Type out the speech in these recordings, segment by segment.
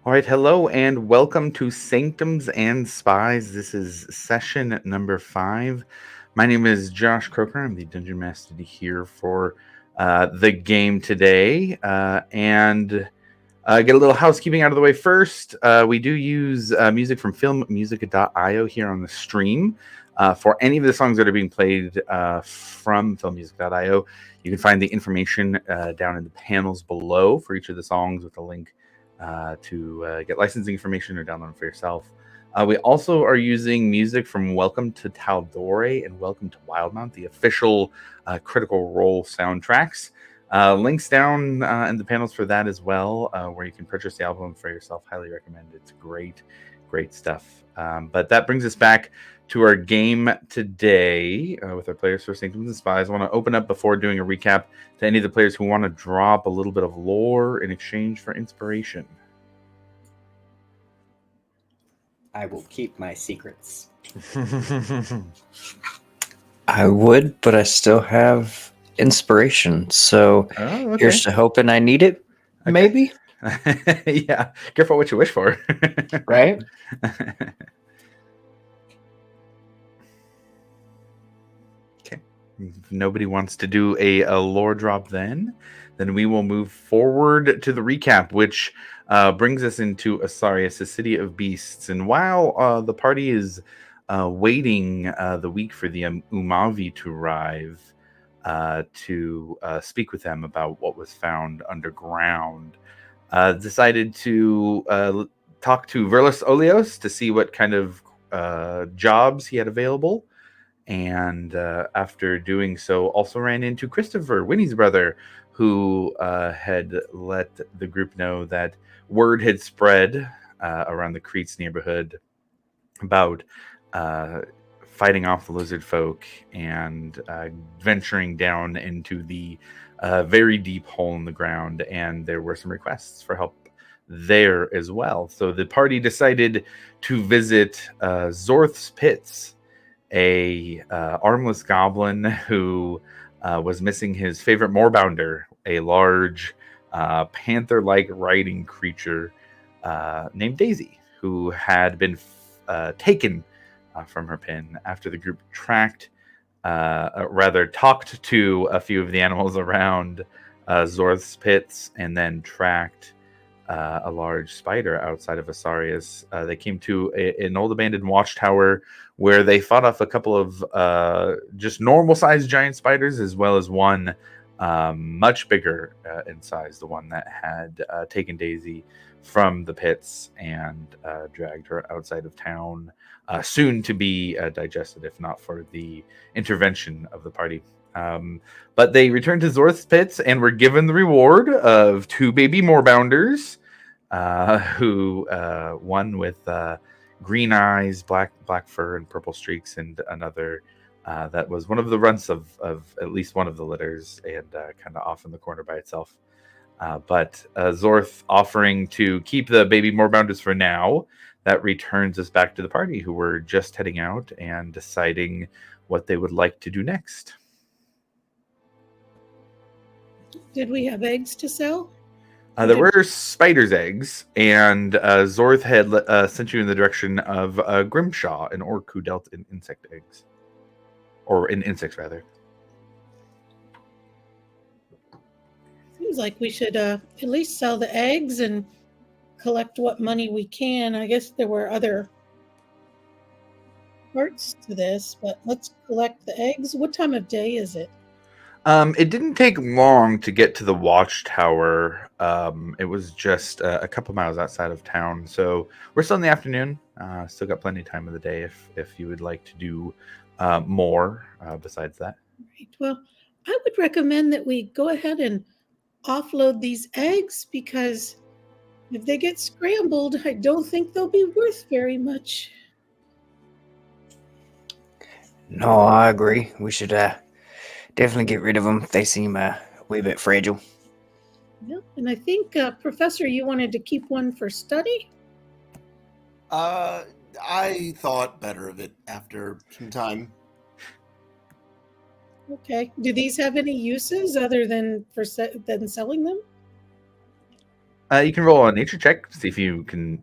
All right, hello and welcome to Sanctums and Spies. This is session number 5. My name is Josh Croker. I'm the Dungeon Master here for the game today. Get a little housekeeping out of the way first. We do use music from filmmusic.io here on the stream. For any of the songs that are being played from filmmusic.io, you can find the information down in the panels below for each of the songs with a link to get licensing information or download them for yourself. We also are using music from Welcome to Taldore and Welcome to Wildmount, the official Critical Role soundtracks. Links down in the panels for that as well, where you can purchase the album for yourself. Highly recommend it. It's great stuff. But that brings us back to our game today with our players for Sanctums and Spies. I want to open up before doing a recap to any of the players who want to drop a little bit of lore in exchange for inspiration. I will keep my secrets. I would, but I still have inspiration. So here's to hoping I need it, maybe. Yeah, careful what you wish for. Right? Okay. If nobody wants to do a lore drop then we will move forward to the recap, which brings us into Asarius, the city of beasts. And while the party is waiting the week for the Umavi to arrive to speak with them about what was found underground, decided to talk to Verlis Oleos to see what kind of jobs he had available. And after doing so, also ran into Christopher, Winnie's brother, who had let the group know that word had spread around the Cretes neighborhood about fighting off the lizard folk and venturing down into the very deep hole in the ground. And there were some requests for help there as well. So the party decided to visit Zorth's Pits, a armless goblin who was missing his favorite moorbounder, a large panther-like riding creature named Daisy, who had been taken from her pen after the group talked to a few of the animals around Zorth's Pits and then tracked a large spider outside of Asarius. They came to an old abandoned watchtower where they fought off a couple of just normal-sized giant spiders, as well as one much bigger in size, the one that had taken Daisy from the pits and dragged her outside of town, soon to be digested, if not for the intervention of the party. But they returned to Zorth's Pits and were given the reward of 2 baby moorbounders, who one with green eyes, black fur, and purple streaks, and another that was one of the runts of at least one of the litters and kind of off in the corner by itself. But Zorth offering to keep the baby moorbounders for now. That returns us back to the party, who were just heading out and deciding what they would like to do next. Did we have eggs to sell? There were spider's eggs, and Zorth had sent you in the direction of Grimshaw, an orc who dealt in insect eggs. Or in insects, rather. Seems like we should at least sell the eggs and collect what money we can. I guess there were other parts to this, but let's collect the eggs. What time of day is it? It didn't take long to get to the watchtower. It was just a couple miles outside of town, so we're still in the afternoon. Still got plenty of time of the day if you would like to do more besides that. Right. Well, I would recommend that we go ahead and offload these eggs, because if they get scrambled, I don't think they'll be worth very much. No, I agree. We should definitely get rid of them. They seem a wee bit fragile. Yep. And I think, Professor, you wanted to keep one for study? I thought better of it after some time. Okay. Do these have any uses other than selling them? You can roll a nature check to see if you can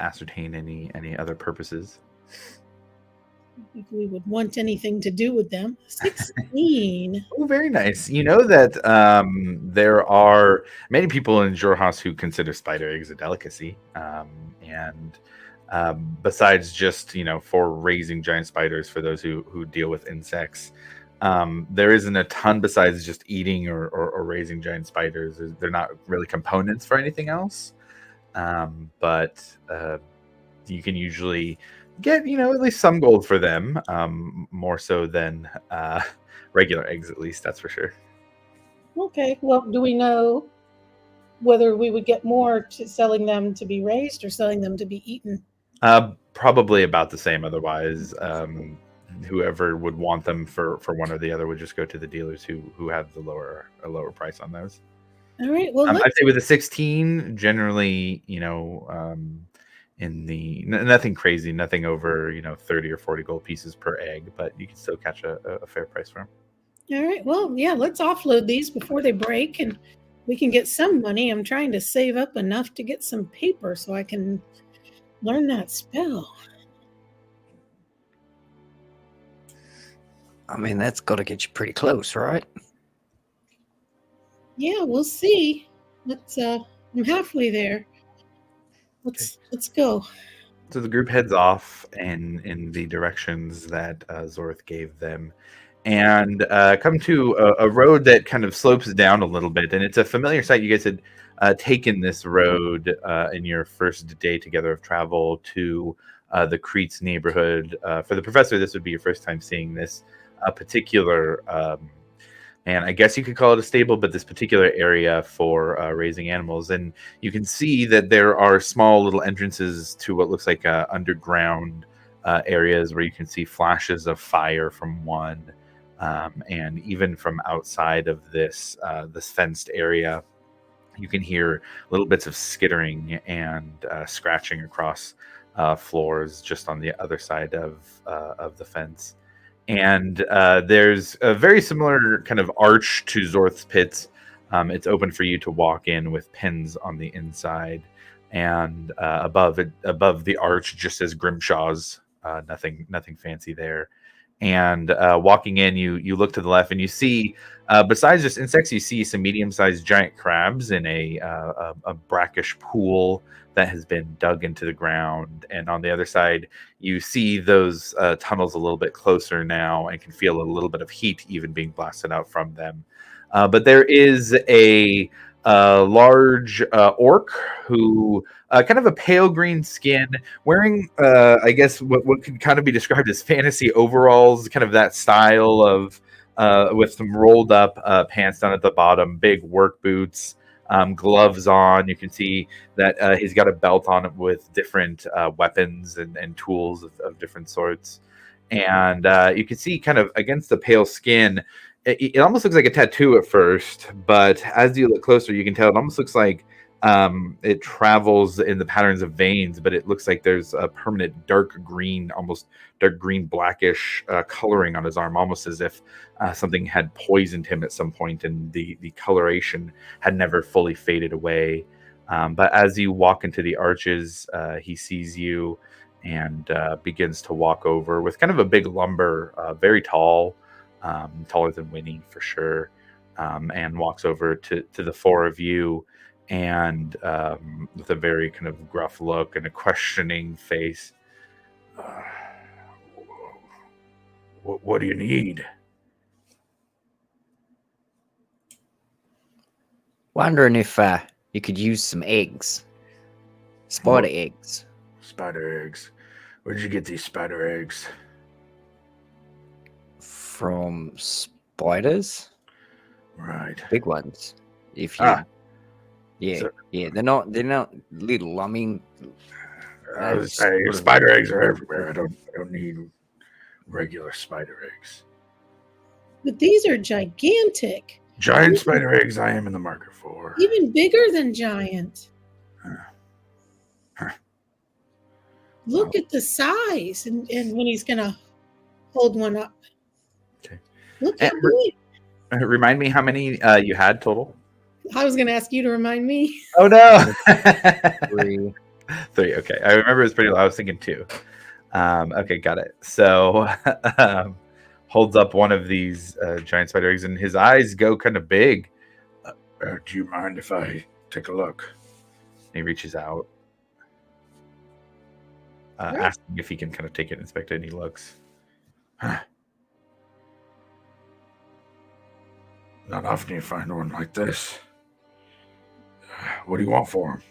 ascertain any other purposes. I don't think we would want anything to do with them. 16. Oh, very nice. You know that there are many people in Jorhas who consider spider eggs a delicacy, and besides just for raising giant spiders for those who deal with insects, there isn't a ton besides just eating or raising giant spiders. They're not really components for anything else, but you can usually get at least some gold for them, more so than regular eggs, at least, that's for sure. Okay, well, do we know whether we would get more to selling them to be raised or selling them to be eaten? Probably about the same. Otherwise, whoever would want them for one or the other would just go to the dealers who have a lower price on those. All right, well, I'd say with a 16, generally, in the nothing crazy, nothing over 30 or 40 gold pieces per egg, but you can still catch a fair price for them. all right, well, yeah, let's offload these before they break and we can get some money. I'm trying to save up enough to get some paper so I can learn that spell. I mean, that's got to get you pretty close, right? Yeah, we'll see. I'm halfway there. Let's go. So the group heads off in the directions that Zorth gave them, and come to a road that kind of slopes down a little bit, and it's a familiar sight. You guys had taken this road in your first day together of travel to the Crete's neighborhood. For the professor, this would be your first time seeing this particular, and I guess you could call it a stable, but this particular area for raising animals. And you can see that there are small little entrances to what looks like underground areas where you can see flashes of fire from one. And even from outside of this fenced area, you can hear little bits of skittering and scratching across floors just on the other side of the fence. And there's a very similar kind of arch to Zorth's pits. It's open for you to walk in with pins on the inside, and above the arch just says Grimshaw's. Nothing fancy there. And walking in, you look to the left and you see, besides just insects, you see some medium-sized giant crabs in a brackish pool that has been dug into the ground. And on the other side, you see those tunnels a little bit closer now and can feel a little bit of heat even being blasted out from them. But there is a large orc who, kind of a pale green skin, wearing, I guess, what could kind of be described as fantasy overalls, kind of that style of, with some rolled up pants down at the bottom, big work boots, gloves on. You can see that he's got a belt on it with different weapons and tools of different sorts. And you can see kind of against the pale skin, it almost looks like a tattoo at first, but as you look closer, you can tell it almost looks like it travels in the patterns of veins, but it looks like there's a permanent dark green, almost dark green blackish coloring on his arm, almost as if something had poisoned him at some point and the coloration had never fully faded away. But as you walk into the arches, he sees you and begins to walk over with kind of a big lumber, very tall, taller than Winnie for sure, and walks over to the four of you, and with a very kind of gruff look and a questioning face. What do you need? Wondering if you could use some eggs. Spider eggs. Spider eggs. Where did you get these spider eggs? From spiders. Right. Big ones. If you yeah, So- they're not little. I mean, I was saying, spider eggs are everywhere. I don't need regular spider eggs. But these are gigantic. Giant spider eggs I am in the market for. Even bigger than giant. Huh. Look at the size. And when he's going to hold one up. Okay. Look how Amber- big. Remind me how many you had total? I was going to ask you to remind me. Oh no. 3. 3. Okay, I remember it was pretty low. I was thinking 2. Okay, got it. So holds up one of these giant spider eggs, and his eyes go kind of big. Do you mind if I take a look? And he reaches out, asking if he can kind of take it and inspect it, and he looks. Huh. Not often you find one like this. What do you want for him?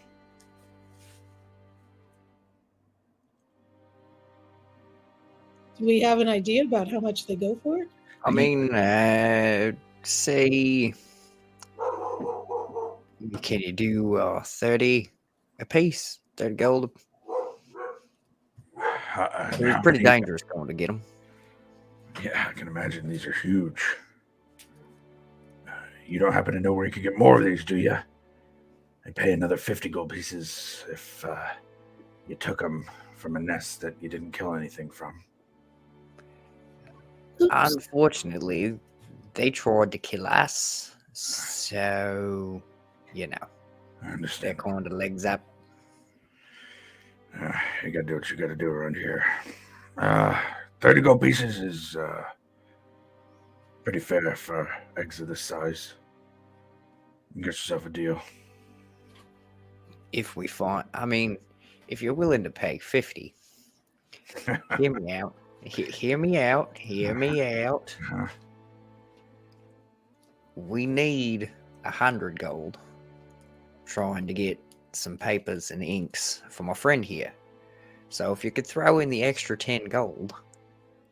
Do we have an idea about how much they go for? I mean, say, can you do 30 a piece? 30 gold? It's pretty dangerous going to get them. Yeah, I can imagine these are huge. You don't happen to know where you could get more of these, do you? I'd pay another 50 gold pieces if you took them from a nest that you didn't kill anything from. Oops. Unfortunately, they tried to kill us, so, you know, I they're understand. kind of legs up. You gotta do what you gotta do around here. 30 gold pieces is pretty fair for eggs of this size. You get yourself a deal. If we find, I mean, if you're willing to pay 50, hear me out. Hear me out. Hear me out. We need 100 gold trying to get some papers and inks for my friend here. So if you could throw in the extra 10 gold,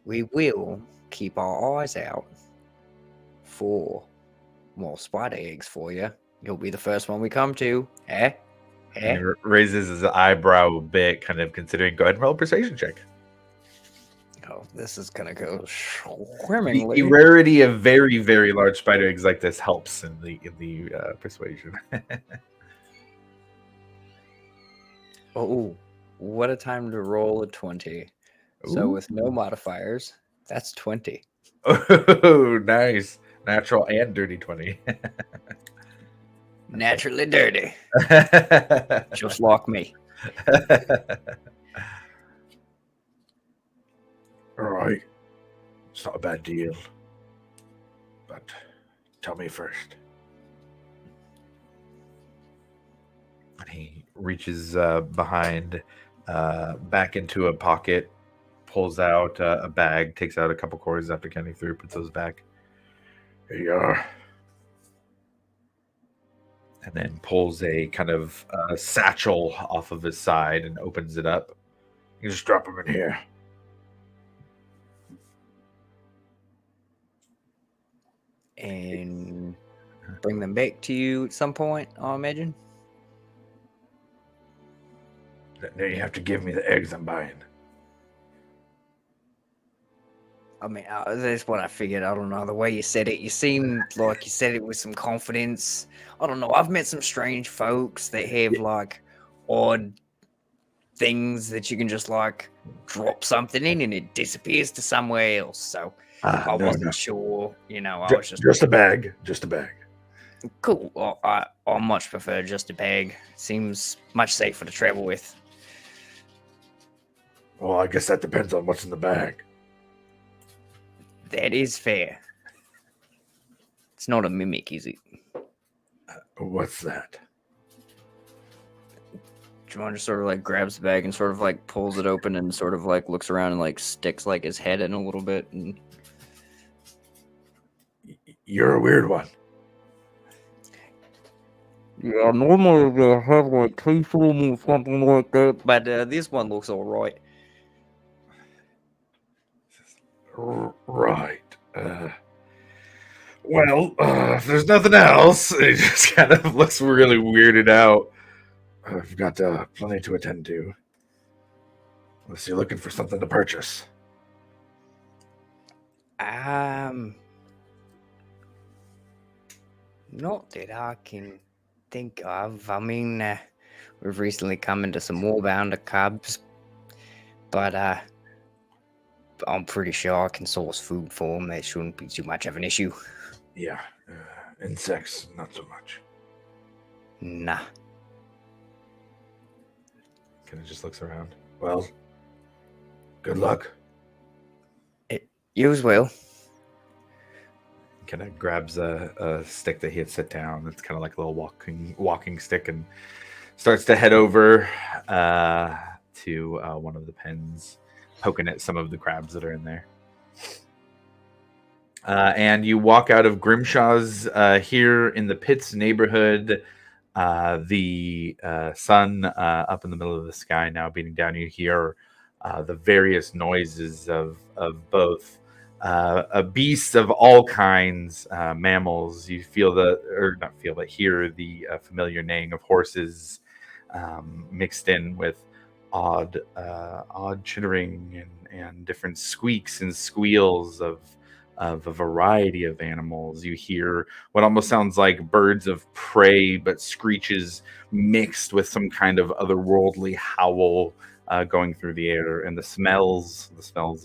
we will keep our eyes out for more spider eggs for you. You'll be the first one we come to. Eh? He raises his eyebrow a bit, kind of considering. Go ahead and roll a persuasion check. Oh, this is gonna go swimmingly. The rarity of very, very large spider eggs like this helps in the persuasion. Oh, what a time to roll a 20. So with no modifiers, that's 20. Oh, nice. Natural and dirty 20. Naturally dirty. Just like me. All right. It's not a bad deal. But tell me first. And he reaches behind, back into a pocket, pulls out a bag, takes out a couple quarters after counting through, puts those back. Here you are. And then pulls a kind of satchel off of his side and opens it up. You just drop them in here. And bring them back to you at some point, I imagine. Now you have to give me the eggs I'm buying. I mean, that's what I figured. I don't know. The way you said it, you seemed like you said it with some confidence. I don't know. I've met some strange folks that have like odd things that you can just like drop something in and it disappears to somewhere else. So I wasn't sure. You know, I was just a bag. Just a bag. Cool. Well, I much prefer just a bag. Seems much safer to travel with. Well, I guess that depends on what's in the bag. That is fair. It's not a mimic, is it? What's that? Jamon just sort of like grabs the bag and sort of like pulls it open and sort of like looks around and like sticks like his head in a little bit. And you're a weird one. Yeah, normally they have like teeth or something like that, but this one looks all right. Right. Well, if there's nothing else, he just kind of looks really weirded out. I've got plenty to attend to. Unless you're looking for something to purchase. Not that I can think of. I mean, we've recently come into some Warbound cubs, but I'm pretty sure I can source food for them. That shouldn't be too much of an issue. Yeah, insects, not so much. Nah. Kind of just looks around. Well, good luck. You as well. Kind of grabs a stick that he had set down. It's kind of like a little walking stick, and starts to head over to one of the pens, poking at some of the crabs that are in there. And you walk out of Grimshaw's here in the Pits neighborhood. The sun up in the middle of the sky now beating down. You hear the various noises of both beasts of all kinds, mammals. You hear the familiar neighing of horses, mixed in with odd chittering and different squeaks and squeals of a variety of animals. You hear what almost sounds like birds of prey, but screeches mixed with some kind of otherworldly howl going through the air, and the smells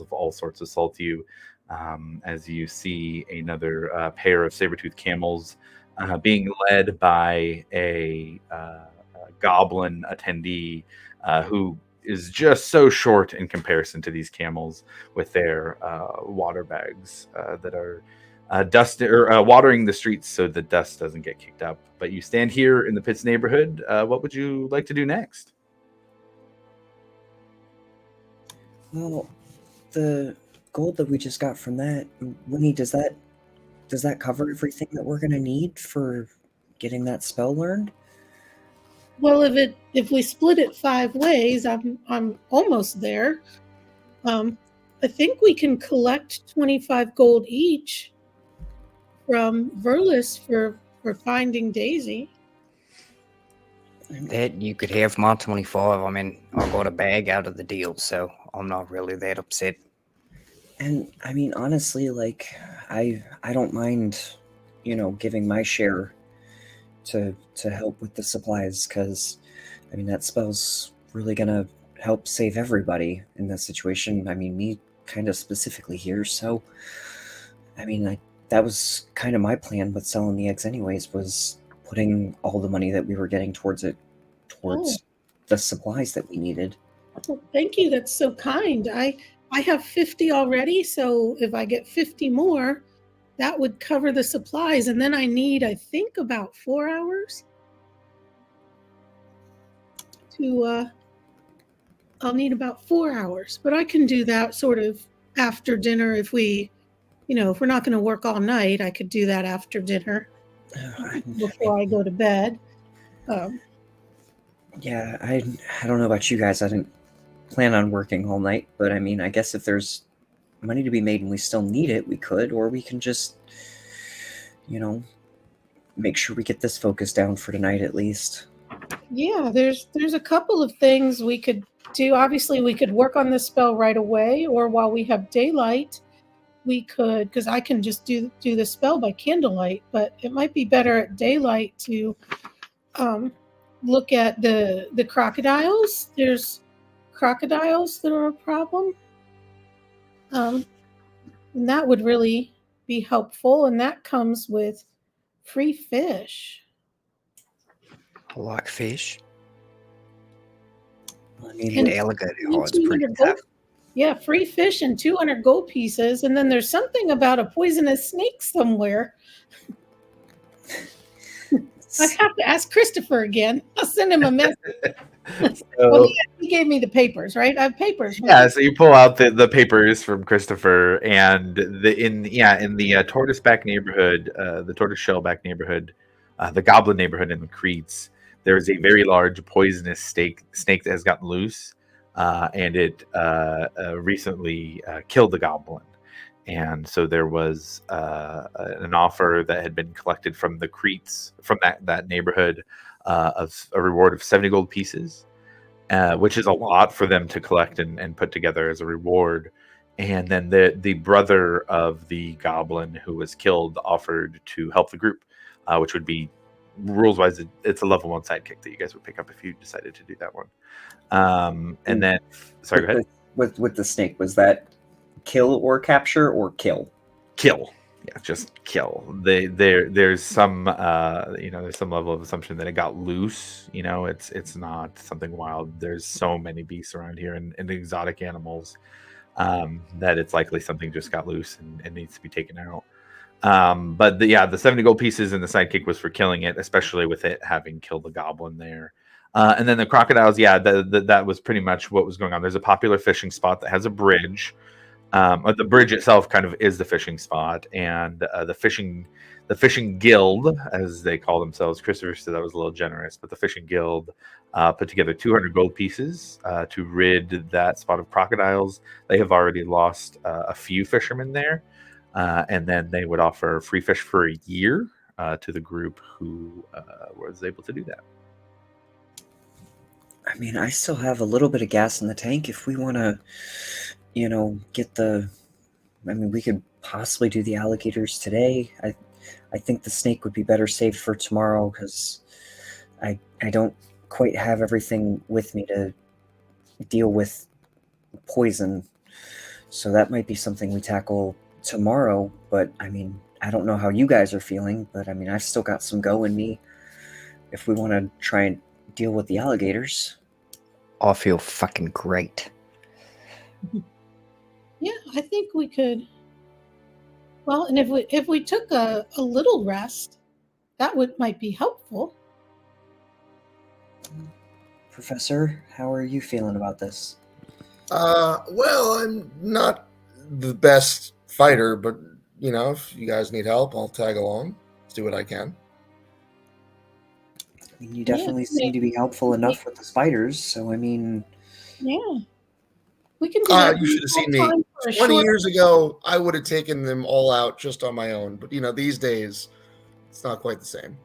of all sorts assault you as you see another pair of saber-toothed camels being led by a goblin attendee who is just so short in comparison to these camels, with their water bags that are watering the streets so the dust doesn't get kicked up. But you stand here in the Pits neighborhood. What would you like to do next? Well, the gold that we just got from that, Winnie, does that cover everything that we're gonna need for getting that spell learned? Well, if we split it 5 ways, I'm almost there. I think we can collect 25 gold each from Verlis for finding Daisy. That you could have my 25. I mean, I got a bag out of the deal, so I'm not really that upset. And I mean, honestly, like I don't mind, giving my share to help with the supplies, because I mean that spell's really gonna help save everybody in this situation. I mean, me kind of specifically here. So I mean, that was kind of my plan with selling the eggs anyways, was putting all the money that we were getting towards the supplies that we needed. Well, thank you. That's so kind. I have 50 already, so if I get 50 more, that would cover the supplies, and then I need, I think, about 4 hours to I'll need about 4 hours, but I can do that sort of after dinner. If we're not going to work all night, I could do that after dinner before I go to bed. Yeah, I don't know about you guys. I didn't plan on working all night, but I mean, I guess if there's money to be made and we still need it, we could, or we can just, make sure we get this focus down for tonight at least. Yeah, there's a couple of things we could do. Obviously, we could work on this spell right away, or while we have daylight, we could, because I can just do the spell by candlelight, but it might be better at daylight to look at the crocodiles. There's crocodiles that are a problem. And that would really be helpful, and that comes with free fish. I like fish. I mean, And And alligator and hides pretty 200 gold, tough. yeah, free fish and 200 gold pieces, and then there's something about a poisonous snake somewhere. I have to ask Christopher again. I'll send him a message. Well, he gave me the papers, right? I have papers. Yeah, so you pull out the papers from Christopher, and in the Tortoiseback neighborhood, the Tortoiseshellback neighborhood, the Goblin neighborhood in the Creeds, there is a very large poisonous snake that has gotten loose, and it recently killed the goblin. And so there was an offer that had been collected from the Creeds from that neighborhood of a reward of 70 gold pieces. Which is a lot for them to collect and put together as a reward. And then the brother of the goblin who was killed offered to help the group, which would be, rules-wise, it's a level 1 sidekick that you guys would pick up if you decided to do that one. And then, sorry, go ahead. With the snake, was that kill or capture or kill? Kill. Yeah, just kill. There's some there's some level of assumption that it got loose. It's not something wild. There's so many beasts around here and exotic animals that it's likely something just got loose and needs to be taken out. But the 70 gold pieces and the sidekick was for killing it, especially with it having killed the goblin there. And then the crocodiles, that was pretty much what was going on. There's a popular fishing spot that has a bridge. But the bridge itself kind of is the fishing spot, and the fishing guild, as they call themselves. Christopher said that was a little generous, but the fishing guild put together 200 gold pieces to rid that spot of crocodiles. They have already lost a few fishermen there, and then they would offer free fish for a year to the group who was able to do that. I mean, I still have a little bit of gas in the tank if we want to, get the. I mean, we could possibly do the alligators today. I think the snake would be better saved for tomorrow because I don't quite have everything with me to deal with poison. So that might be something we tackle tomorrow. But I mean, I don't know how you guys are feeling, but I mean, I've still got some go in me if we want to try and deal with the alligators. I feel fucking great. Yeah, I think we could. Well, and if we took a little rest, that might be helpful. Professor, how are you feeling about this? Well, I'm not the best fighter, but if you guys need help, I'll tag along. Let's do what I can. I mean, you definitely seem to be helpful enough with the spiders, so I mean... Yeah. We can do that. You should have seen me 20 years ago. I would have taken them all out just on my own. But, these days, it's not quite the same.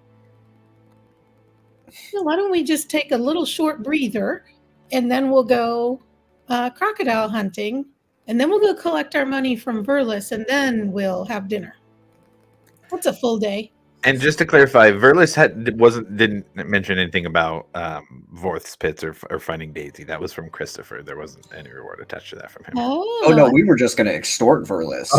Why don't we just take a little short breather, and then we'll go crocodile hunting, and then we'll go collect our money from Verlis, and then we'll have dinner. That's a full day. And just to clarify, Verlis didn't mention anything about Vorth's pits or finding Daisy. That was from Christopher. There wasn't any reward attached to that from him. Oh no, we were just going to extort Verlis.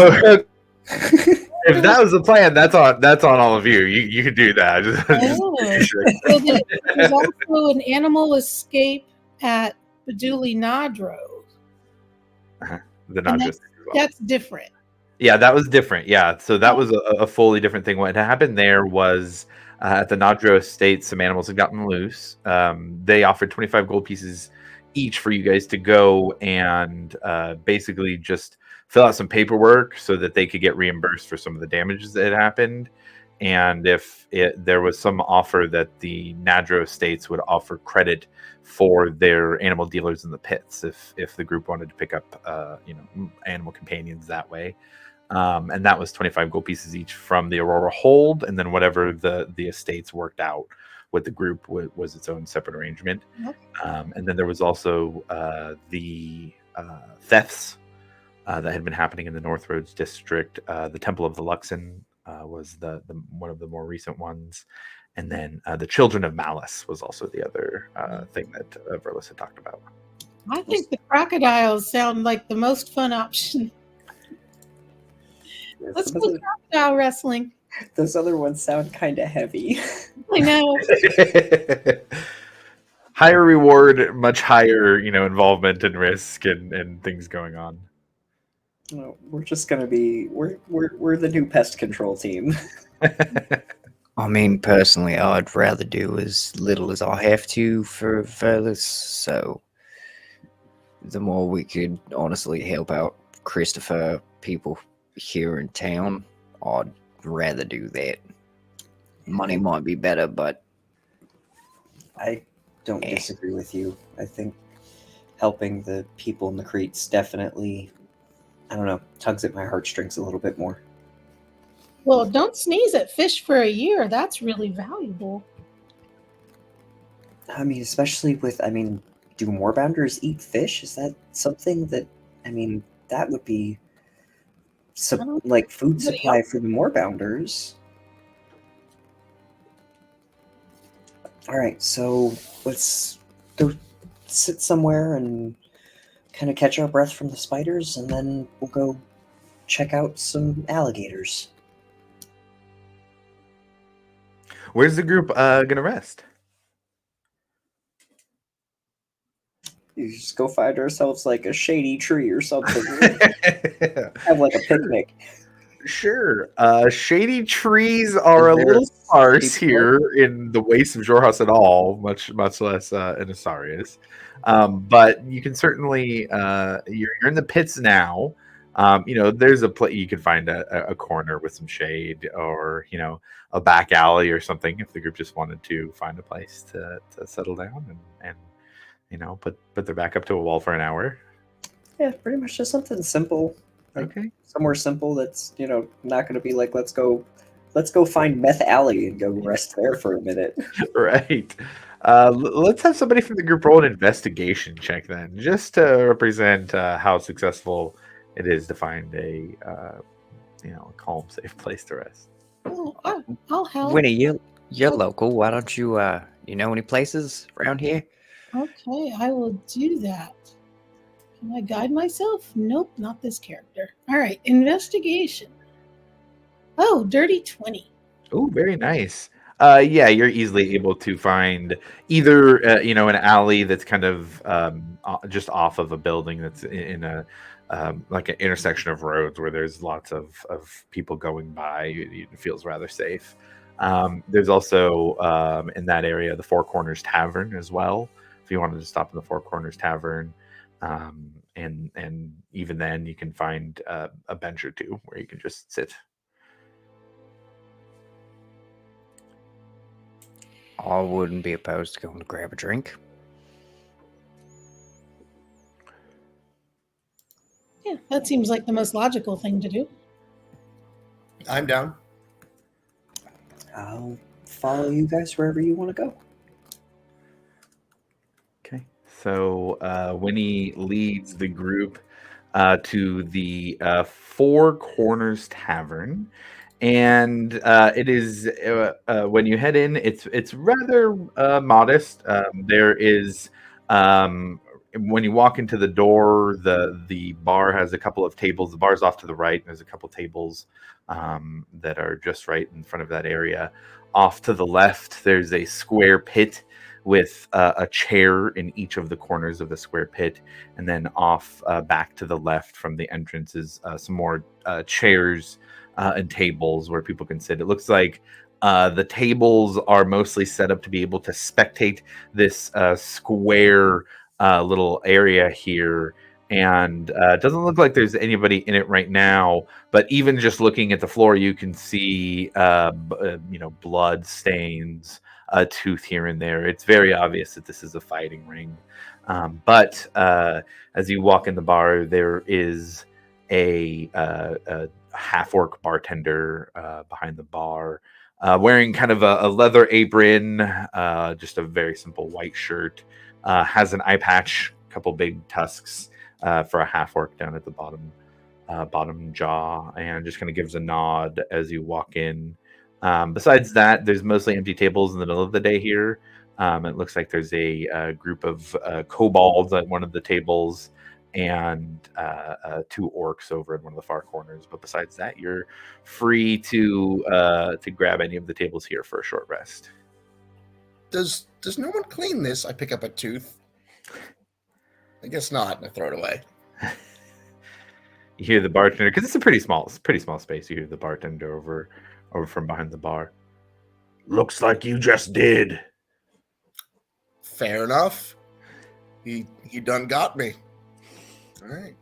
If that was the plan, that's on all of you. You could do that. So there's also an animal escape at Baduli Nadro. The Nadro. That's different. Yeah, that was different. Yeah, so that was a fully different thing. What had happened there was at the Nadro estate, some animals had gotten loose. They offered 25 gold pieces each for you guys to go and basically just fill out some paperwork so that they could get reimbursed for some of the damages that had happened. And if there was some offer that the Nadro estates would offer credit for their animal dealers in the pits if the group wanted to pick up animal companions that way. And that was 25 gold pieces each from the Aurora hold, and then whatever the estates worked out with the group was its own separate arrangement. Yep. And then there was also the thefts that had been happening in the North Roads district. The Temple of the Luxon was the one of the more recent ones, and then the Children of Malice was also the other thing that Verlis had talked about. I think the crocodiles sound like the most fun option. Let's go crocodile wrestling. Those other ones sound kind of heavy. I know. Higher reward, much higher, involvement and risk and things going on. No, we're just gonna be we're the new pest control team. I mean, personally, I'd rather do as little as I have to for Verlis, so the more we could honestly help out Christopher, people here in town, I'd rather do that. Money might be better, but I don't disagree with you. I think helping the people in the creeks definitely, I don't know, tugs at my heartstrings a little bit more. Well, don't sneeze at fish for a year. That's really valuable. I mean, especially with, do moorbounders eat fish? Is that something that, that would be like food supply for the moorbounders. All right, so let's go sit somewhere and kind of catch our breath from the spiders, and then we'll go check out some alligators. Where's the group gonna rest? You just go find ourselves like a shady tree or something. Have like a picnic. Sure. Shady trees are a Is there little sparse steep slope? here in the wastes of Jorhas at all, much less in Asarius. But you can certainly you're in the pits now. There's a place you could find a corner with some shade, or a back alley or something if the group just wanted to find a place to settle down and put their back up to a wall for an hour. Yeah, pretty much just something simple. Like Okay. somewhere simple that's, not gonna be like let's go find Meth Alley and go rest there for a minute. Right. Let's have somebody from the group roll an investigation check then, just to represent how successful it is to find a calm, safe place to rest. Oh, I'll help. Winnie, you're local. Why don't you you know any places around here? Okay, I will do that. Can I guide myself? Nope, not this character. All right, investigation. Oh, dirty 20. Oh, very nice. Yeah, you're easily able to find either an alley that's kind of just off of a building that's in a like an intersection of roads where there's lots of people going by. It feels rather safe. There's also in that area the Four Corners Tavern as well. If you wanted to stop in the Four Corners Tavern, and even then you can find a bench or two where you can just sit. I wouldn't be opposed to going to grab a drink. Yeah, that seems like the most logical thing to do. I'm down. I'll follow you guys wherever you want to go. Okay, so Winnie leads the group to the Four Corners Tavern, and it is when you head in, it's rather modest. There is when you walk into the door, the bar has a couple of tables. The bar's off to the right. There's a couple tables that are just right in front of that area. Off to the left, there's a square pit with a chair in each of the corners of the square pit, and then off back to the left from the entrance is some more chairs and tables where people can sit. It looks like the tables are mostly set up to be able to spectate this square little area here, and it doesn't look like there's anybody in it right now. But even just looking at the floor, you can see blood stains, a tooth here and there. It's very obvious that this is a fighting ring. But as you walk in the bar, there is a half-orc bartender behind the bar, wearing kind of a leather apron, just a very simple white shirt, has an eye patch, a couple big tusks for a half-orc down at the bottom jaw, and just kind of gives a nod as you walk in. Besides that, there's mostly empty tables in the middle of the day here. It looks like there's a group of kobolds at one of the tables, and two orcs over in one of the far corners. But besides that, you're free to grab any of the tables here for a short rest. Does no one clean this? I pick up a tooth. I guess not, and I throw it away. You hear the bartender, because it's a pretty small space. You hear the bartender over from behind the bar. Looks like you just did. Fair enough. He done got me. All right.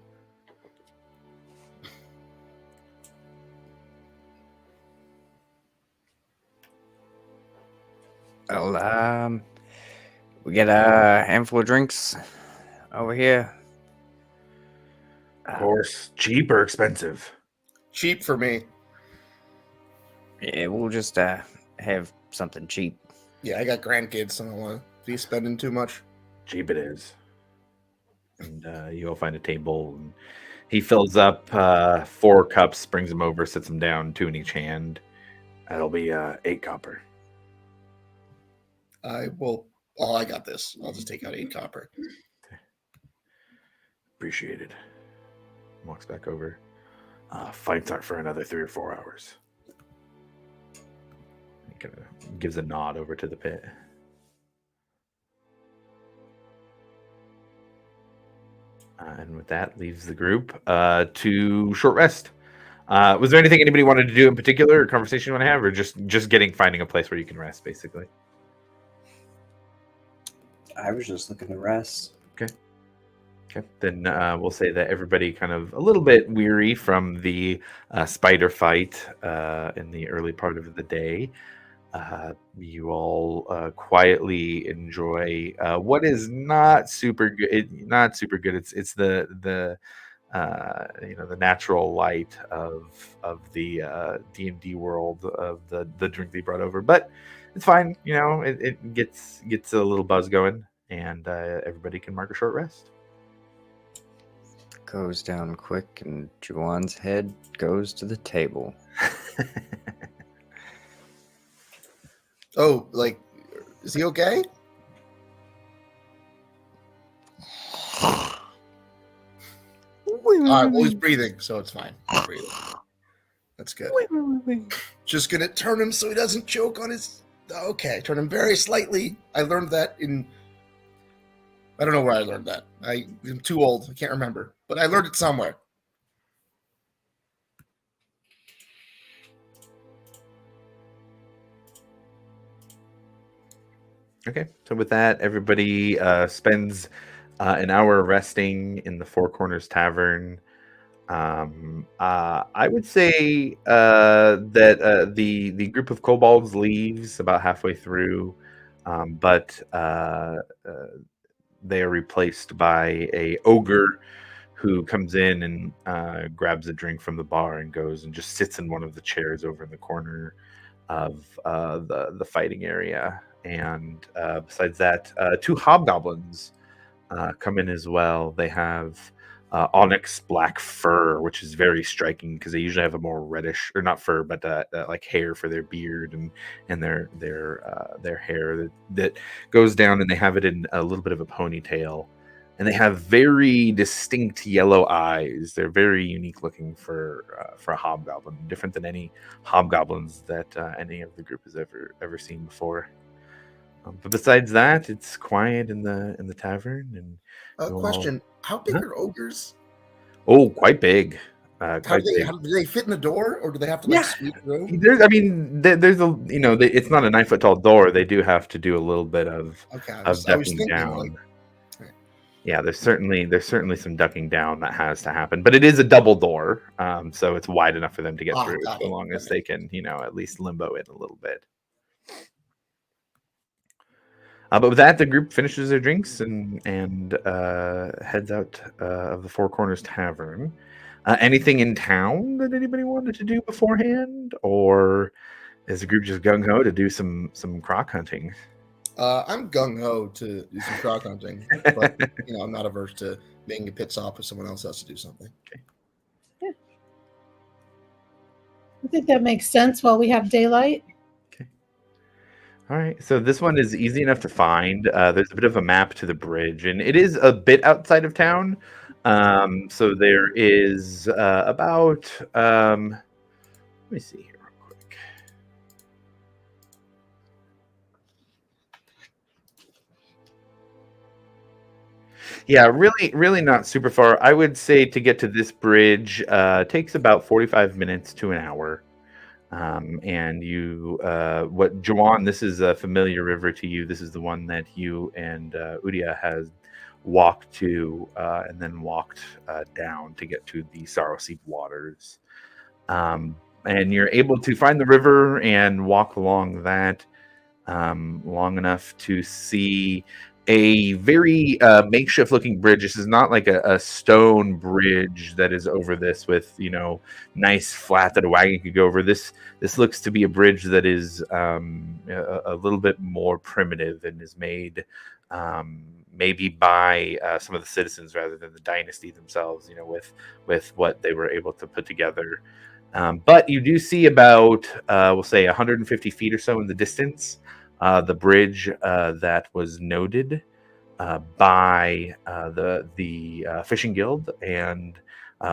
Well, we get a handful of drinks over here. Of course, cheap or expensive? Cheap for me. Yeah, we'll just have something cheap. Yeah, I got grandkids, so I don't want to be spending too much. Cheap it is. And you all find a table, and he fills up 4 cups, brings them over, sets them down, 2 in each hand. That'll be 8 copper. I got this. I'll just take out 8 copper. Appreciated. Walks back over. Fights aren't for another 3 or 4 hours. He kind of gives a nod over to the pit. And with that, leaves the group to short rest. Was there anything anybody wanted to do in particular, or conversation you want to have, or just finding a place where you can rest, basically? I was just looking to rest. Okay. Then we'll say that everybody kind of a little bit weary from the spider fight in the early part of the day. You all quietly enjoy what is not super good. It's the the natural light of the D&D world of the drink they brought over, but it's fine. It gets a little buzz going, and everybody can mark a short rest. Goes down quick, and Juwan's head goes to the table. Oh, like, is he okay? All right, well, he's breathing, so it's fine. He's breathing. That's good. Just gonna turn him so he doesn't choke on his. Okay, turn him very slightly. I learned that in. I don't know where I learned that. I'm too old. I can't remember, but I learned it somewhere. Okay, so with that, everybody spends an hour resting in the Four Corners Tavern. I would say that the group of kobolds leaves about halfway through, but they are replaced by a ogre who comes in and grabs a drink from the bar and goes and just sits in one of the chairs over in the corner of the fighting area. And besides that, two hobgoblins come in as well. They have onyx black fur, which is very striking because they usually have a more reddish, or not fur, but like hair for their beard and their hair that goes down, and they have it in a little bit of a ponytail. And they have very distinct yellow eyes. They're very unique looking for a hobgoblin, different than any hobgoblins that any of the group has ever seen before. But besides that, it's quiet in the tavern. And Question: how big are ogres? Oh, quite big. How Quite do big. they fit in the door, or do they have to Yeah. squeeze through? There's a it's not a 9-foot tall door. They do have to do a little bit of I was ducking thinking, down. like, Yeah, there's certainly some ducking down that has to happen, but it is a double door, so it's wide enough for them to get through, got so it. long as they can, at least limbo it a little bit. But with that, the group finishes their drinks and heads out of the Four Corners Tavern. Anything in town that anybody wanted to do beforehand, or is the group just gung ho to do some croc hunting? I'm gung ho to do some croc hunting, but I'm not averse to making a pit stop if someone else has to do something. Okay. Yeah. I think that makes sense while we have daylight. Okay. All right. So this one is easy enough to find. There's a bit of a map to the bridge, and it is a bit outside of town. So there is about. Let me see here real quick. Yeah, really not super far. I would say to get to this bridge takes about 45 minutes to an hour. And you, Juwan, this is a familiar river to you. This is the one that you and Udia has walked to and then walked down to get to the Sorrowseep waters. And you're able to find the river and walk along that long enough to see a very makeshift looking bridge. This is not like a stone bridge that is over this with nice flat that a wagon could go over. This looks to be a bridge that is a little bit more primitive and is made maybe by some of the citizens rather than the dynasty themselves, with what they were able to put together. But you do see about we'll say 150 feet or so in the distance the bridge that was noted by the fishing guild, and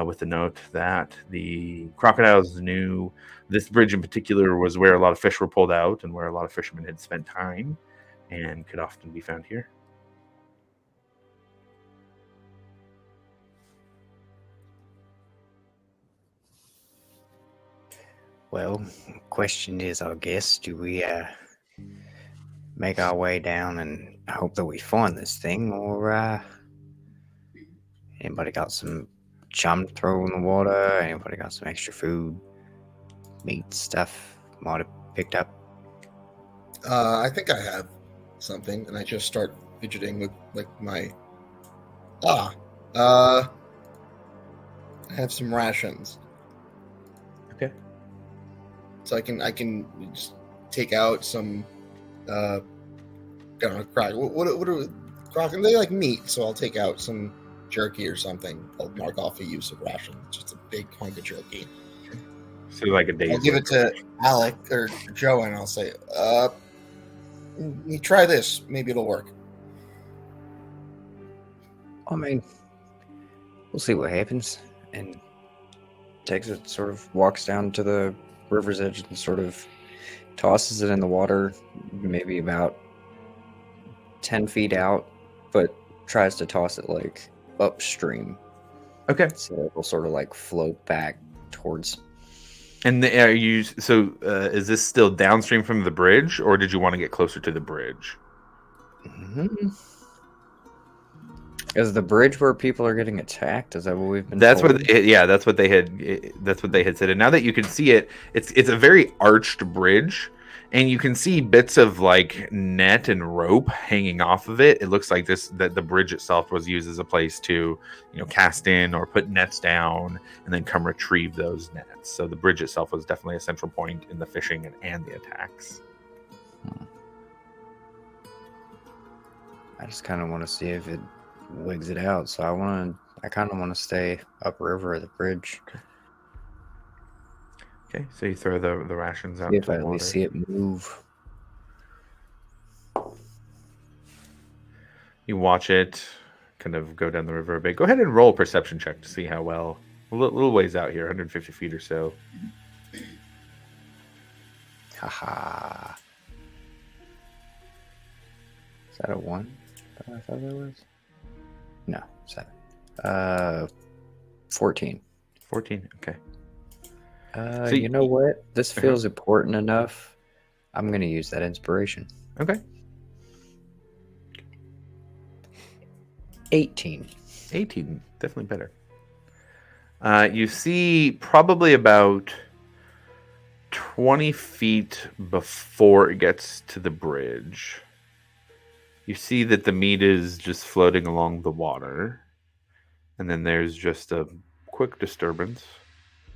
with the note that the crocodiles knew this bridge in particular was where a lot of fish were pulled out and where a lot of fishermen had spent time and could often be found here. Well, question is, I guess, do we make our way down and hope that we find this thing, or anybody got some chum to throw in the water? Anybody got some extra food, meat stuff might have picked up? I think I have something, and I just start fidgeting with like my. I have some rations. Okay. So I can just take out some. I don't know, croc. What are croc? They like meat, so I'll take out some jerky or something. I'll mark off a use of ration. It's just a big hunk of jerky. So like a day's I'll give it to Alec or Joe, and I'll say, you try this. Maybe it'll work. I mean, we'll see what happens. And takes it, sort of walks down to the river's edge and sort of tosses it in the water, maybe about 10 feet out, but tries to toss it like upstream. Okay. So it will sort of like float back towards. And are you is this still downstream from the bridge, or did you want to get closer to the bridge? Mm-hmm. Is the bridge where people are getting attacked? Is that what we've been That's told? that's what they had said. And now that you can see it, it's a very arched bridge, and you can see bits of like net and rope hanging off of it. It looks like that the bridge itself was used as a place to, cast in or put nets down and then come retrieve those nets. So the bridge itself was definitely a central point in the fishing and the attacks. I just kind of want to see if it wigs it out. So I kind of want to stay upriver at the bridge. Okay, so you throw the rations out. See if into I the at water. least see it move. You watch it kind of go down the river a bit. Go ahead and roll a perception check to see how well. A little ways out here, 150 feet or so. Haha. Is that a 1? I thought that was. No, 7. 14. 14. Okay. So you know what? This feels important enough. I'm gonna use that inspiration. Okay. 18. 18, definitely better. You see probably about 20 feet before it gets to the bridge. You see that the meat is just floating along the water. And then there's just a quick disturbance.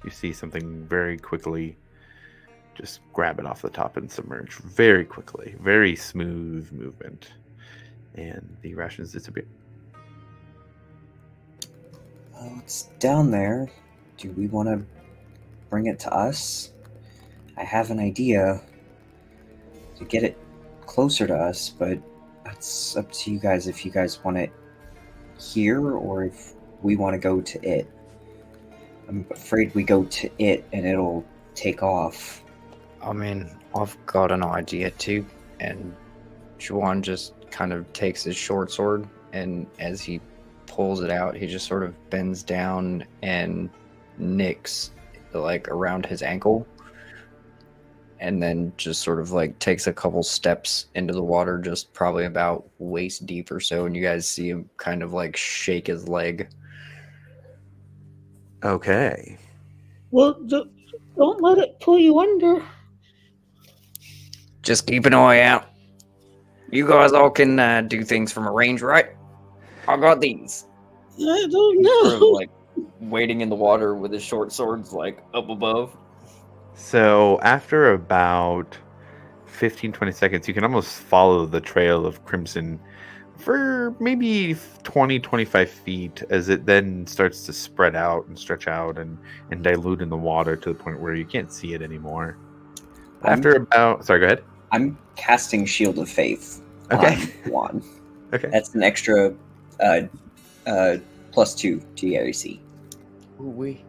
You see something very quickly just grab it off the top and submerge very quickly. Very smooth movement. And the rations disappear. Well, it's down there. Do we want to bring it to us? I have an idea to get it closer to us, but that's up to you guys if you guys want it here or if we want to go to it. I'm afraid we go to it and it'll take off. I mean, I've got an idea too. And Juan just kind of takes his short sword, and as he pulls it out, he just sort of bends down and nicks like around his ankle, and then just sort of like takes a couple steps into the water, just probably about waist deep or so, and you guys see him kind of like shake his leg. Okay. Well, don't let it pull you under. Just keep an eye out. You guys all can do things from a range, right? I got these. I don't Sort of know. like wading in the water with his short swords like up above. So after about 15-20 seconds, you can almost follow the trail of crimson for maybe 20-25 feet as it then starts to spread out and stretch out and dilute in the water to the point where you can't see it anymore. After about... Sorry, go ahead. I'm casting Shield of Faith Okay. on Juan. Okay. That's an extra +2 to the AC. Ooh-wee.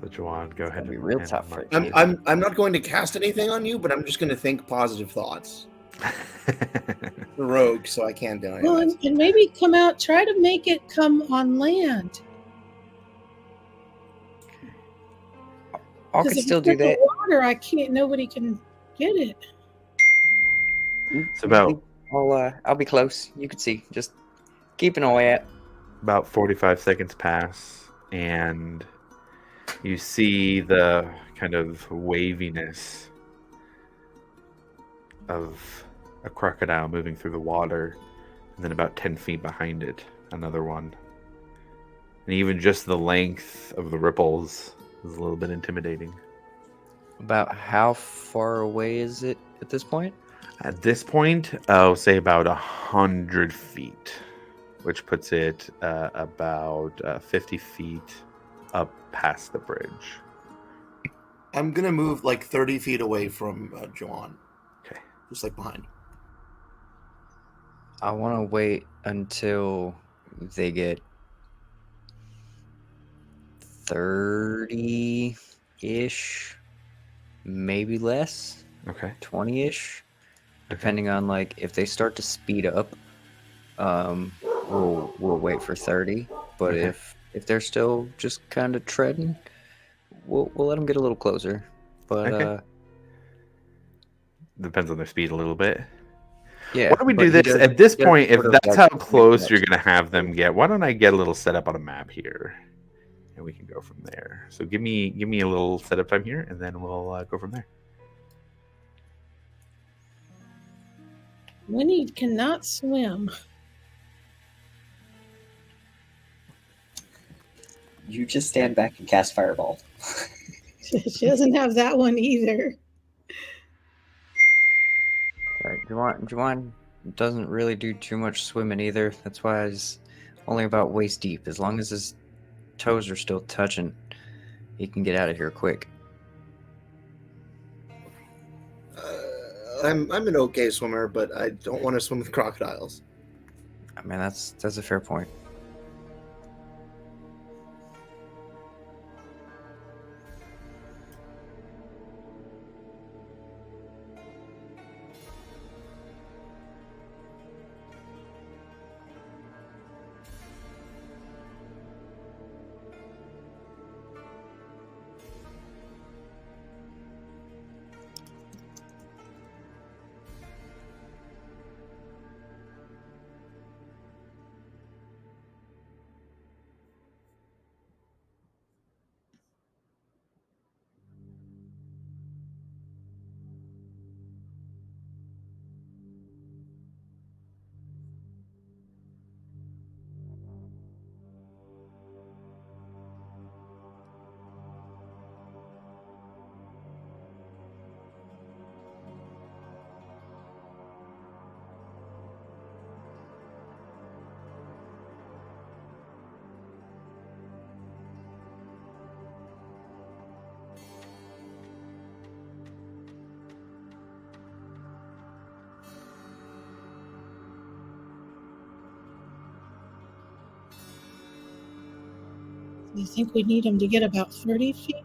So Juwan, go ahead. Gonna be real and tough for mark you. you. I'm not going to cast anything on you, but I'm just going to think positive thoughts. The rogue, so I can't do Well, anything. and maybe come out. Try to make it come on land. I Because could if still it's do in the that. water, I can't. Nobody can get it. It's about I'll be close. You can see. Just keep an eye out. about 45 seconds pass, and you see the kind of waviness of a crocodile moving through the water, and then about 10 feet behind it, another one. And even just the length of the ripples is a little bit intimidating. About how far away is it at this point? At this point, I'll say about 100 feet, which puts it about 50 feet up past the bridge. I'm going to move like 30 feet away from Joanne. Okay. Just like behind. I want to wait until they get 30-ish, maybe less, Okay. 20-ish, depending on like if they start to speed up. We'll wait for 30, but Okay. if they're still just kind of treading, we'll let them get a little closer. But Okay. Depends on their speed a little bit. yeah. Why don't we but do he this? does- At this he does point, if sort of, that's like, how make close that you're going to have them get, why don't I get a little setup on a map here? And we can go from there. So give me a little setup time here, and then we'll go from there. Winnie cannot swim. You just stand back and cast Fireball. She doesn't have that one either. Juwan doesn't really do too much swimming either. That's why he's only about waist deep. As long as his toes are still touching, he can get out of here quick. I'm an okay swimmer, but I don't want to swim with crocodiles. I mean, that's a fair point. You think we need him to get about 30 feet?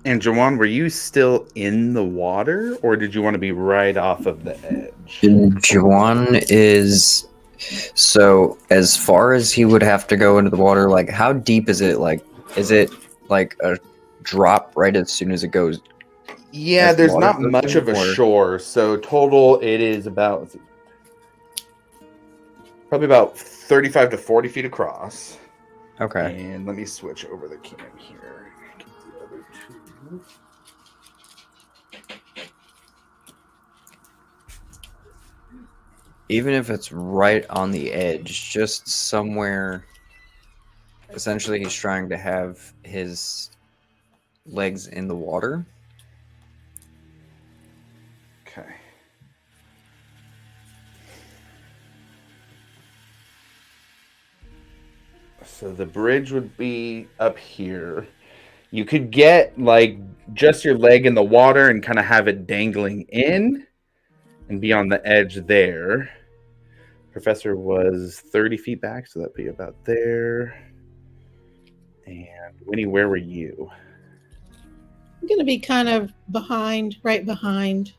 And Jawan, were you still in the water, or did you want to be right off of the edge? Juwan is so as far as he would have to go into the water. Like, how deep is it? Like, is it like a drop right as soon as it goes? Yeah, As the there's water not goes much in, of a or- shore, so total it is about probably about 35 to 40 feet across. Okay. And let me switch over the cam here. Get the other two. Even if it's right on the edge, just somewhere. Essentially, he's trying to have his legs in the water. Okay. So the bridge would be up here. You could get like just your leg in the water and kind of have it dangling in and be on the edge there. Professor was 30 feet back, so that'd be about there. And Winnie, where were you? I'm going to be kind of right behind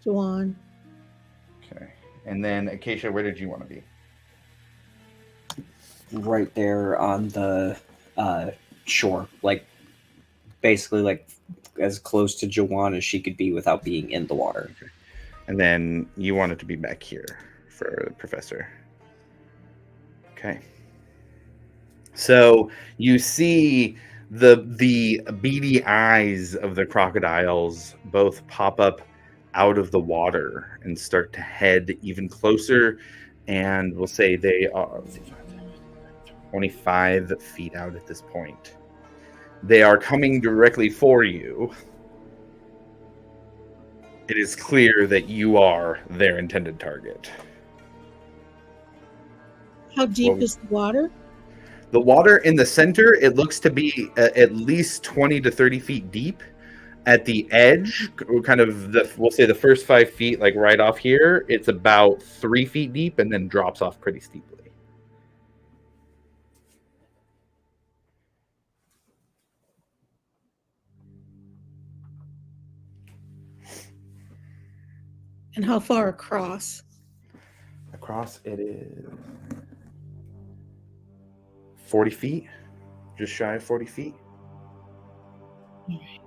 Juwan. Okay. And then Acacia, where did you want to be? Right there on the shore, like basically like as close to Jawan as she could be without being in the water. Okay. And then you wanted to be back here for the professor. Okay. So you see the beady eyes of the crocodiles both pop up out of the water and start to head even closer. And we'll say they are 25 feet out at this point. They are coming directly for you. It is clear that you are their intended target. How deep is the water? The water in the center, it looks to be at least 20 to 30 feet deep. At the edge, kind of we'll say the first 5 feet, like right off here, it's about 3 feet deep and then drops off pretty steeply. And how far across? Across it is 40 feet, just shy of 40 feet. All right.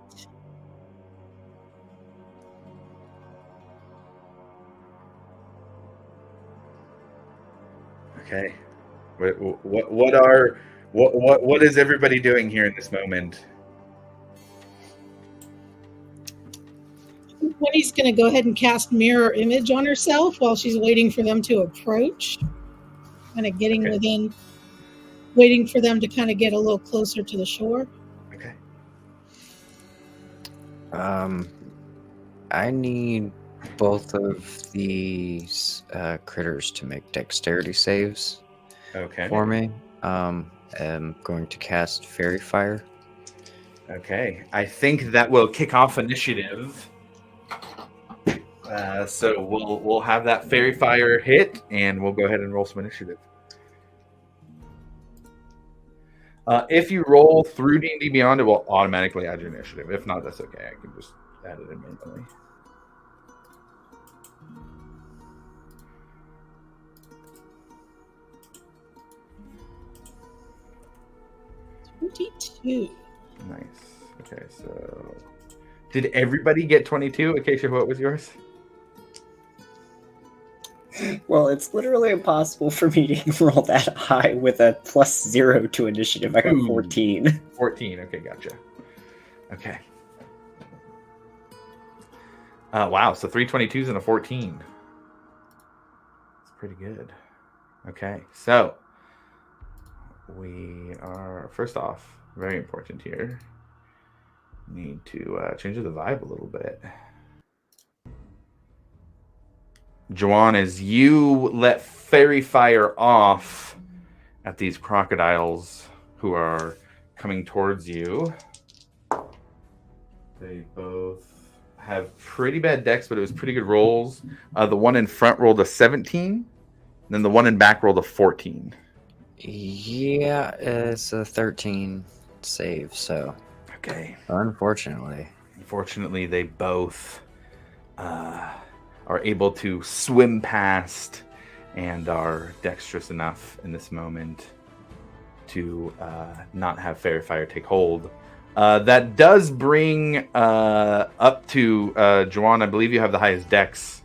Okay. What is everybody doing here in this moment? Winnie's going to go ahead and cast mirror image on herself while she's waiting for them to approach. Kind of getting within, waiting for them to kind of get a little closer to the shore. Okay. I need both of these critters to make dexterity saves for me. I'm going to cast Fairy Fire. Okay. I think that will kick off initiative. So we'll have that Fairy Fire hit, and we'll go ahead and roll some initiative. If you roll through D&D Beyond, it will automatically add your initiative. If not, that's okay. I can just add it in manually. $22. Nice. Okay, so did everybody get 22? Acacia, what was yours? Well, it's literally impossible for me to roll that high with a +0 to initiative. I got 14. 14. Okay, gotcha. Okay. Wow, so 3 22s and a 14. That's pretty good. Okay, so we are, first off, very important here. Need to change the vibe a little bit. Juwan, as you let Fairy Fire off at these crocodiles who are coming towards you, they both have pretty bad decks, but it was pretty good rolls. The one in front rolled a 17, then the one in back rolled a 14. Yeah, it's a 13 save, so... Okay. Unfortunately, they both are able to swim past and are dexterous enough in this moment to not have Fairy Fire take hold. That does bring up to Juwan. I believe you have the highest dex,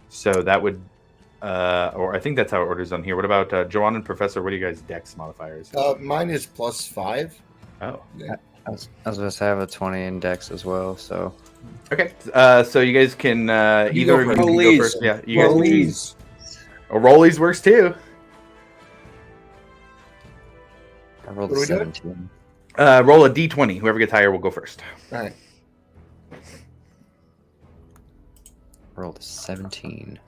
so that would, or I think that's how it orders on here. What about Juwan and Professor? What are you guys' dex modifiers? Mine is +5. Oh, Yeah. I was supposed to have a 20 index as well, so... Okay, so you guys can either go of you can go first. Yeah, you guys can choose. A rollies works too. I rolled What a are we doing? 17. Roll a d20. Whoever gets higher will go first. All right. Rolled a 17.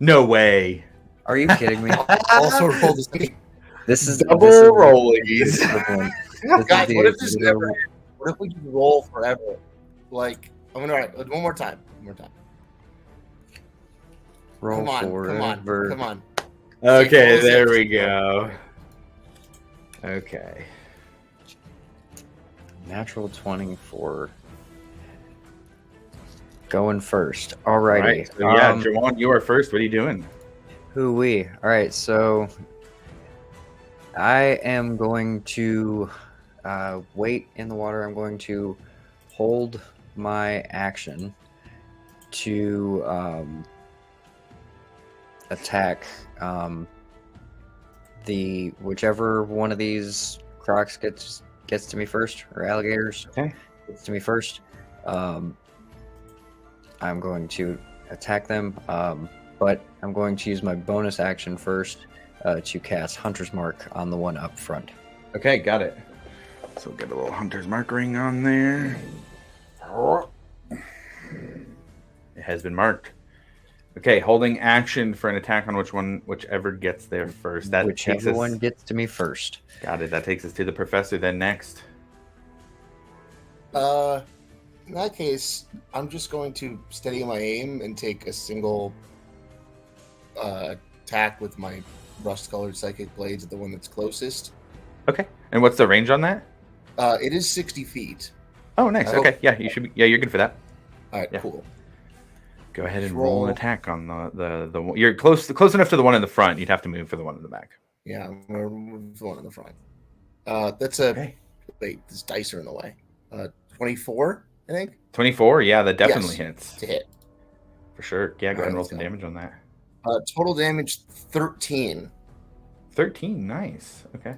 No way. Are you kidding me? Also roll the This is Double this is rollies. the equivalent. This is Guys, the what if this equivalent- never ends? What if we just roll forever? Like, I'm gonna, all right, one more time. One more time. roll Come on, forever? come on. Okay, Roll there six. we go. Okay. Natural 24. Going first. Alrighty. Right. So yeah, Jawan, you are first. What are you doing? Hoo-wee. Alright, so I am going to wait in the water. I'm going to hold my action to attack the whichever one of these crocs gets to me first, or alligators Okay. gets to me first. I'm going to attack them, but I'm going to use my bonus action first to cast Hunter's Mark on the one up front. Okay, got it. So get a little hunter's mark ring on there. It has been marked. Okay, holding action for an attack on whichever gets there first. That takes Whichever us, one gets to me first. got it. That takes us to the professor then next. In that case, I'm just going to steady my aim and take a single attack with my rust-colored psychic blades at the one that's closest. Okay. And what's the range on that? It is 60 feet. Oh, nice. I hope- Okay. Yeah, you should be. Yeah, you're good for that. All right, Yeah. cool. Go ahead and Just roll an roll. attack on the one. You're close enough to the one in the front. You'd have to move for the one in the back. Yeah, I'm going to move the one in the front. That's a... Okay. Wait, this dice are in the way. 24, I think, 24. Yeah, that definitely Yes. hits to hit. for sure. Yeah, go ahead and roll Let's some go. damage on that. Total damage 13 13. Nice. Okay.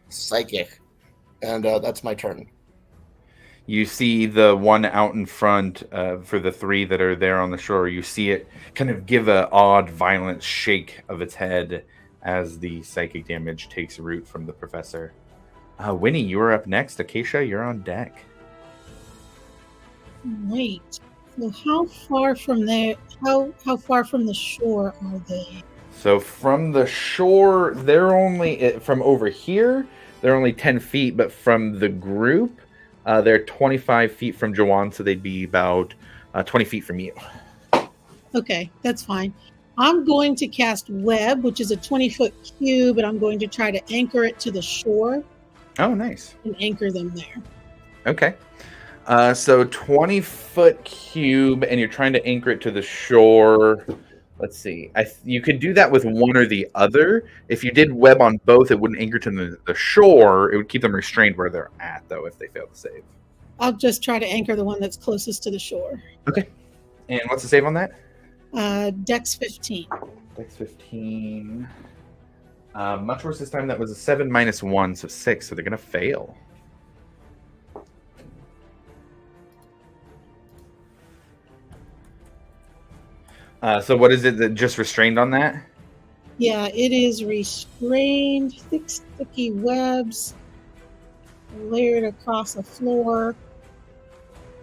psychic, and that's my turn. You see the one out in front for the three that are there on the shore. You see it kind of give a odd, violent shake of its head as the psychic damage takes root from the professor. Winnie, you are up next. Acacia, you're on deck. Wait. So how far from there? How far from the shore are they? So from the shore, they're only from over here. They're only 10 feet, but from the group, they're 25 feet from Jawan, so they'd be about 20 feet from you. Okay, that's fine. I'm going to cast Web, which is a 20-foot cube, and I'm going to try to anchor it to the shore Oh, nice. and anchor them there. Okay. So 20-foot cube, and you're trying to anchor it to the shore. Let's see. You could do that with one or the other. If you did web on both, it wouldn't anchor to the shore. It would keep them restrained where they're at, though, if they fail to save. I'll just try to anchor the one that's closest to the shore. And what's the save on that? Dex 15. Dex 15. Much worse this time. That was a 7 minus 1, so 6. So they're going to fail. So what is it that just restrained on that? Yeah, it is restrained, thick, sticky webs layered across the floor.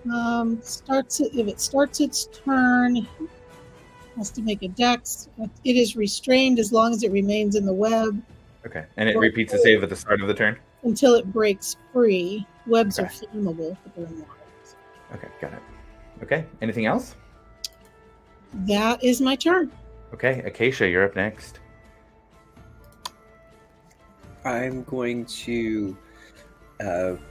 If it starts its turn, has to make a dex. It is restrained as long as it remains in the web Okay. And it repeats the save at the start of the turn? until it breaks free. Webs are Okay. flammable if they're in water. Okay, got it. Okay, anything else? That is my turn. Okay, Acacia, you're up next. I'm going to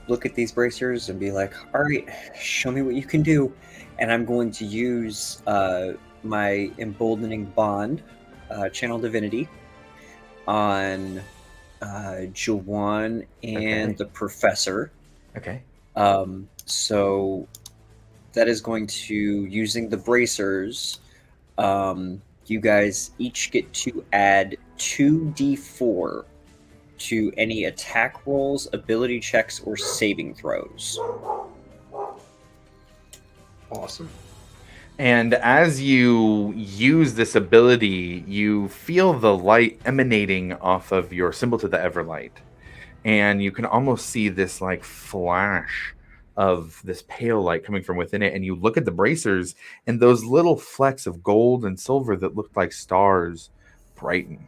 look at these bracers and be like, all right, show me what you can do. And I'm going to use my emboldening bond, channel divinity, on Jawan and Okay. the professor. Okay. So that is going to, using the bracers, you guys each get to add 2d4 to any attack rolls, ability checks, or saving throws. Awesome. And as you use this ability, you feel the light emanating off of your symbol to the Everlight. And you can almost see this like flash of this pale light coming from within it. And you look at the bracers, and those little flecks of gold and silver that looked like stars brighten,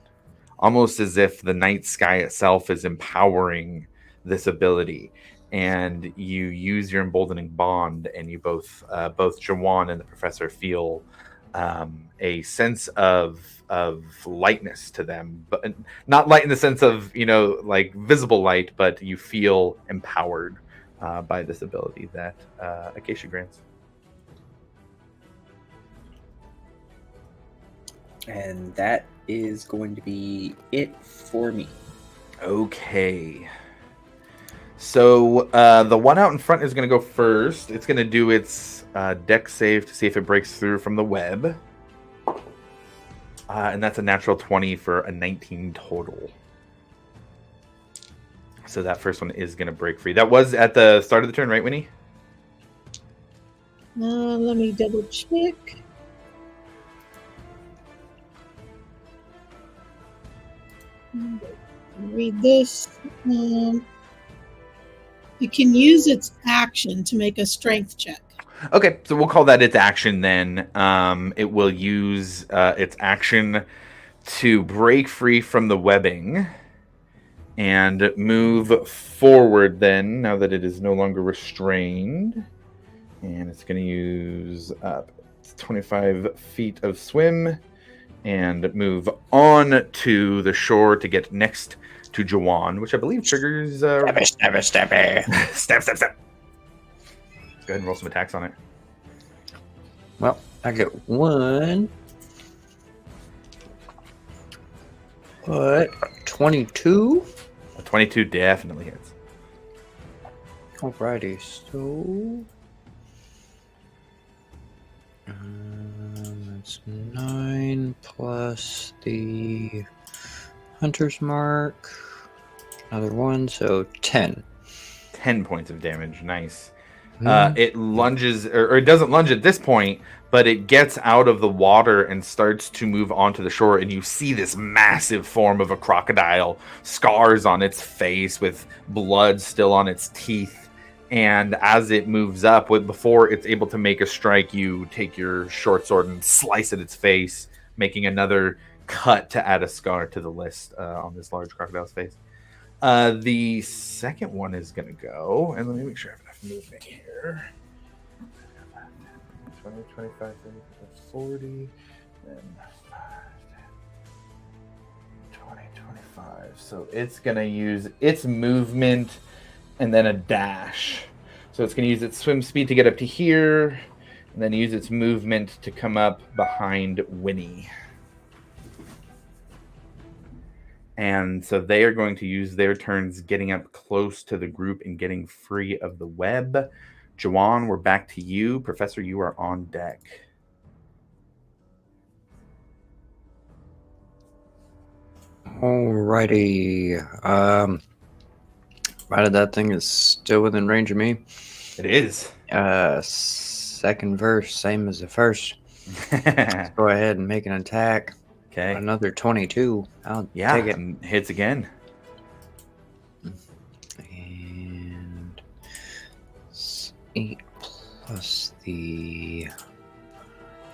almost as if the night sky itself is empowering this ability. And you use your emboldening bond, and you both Jawan and the professor feel a sense of lightness to them, but not light in the sense of like visible light, but you feel empowered by this ability that Acacia grants. And that is going to be it for me. Okay. So the one out in front is going to go first. It's going to do its dex save to see if it breaks through from the web. And that's a natural 20 for a 19 total. So that first one is going to break free. That was at the start of the turn, right, Winnie? Let me double check. Read this. It can use its action to make a strength check. Okay, so we'll call that its action then. It will use its action to break free from the webbing and move forward then, now that it is no longer restrained. And it's going to use 25 feet of swim and move on to the shore to get next to Jawan, which I believe triggers... Stabby. Stab. Go ahead and roll some attacks on it. Well, I get one. What? 22? A 22 definitely hits. Alrighty, so... that's 9 plus the Hunter's Mark. Another one, so 10. 10 points of damage. Nice. It lunges, or it doesn't lunge at this point, but it gets out of the water and starts to move onto the shore, and you see this massive form of a crocodile, scars on its face with blood still on its teeth. And as it moves up, before it's able to make a strike, you take your short sword and slice at its face, making another cut to add a scar to the list on this large crocodile's face. The second one is going to go, and let me make sure I have enough movement here. 20, 25, 30, 40, then 20, 25. So it's going to use its movement and then a dash. So it's going to use its swim speed to get up to here, and then use its movement to come up behind Winnie. And so they are going to use their turns getting up close to the group and getting free of the web. Jawan, we're back to you. Professor, you are on deck. Alrighty. Provided that thing is still within range of me. It is. Second verse, same as the first. Let's go ahead and make an attack. Okay. Another 22. I'll take it. And hits again. And 8 plus the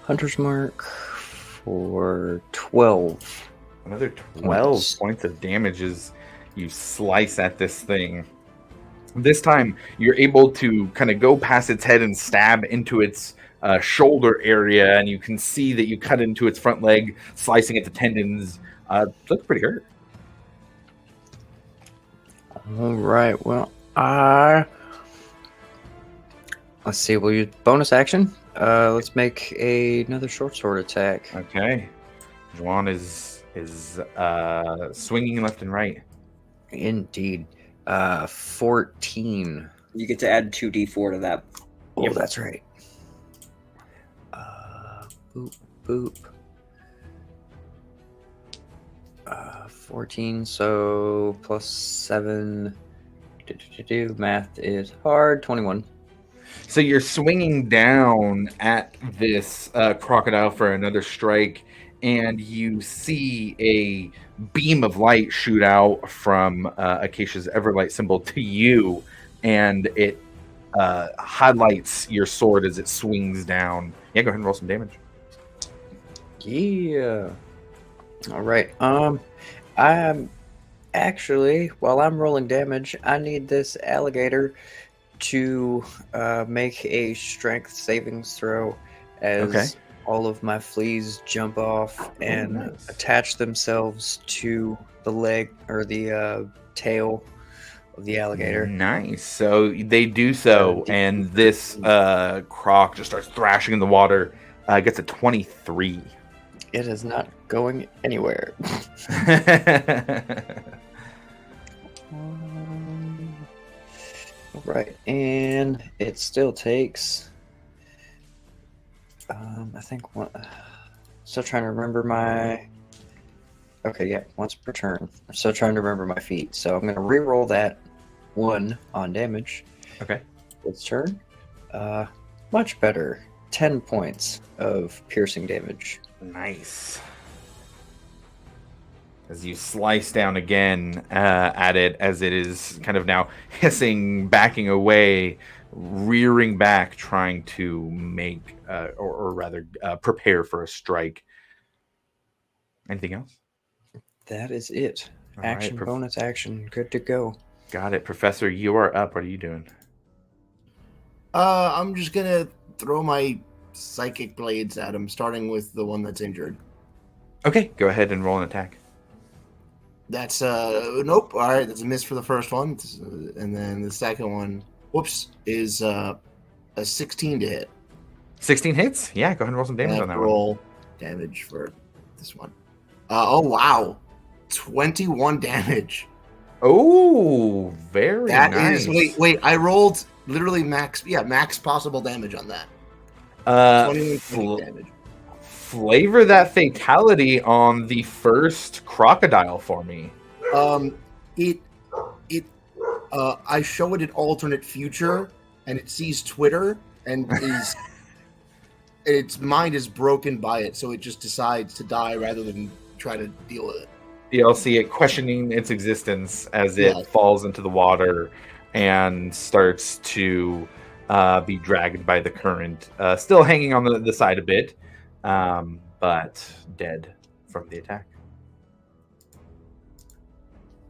Hunter's Mark for 12. Another 12 points of damage as you slice at this thing. This time, you're able to kind of go past its head and stab into its shoulder area, and you can see that you cut into its front leg, slicing at the tendons. Looks pretty hurt. All right. Well, let's see. We'll use bonus action. Let's make another short sword attack. Okay. Juan is swinging left and right. Indeed. 14. You get to add 2d4 to that. Oh, that's right. Boop, boop. 14, so plus 7. Math is hard. 21. So you're swinging down at this crocodile for another strike, and you see a beam of light shoot out from Acacia's Everlight symbol to you, and it highlights your sword as it swings down. Yeah, go ahead and roll some damage. Yeah. All right. I'm actually, while I'm rolling damage, I need this alligator to make a strength savings throw as Okay. all of my fleas jump off and nice. attach themselves to the leg or the tail of the alligator. Nice. So they do so, and this croc just starts thrashing in the water. Gets a 23. It is not going anywhere. All right, and it still takes. I think one. Still trying to remember my. Okay, yeah, once per turn. I'm still trying to remember my feat, so I'm going to re-roll that 1 on damage. Okay. Its turn. Much better. 10 points of piercing damage. Nice. As you slice down again at it, as it is kind of now hissing, backing away, rearing back, trying to make, or rather, prepare for a strike. Anything else? That is it. All Action, right, bonus action, good to go. Got it. Professor, you are up. What are you doing? I'm just gonna throw my psychic blades at him, starting with the one that's injured. Okay, go ahead and roll an attack. That's nope. All right, that's a miss for the first one, and then the second one, whoops, is a 16 to hit. 16 hits? Yeah, go ahead and roll some damage on that one. Roll damage for this one. Oh wow, 21 damage. Oh, very That nice. is wait. I rolled literally max possible damage on that. 21 damage. Flavor that fatality on the first crocodile for me. I show it an alternate future, and it sees Twitter, and its mind is broken by it, so it just decides to die rather than try to deal with it. You'll see it questioning its existence as it falls into the water and starts to be dragged by the current. Still hanging on the side a bit, but dead from the attack.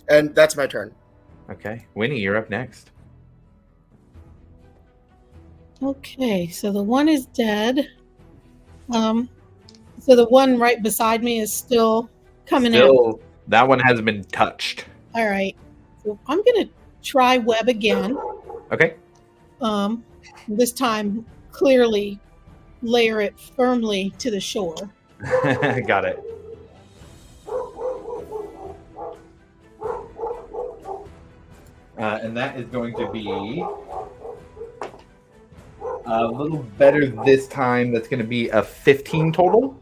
And that's my turn. Okay. Winnie, you're up next. Okay, so the one is dead. So the one right beside me is still coming out. That one hasn't been touched. All right. So I'm going to try web again. Okay. This time, clearly layer it firmly to the shore. Got it. And that is going to be a little better this time. That's going to be a 15 total.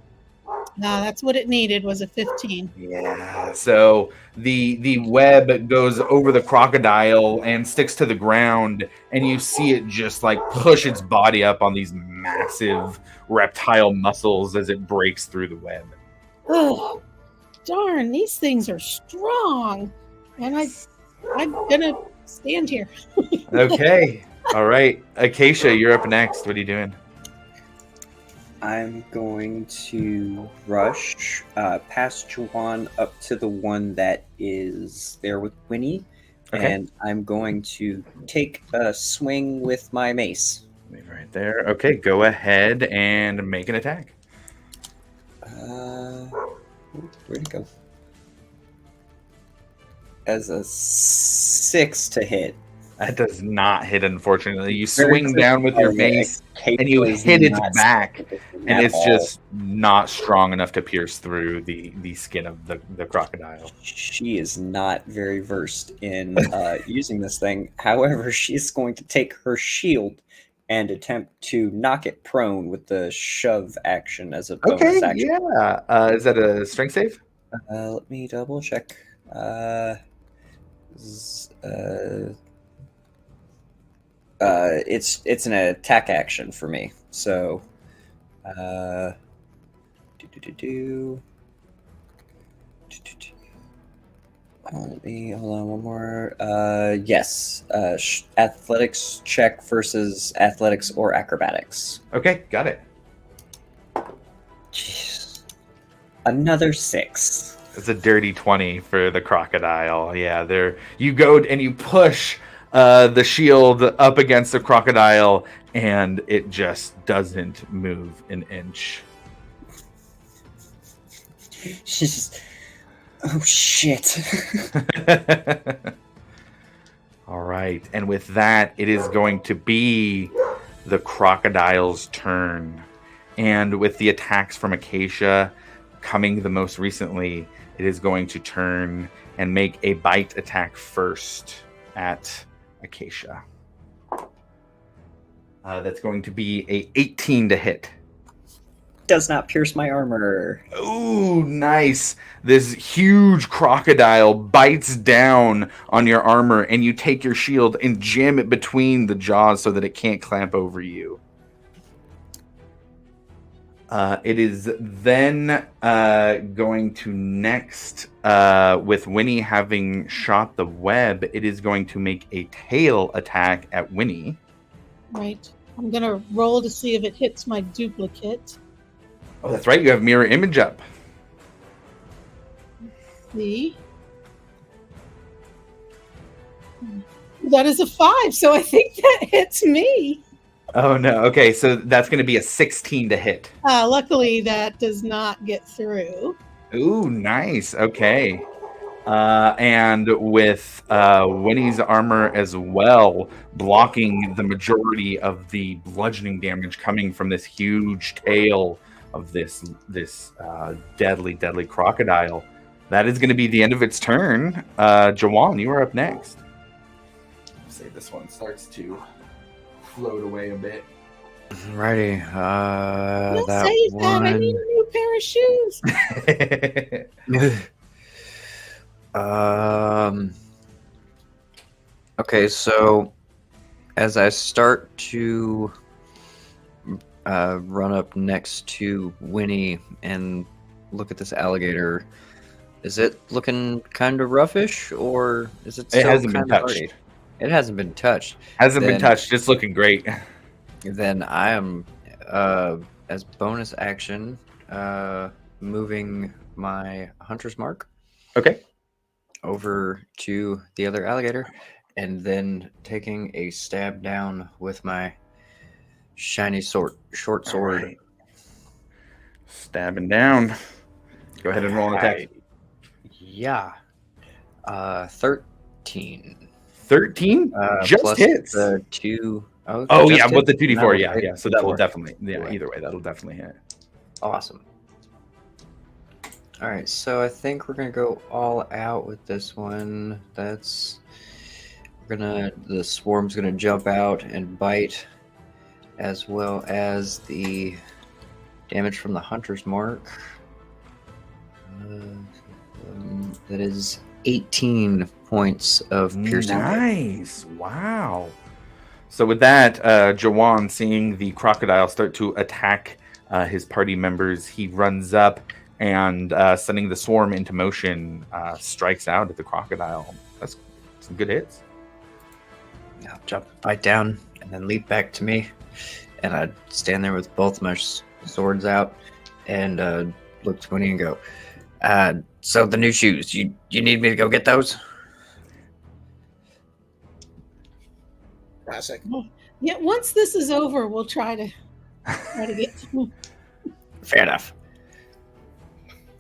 That's what it needed, was a 15. Yeah. So the web goes over the crocodile and sticks to the ground, and you see it just like push its body up on these massive reptile muscles as it breaks through the web. Oh, darn! These things are strong, and I'm gonna stand here. Okay. All right. Acacia, you're up next. What are you doing? I'm going to rush past Juwan up to the one that is there with Winnie, and I'm going to take a swing with my mace. Right there. Okay, go ahead and make an attack. Where'd it go? As a 6 to hit. That does not hit, unfortunately. You swing down with your mace, and you hit its back, and it's just not strong enough to pierce through the skin of the crocodile. She is not very versed in using this thing. However, she's going to take her shield and attempt to knock it prone with the shove action as a bonus action. Yeah. Is that a strength save? Let me double check. It's an attack action for me. So, let me hold on one more. Yes, athletics check versus athletics or acrobatics. Okay, got it. Jeez. Another 6. It's a dirty 20 for the crocodile. Yeah, there you go, and you push the shield up against the crocodile, and it just doesn't move an inch. She's just, oh shit. All right, and with that, it is going to be the crocodile's turn. And with the attacks from Acacia coming the most recently, it is going to turn and make a bite attack first at Acacia. That's going to be a 18 to hit. Does not pierce my armor. Ooh, nice. This huge crocodile bites down on your armor, and you take your shield and jam it between the jaws so that it can't clamp over you. It is then going to next, with Winnie having shot the web, it is going to make a tail attack at Winnie. Right. I'm going to roll to see if it hits my duplicate. Oh, that's right. You have mirror image up. See? That is a 5, so I think that hits me. Oh, no. Okay, so that's going to be a 16 to hit. Luckily, that does not get through. Ooh, nice. Okay. And with Winnie's armor as well, blocking the majority of the bludgeoning damage coming from this huge tail of this deadly crocodile. That is going to be the end of its turn. Jawan, you are up next. Say this one starts to float away a bit. Righty. Don't That say that. I one. need a new pair of shoes. Okay, so as I start to run up next to Winnie and look at this alligator, is it looking kind of roughish, or is it still hasn't been kind of touched. hardy? It hasn't been touched. Hasn't been Then- touched. It's looking great. Then I am, as bonus action, moving my hunter's mark Okay. over to the other alligator, and then taking a stab down with my shiny short sword. All right. Stabbing down. Go ahead and roll an attack. Yeah. 13. 13? Just plus hits. the 2. Oh, just yeah, with the hits? 2d4. That will Yeah, take yeah. So that will 4. definitely, Anyway. either way, that'll definitely hit. Awesome. All right, so I think we're gonna go all out with this one. The swarm's gonna jump out and bite, as well as the damage from the hunter's mark. That is 18 points of piercing. Nice. Wow. So with that, Jawan, seeing the crocodile start to attack his party members, he runs up and, sending the swarm into motion, strikes out at the crocodile. That's some good hits. I'll jump, bite down, and then leap back to me. And I'd stand there with both my swords out and look to Winnie and go, so the new shoes, you need me to go get those? Classic. Yeah, once this is over, we'll try to get. Fair enough.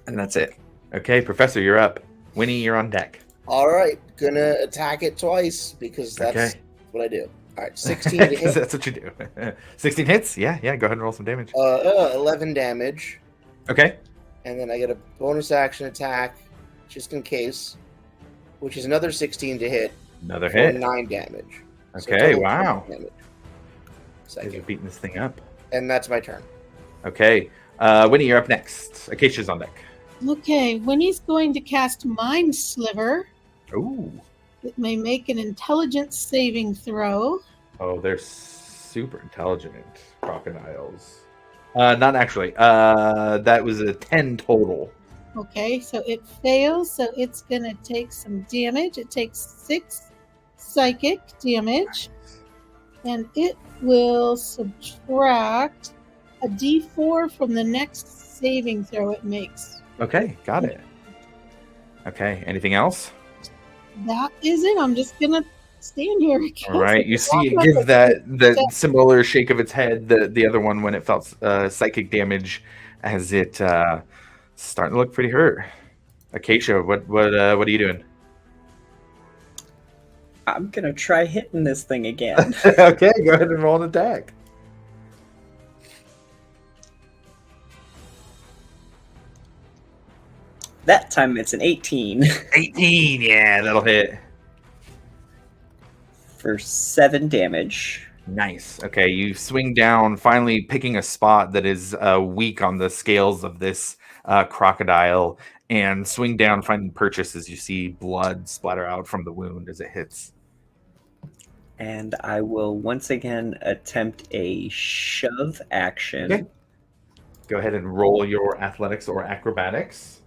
And that's it. Okay, Professor, you're up. Winnie, you're on deck. All right, gonna attack it twice because that's Okay. what I do. All right, 16 to hit. That's what you do. 16 hits? Yeah, go ahead and roll some damage. 11 damage, Okay. and then I get a bonus action attack just in case, which is another 16 to hit Another for hit. 9 damage. So Okay, total wow. 20 damage. You're Second. beating this thing up. And that's my turn. Okay. Winnie, you're up next. Acacia's on deck. Okay, when he's going to cast Mind Sliver, Ooh. it may make an intelligence saving throw. Oh, they're super intelligent crocodiles. Not actually. That was a 10 total. Okay, so it fails, so it's gonna take some damage. It takes 6 psychic damage, and it will subtract a d4 from the next saving throw it makes. Okay, got it. Okay, anything else? That is it. I'm just gonna stand here. All right, you see it give that similar shake of its head, the other one when it felt psychic damage, as it starting to look pretty hurt. Acacia, what are you doing? I'm gonna try hitting this thing again. Okay, go ahead and roll an attack. That time it's an 18 18, yeah, that'll hit. for 7 damage. Nice. Okay, you swing down, finally picking a spot that is weak on the scales of this crocodile, and swing down, finding purchase as you see blood splatter out from the wound as it hits. And I will once again attempt a shove action. Okay. Go ahead and roll your athletics or acrobatics.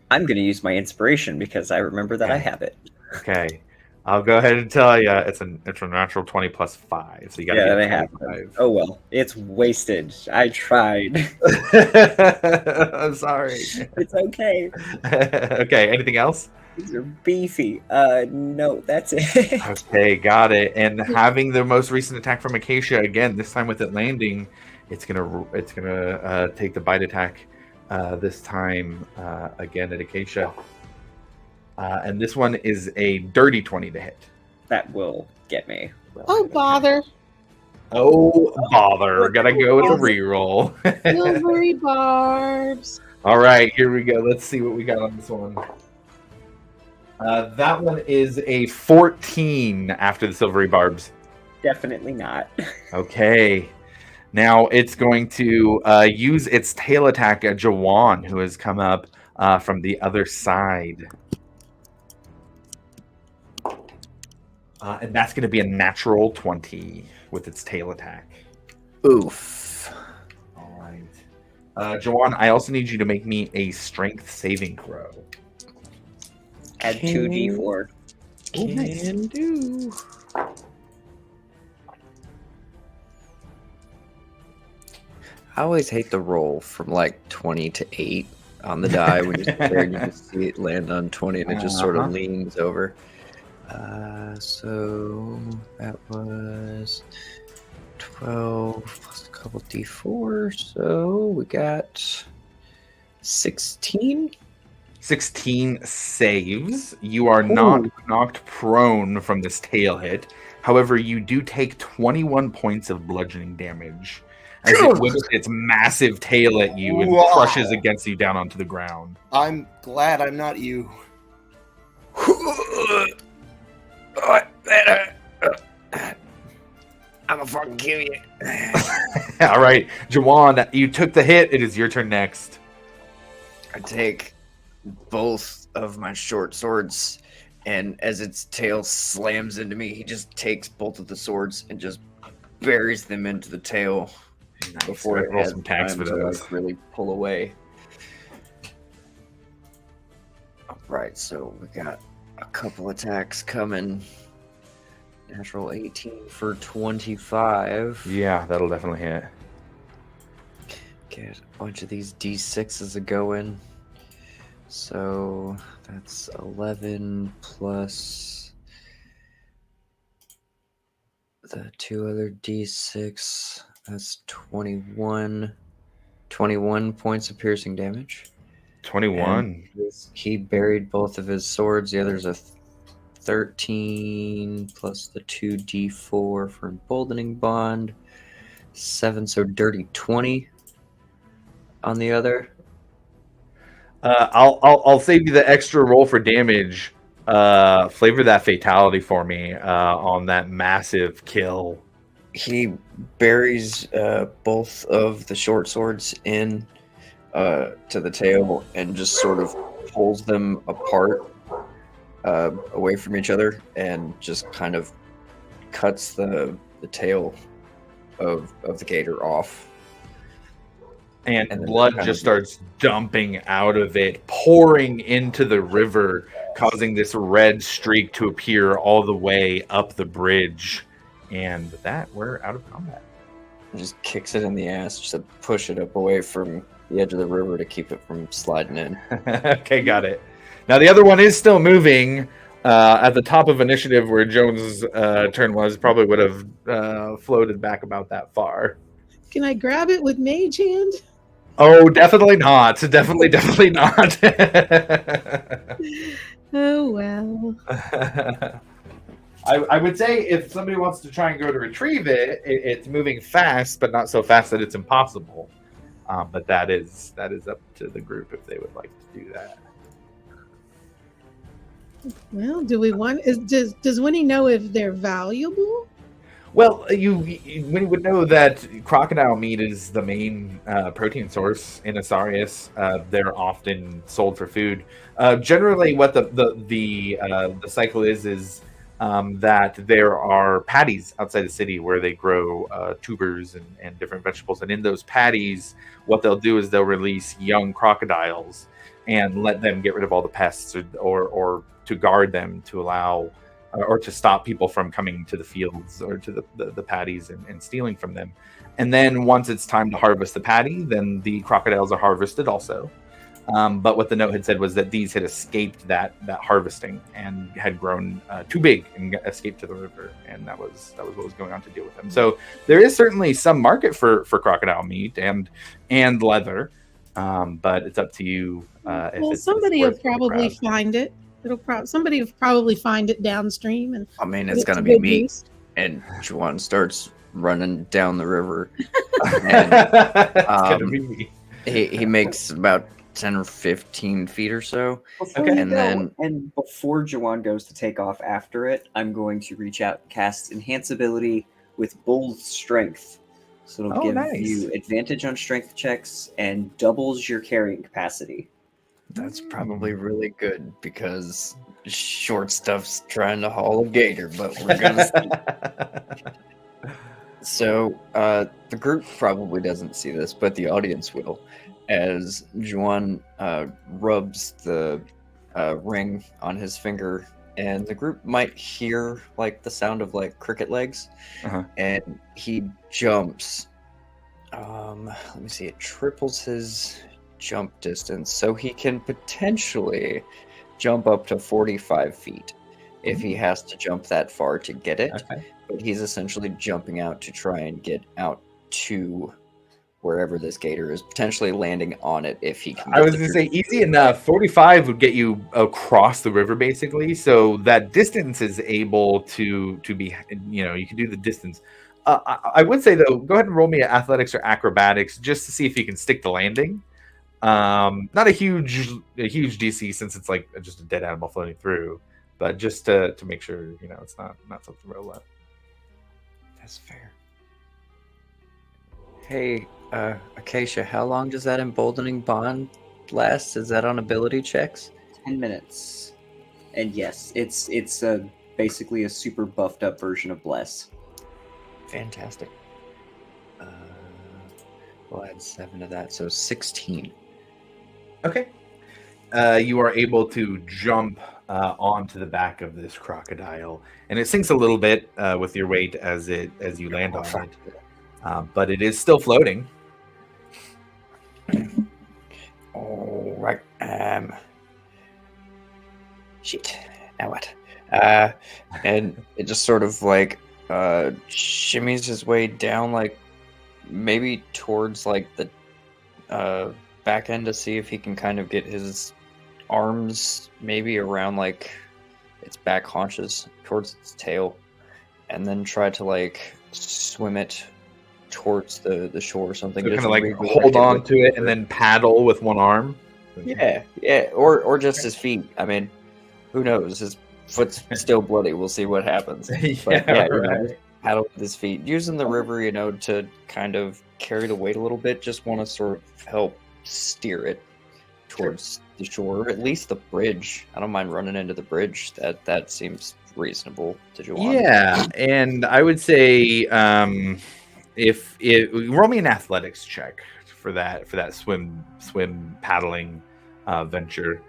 I'm going to use my inspiration because I remember that I have it. Okay. I'll go ahead and tell you it's a natural 20 plus 5. So you got to they get have 25. it. Oh well, it's wasted. I tried. I'm sorry. It's okay. Okay, anything else? These are beefy. No, that's it. Okay, got it. And having the most recent attack from Acacia again, this time with it landing, it's gonna take the bite attack. This time again at Acacia. And this one is a dirty 20 to hit. That will get me. Oh, bother. Oh, bother. Gotta go with a reroll. Silvery barbs. All right, here we go. Let's see what we got on this one. That one is a 14 after the silvery barbs. Definitely not. Okay. Now it's going to use its tail attack at Jawan, who has come up from the other side. And that's going to be a natural 20 with its tail attack. Oof. All right. Jawan, I also need you to make me a strength saving throw. Add 2d4. Can do. I always hate the roll from like 20 to 8 on the die when you're there and you just see it land on 20 and it just sort of leans over. So that was 12 plus a couple d4, so we got 16. 16 saves. You are not knocked prone from this tail hit. However, you do take 21 points of bludgeoning damage as it whips its massive tail at you and crushes against you down onto the ground. I'm glad I'm not you. I'm gonna fucking kill you. All right, Jawan, you took the hit. It is your turn next. I take both of my short swords, and as its tail slams into me, he just takes both of the swords and just buries them into the tail before it roll has some tags time for to those. like really pull away. All right, so we got a couple attacks coming. Natural 18 for 25. Yeah, that'll definitely hit. Get a bunch of these d6s a going. So that's 11 plus the 2 other d6. That's 21 points of piercing damage. 21. And he buried both of his swords. The other's a 13 plus the 2d4 for emboldening bond. 7, so dirty 20 on the other. I'll save you the extra roll for damage. Flavor that fatality for me on that massive kill. He buries both of the short swords in to the tail and just sort of pulls them apart away from each other and just kind of cuts the the tail of the gator off. And And then blood kind just of- starts dumping out of it, pouring into the river, causing this red streak to appear all the way up the bridge. And with that, we're out of combat. Just kicks it in the ass just to push it up away from the edge of the river to keep it from sliding in. Okay, got it. Now the other one is still moving. At the top of initiative where Jones' turn was, probably would have floated back about that far. Can I grab it with mage hand? Oh, definitely not. Definitely not. Oh well. I would say if somebody wants to try and go to retrieve it, it's moving fast, but not so fast that it's impossible. But that is up to the group if they would like to do that. Well, do we want? Does Winnie know if they're valuable? Well, when you would know that crocodile meat is the main protein source in Asarius, they're often sold for food. Generally, what the cycle is that there are paddies outside the city where they grow tubers and different vegetables, and in those paddies, what they'll do is they'll release young crocodiles and let them get rid of all the pests, or to guard them, to allow or to stop people from coming to the fields or to the paddies and stealing from them. And then once it's time to harvest the paddy, then the crocodiles are harvested also. But what the note had said was that these had escaped that harvesting and had grown too big and escaped to the river, and that was what was going on to deal with them. So there is certainly some market for crocodile meat and leather, but it's up to you. Well, somebody will probably find it. Somebody will probably find it downstream, and I mean, put it's it gonna to be good me. use. And Juan starts running down the river. It's gonna be me. He makes about 10 or 15 feet or so. Before Okay. you And go, then- and before Jawan goes to take off after it, I'm going to reach out and cast Enhance ability with Bold Strength. So it'll Oh, give nice. you advantage on strength checks and doubles your carrying capacity. That's probably really good because short stuff's trying to haul a gator, but we're gonna see. So the group probably doesn't see this, but the audience will, as Juan rubs the ring on his finger, and the group might hear like the sound of like cricket legs, and he jumps. Let me see. It triples his jump distance, so he can potentially jump up to 45 feet if he has to jump that far to get it. Okay. But he's essentially jumping out to try and get out to wherever this gator is, potentially landing on it if he can. I was going to say easy enough. 45 would get you across the river, basically. So that distance is able to be, you can do the distance. I would say, though, go ahead and roll me at athletics or acrobatics just to see if you can stick the landing. Not a huge DC since it's like just a dead animal floating through, but just to make sure, it's not something real low. That's fair. Hey, Acacia, how long does that emboldening bond last? Is that on ability checks? 10 minutes. And yes, it's basically a super buffed up version of Bless. Fantastic. We'll add 7 to that, so 16. Okay. You are able to jump onto the back of this crocodile, and it sinks a little bit with your weight as you land on it, but it is still floating. All right. Shit. Now what? And it just sort of like shimmies his way down, like maybe towards like the back end to see if he can kind of get his arms maybe around like its back haunches towards its tail, and then try to like swim it towards the shore or something. So Just kind of like redirect hold it on with to it and then paddle with one arm. yeah, or just his feet. I mean, who knows? His foot's still bloody. We'll see what happens. But right. Paddle with his feet, using the river, to kind of carry the weight a little bit. Just want to sort of help steer it towards the shore, or at least the bridge. I don't mind running into the bridge. That seems reasonable to Juwan. Yeah, and I would say if it roll me an athletics check for that swim paddling venture.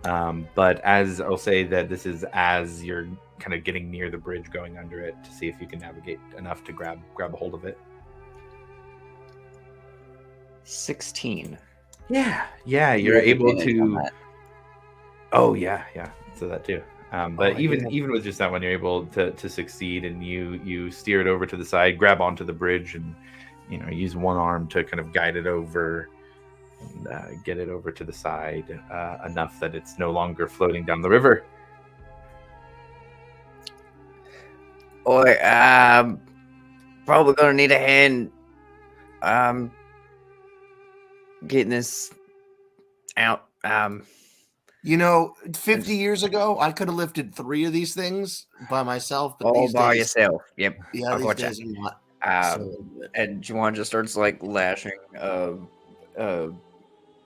But as I'll say that this is as you're kind of getting near the bridge, going under it to see if you can navigate enough to grab a hold of it. 16. Yeah, you're You have able advantage on to. that. Oh yeah, so that too. But I even do have- even with just that one, you're able to succeed, and you steer it over to the side, grab onto the bridge, and use one arm to kind of guide it over and get it over to the side enough that it's no longer floating down the river. Oi, probably gonna need a hand. Getting this out. 50 years ago, I could have lifted 3 of these things by myself, but All these by days, yourself. Yep. yeah, I these gotcha. days I'm not. And Juwan just starts like lashing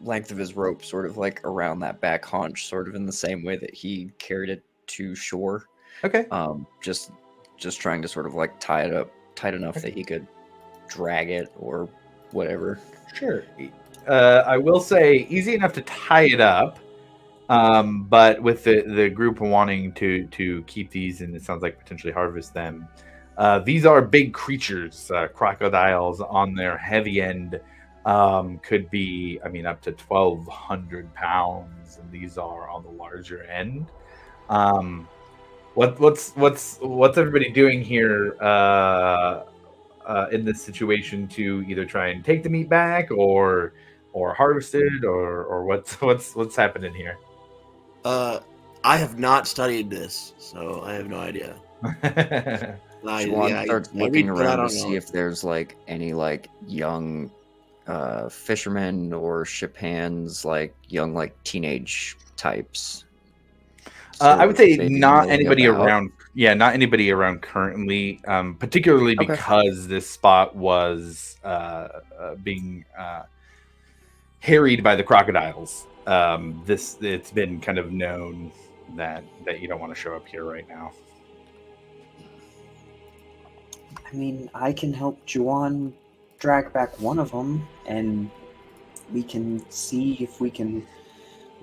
length of his rope sort of like around that back haunch, sort of in the same way that he carried it to shore. Okay. Just trying to sort of like tie it up tight enough that he could drag it or whatever. Sure. I will say easy enough to tie it up. But with the group wanting to keep these, and it sounds like potentially harvest them, these are big creatures. Crocodiles on their heavy end could be, up to 1,200 pounds, and these are on the larger end. What's everybody doing here in this situation to either try and take the meat back or harvest it, or what's happening here? I have not studied this, so I have no idea. Juwan starts I read, looking but I around to don't see know. if there's like any like young fishermen or ship hands, like young like teenage types. I would say maybe not milling anybody about. around. Yeah, not anybody around currently. Particularly Okay. because this spot was being harried by the crocodiles. It's been kind of known that you don't want to show up here right now. I mean, I can help Juwan drag back one of them, and we can see if we can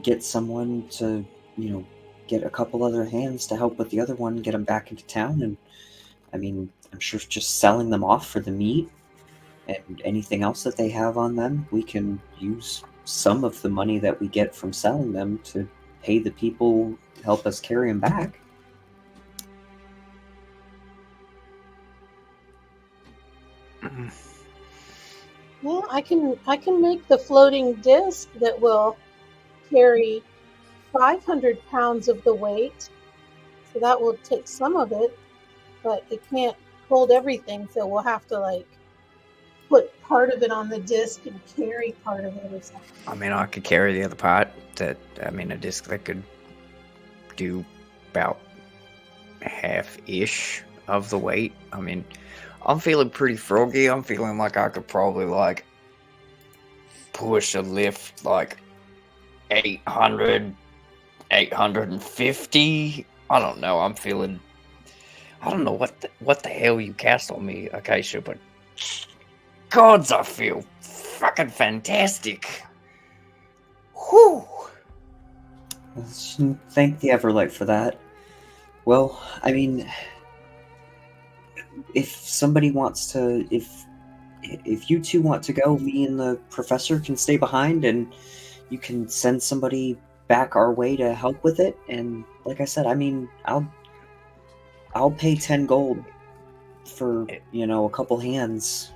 get someone to, get a couple other hands to help with the other one, get them back into town. And I mean, I'm sure just selling them off for the meat and anything else that they have on them, we can use some of the money that we get from selling them to pay the people to help us carry them back. Well, I can make the floating disc that will carry 500 pounds of the weight. So that will take some of it, but it can't hold everything. So we'll have to put part of it on the disc and carry part of it or something. I could carry the other part. A disc that could do about half-ish of the weight. I'm feeling pretty froggy. I'm feeling like I could probably push a lift 800, 850. I don't know. I don't know what the hell you cast on me, Acacia, but gods, I feel fucking fantastic. Whew. Thank the Everlight for that. Well, if somebody wants to, if you two want to go, me and the professor can stay behind, and you can send somebody back our way to help with it. And like I said, I'll pay 10 gold for a couple hands,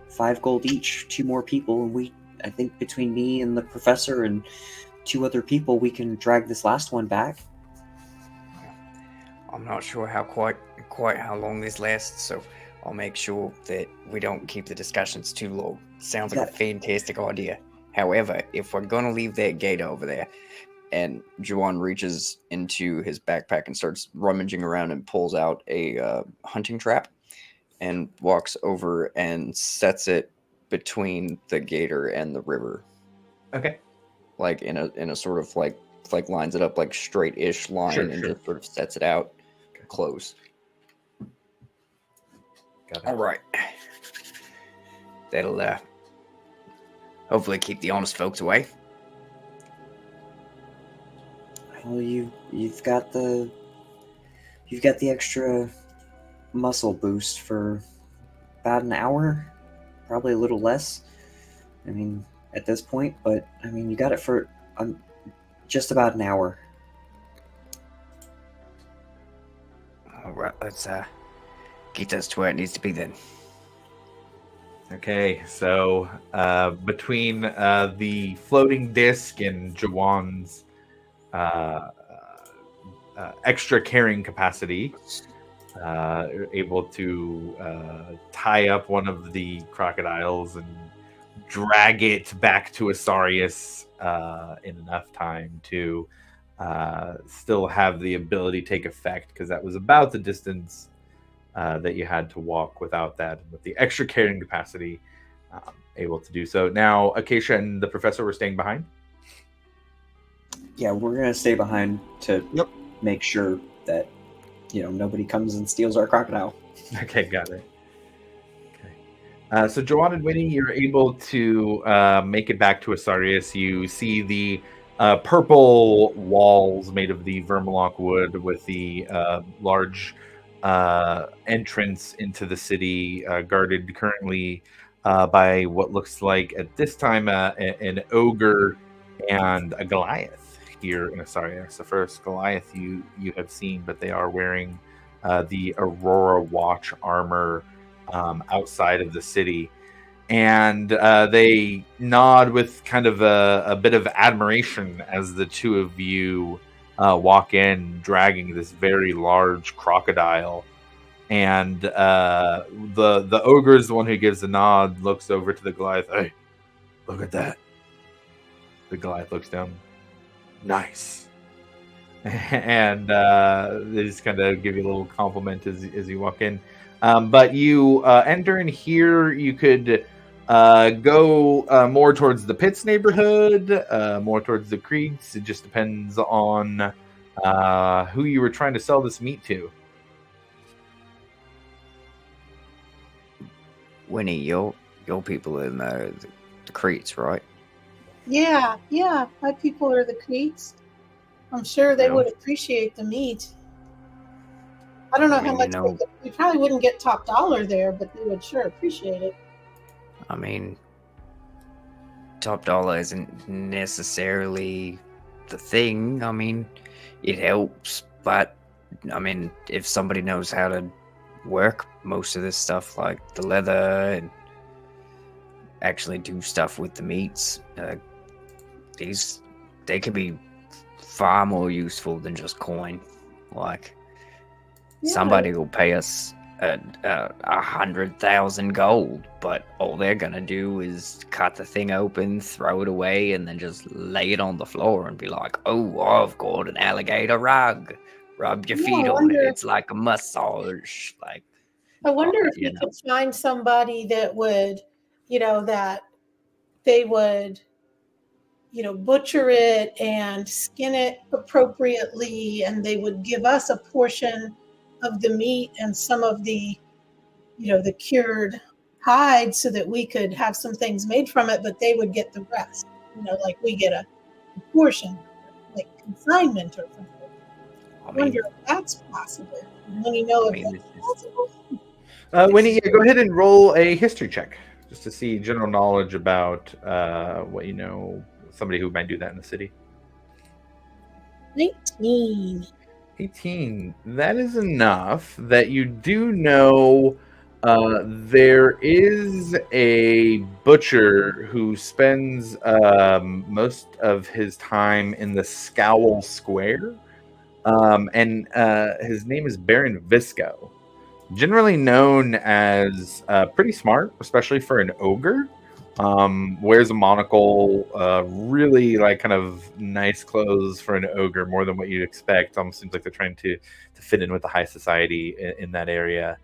5 gold each, 2 more people, and I think between me and the professor and 2 other people, we can drag this last one back. I'm not sure how quite how long this lasts, so I'll make sure that we don't keep the discussions too long. Sounds like a fantastic idea. However, if we're gonna leave that gate over there, and Juwan reaches into his backpack and starts rummaging around and pulls out a hunting trap and walks over and sets it between the gator and the river. Okay. In a sort of like lines it up like straight-ish line and just sort of sets it out. Okay. closed. Got it. All right. That'll hopefully keep the honest folks away. Well, you've got the extra muscle boost for about an hour, probably a little less. I mean, at this point, but I mean, you got it for just about an hour. All right, let's get this to where it needs to be then. Okay, so between the floating disc and Jawan's extra carrying capacity, able to tie up one of the crocodiles and drag it back to Asarius in enough time to still have the ability take effect, because that was about the distance that you had to walk without that. With the extra carrying capacity, able to do so. Now, Acacia and the professor were staying behind? Yeah, we're gonna stay behind to make sure that nobody comes and steals our crocodile. Okay, got it. Okay. So Joanne and Winnie, you're able to make it back to Asarius. You see the purple walls made of the vermaloc wood with the large entrance into the city, guarded currently by what looks like at this time an ogre and a Goliath here in Asarius. The first Goliath you have seen, but they are wearing the Aurora Watch armor outside of the city, and they nod with kind of a bit of admiration as the two of you walk in, dragging this very large crocodile. And the ogre is the one who gives a nod, looks over to the Goliath. Hey, look at that. The Goliath looks down. Nice. And they just kind of give you a little compliment as you walk in. But you enter in here. You could go more towards the pits neighborhood, more towards the creeks. It just depends on who you were trying to sell this meat to. Winnie, your people in the creeks, right? Yeah, my people are the Creeks. I'm sure they Yeah. would appreciate the meat. I don't know how much we probably wouldn't get top dollar there, but they would sure appreciate it. I mean, top dollar isn't necessarily the thing. I mean, it helps, but I mean, if somebody knows how to work most of this stuff, like the leather, and actually do stuff with the meats, they could be far more useful than just coin. Like, somebody will pay us 100,000 gold, but all they're gonna do is cut the thing open, throw it away, and then just lay it on the floor and be like, "Oh, I've got an alligator rug. Rub your feet on it. It's like a massage." Like, I wonder if we could find somebody that would, that they would, butcher it and skin it appropriately, and they would give us a portion of the meat and some of the, the cured hide, so that we could have some things made from it, but they would get the rest. Like we get a portion, like consignment or something. I wonder if that's possible. When you know if that's possible. Winnie, go ahead and roll a history check just to see general knowledge about what you know. Somebody who might do that in the city. 19. 18. That is enough that you do know there is a butcher who spends most of his time in the Scowl Square, and his name is Baron Visco. Generally known as pretty smart, especially for an ogre. Wears a monocle, really like kind of nice clothes for an ogre, more than what you'd expect. Almost seems like they're trying to fit in with the high society in that area.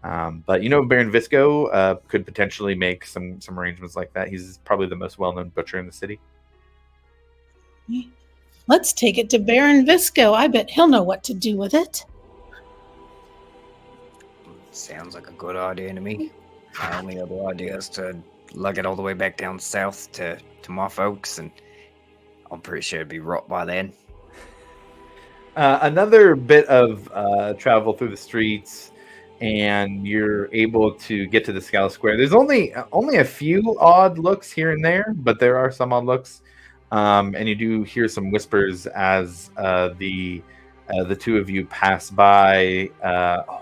But Baron Visco could potentially make some arrangements like that. He's probably the most well-known butcher in the city. Let's take it to Baron Visco. I bet he'll know what to do with it. Sounds like a good idea to me. My only other idea is to lug it all the way back down south to my folks, and I'm pretty sure it'd be rot by then. Another bit of travel through the streets, and you're able to get to the Scowl Square. There's only a few odd looks here and there, but there are some odd looks, and you do hear some whispers as the two of you pass by.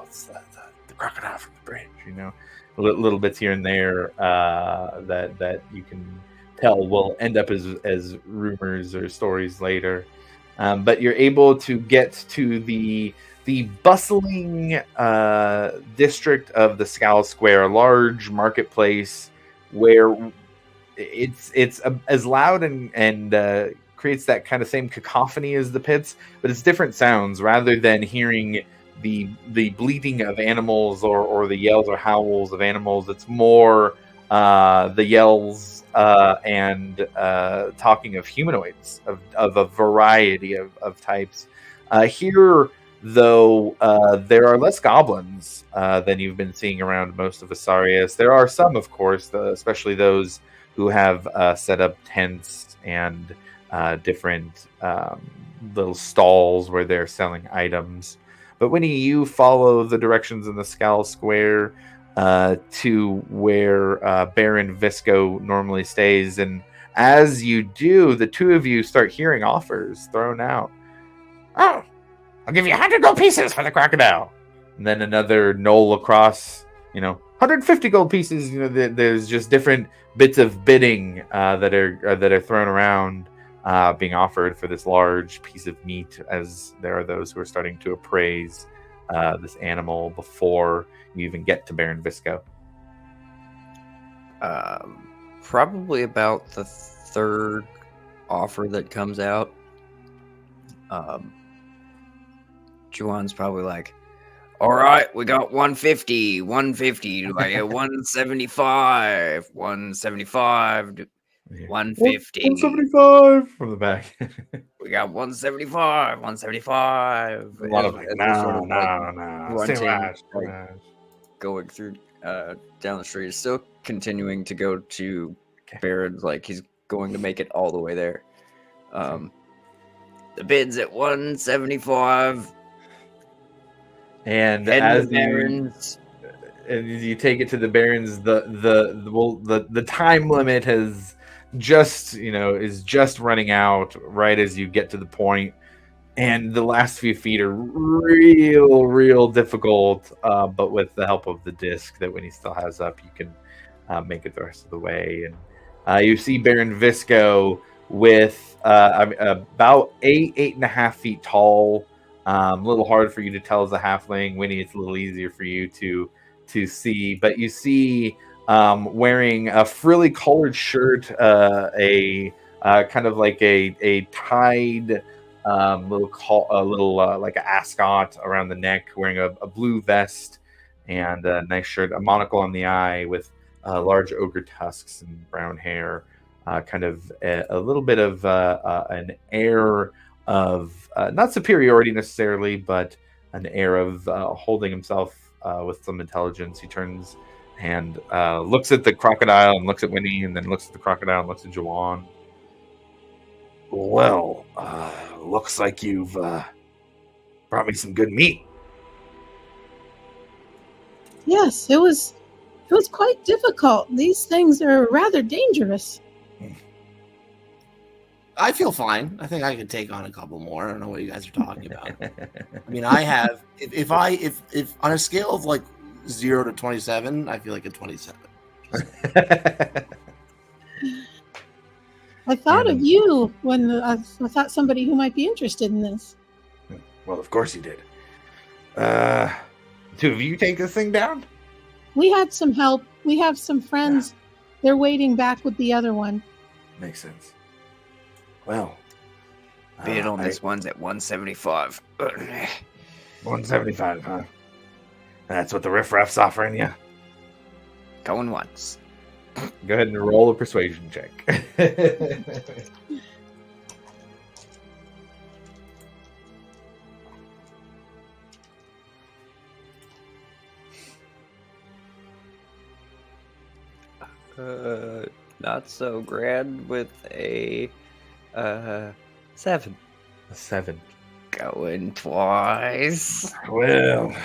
It's the crocodile from the bridge. You know, little bits here and there that you can tell will end up as rumors or stories later. But you're able to get to the bustling district of the Scowl Square, a large marketplace where it's as loud and creates that kind of same cacophony as the pits, but it's different sounds rather than hearing the bleating of animals or the yells or howls of animals. It's more the yells and talking of humanoids of a variety of types. Here, though, there are less goblins than you've been seeing around most of Asarius. There are some, of course, especially those who have set up tents and different little stalls where they're selling items. But when you follow the directions in the Scowl Square to where Baron Visco normally stays, and as you do, the two of you start hearing offers thrown out. Oh, I'll give you 100 gold pieces for the crocodile. And then another knoll across, 150 gold pieces. There's just different bits of bidding that are thrown around, being offered for this large piece of meat, as there are those who are starting to appraise this animal before you even get to Baron Visco. Probably about the third offer that comes out. Juwan's probably like, all right, we got 150, 150, like 175, 175, 150. 175 from the back. We got 175, 175. A lot of like, no, it's too much. Going through down the street, still continuing to go to Baron's, like he's going to make it all the way there. The bid's at 175. And as you take it to the Barons, the time limit is just running out right as you get to the point, and the last few feet are real difficult. But with the help of the disc that Winnie still has up, you can make it the rest of the way. And you see Baron Visco with about 8.5 feet tall. A little hard for you to tell as a halfling. Winnie, it's a little easier for you to see. But you see wearing a frilly colored shirt, a kind of like a tied little like an ascot around the neck, wearing a blue vest and a nice shirt, a monocle on the eye with large ogre tusks and brown hair. Kind of a little bit of an air of not superiority necessarily, but an air of holding himself with some intelligence. He turns and looks at the crocodile and looks at Winnie, and then looks at the crocodile and looks at Juwan. Well, looks like you've brought me some good meat. Yes, it was quite difficult. These things are rather dangerous. I feel fine. I think I could take on a couple more. I don't know what you guys are talking about. I mean, I have if on a scale of like 0 to 27, I feel like a 27. I thought of you when I thought somebody who might be interested in this. Well, of course you did. Two of you take this thing down? We had some help. We have some friends. Yeah. They're waiting back with the other one. Makes sense. Well, bid on this one's at 175. 175, huh? That's what the riffraff's offering you? Going once. Go ahead and roll a persuasion check. Not so grand with a 7. A 7. Going twice. Well,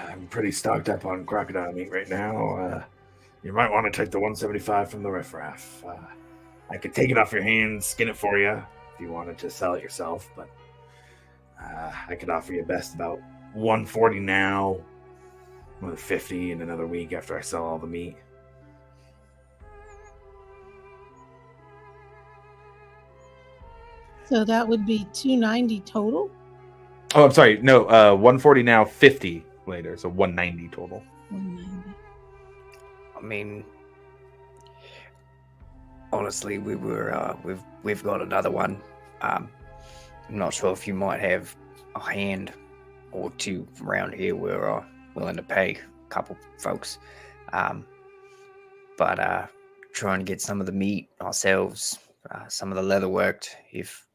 I'm pretty stocked up on crocodile meat right now. You might want to take the 175 from the riffraff. I could take it off your hands, skin it for you if you wanted to sell it yourself, but I could offer you best about 140 now, another 50 in another week after I sell all the meat. So that would be 290 total. Oh, I'm sorry. No, 140 now, 50 later, so 190 total. 190. I mean, honestly, we've got another one. I'm not sure if you might have a hand or two around here. We're willing to pay a couple folks, but trying to get some of the meat ourselves, some of the leather worked. If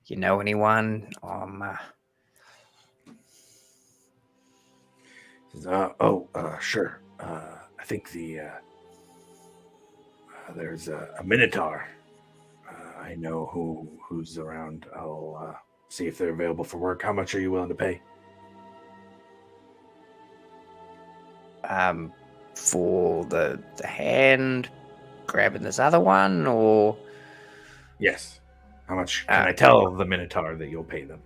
you know anyone, Sure. I think there's a Minotaur. I know who's around. I'll see if they're available for work. How much are you willing to pay? For the hand grabbing this other one, or Yes. How much can I tell the Minotaur that you'll pay them?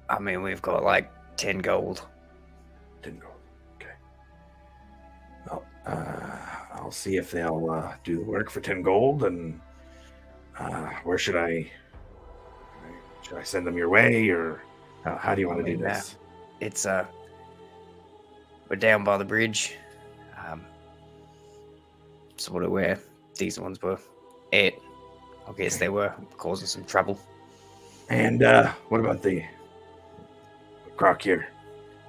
I mean, we've got like 10 gold. 10 gold. Okay. Well, I'll see if they'll do the work for 10 gold, and where should I send them your way, or how do you want to do this? It's we're down by the bridge, sort of where these ones were at. I guess they were causing some trouble. And what about the croc here?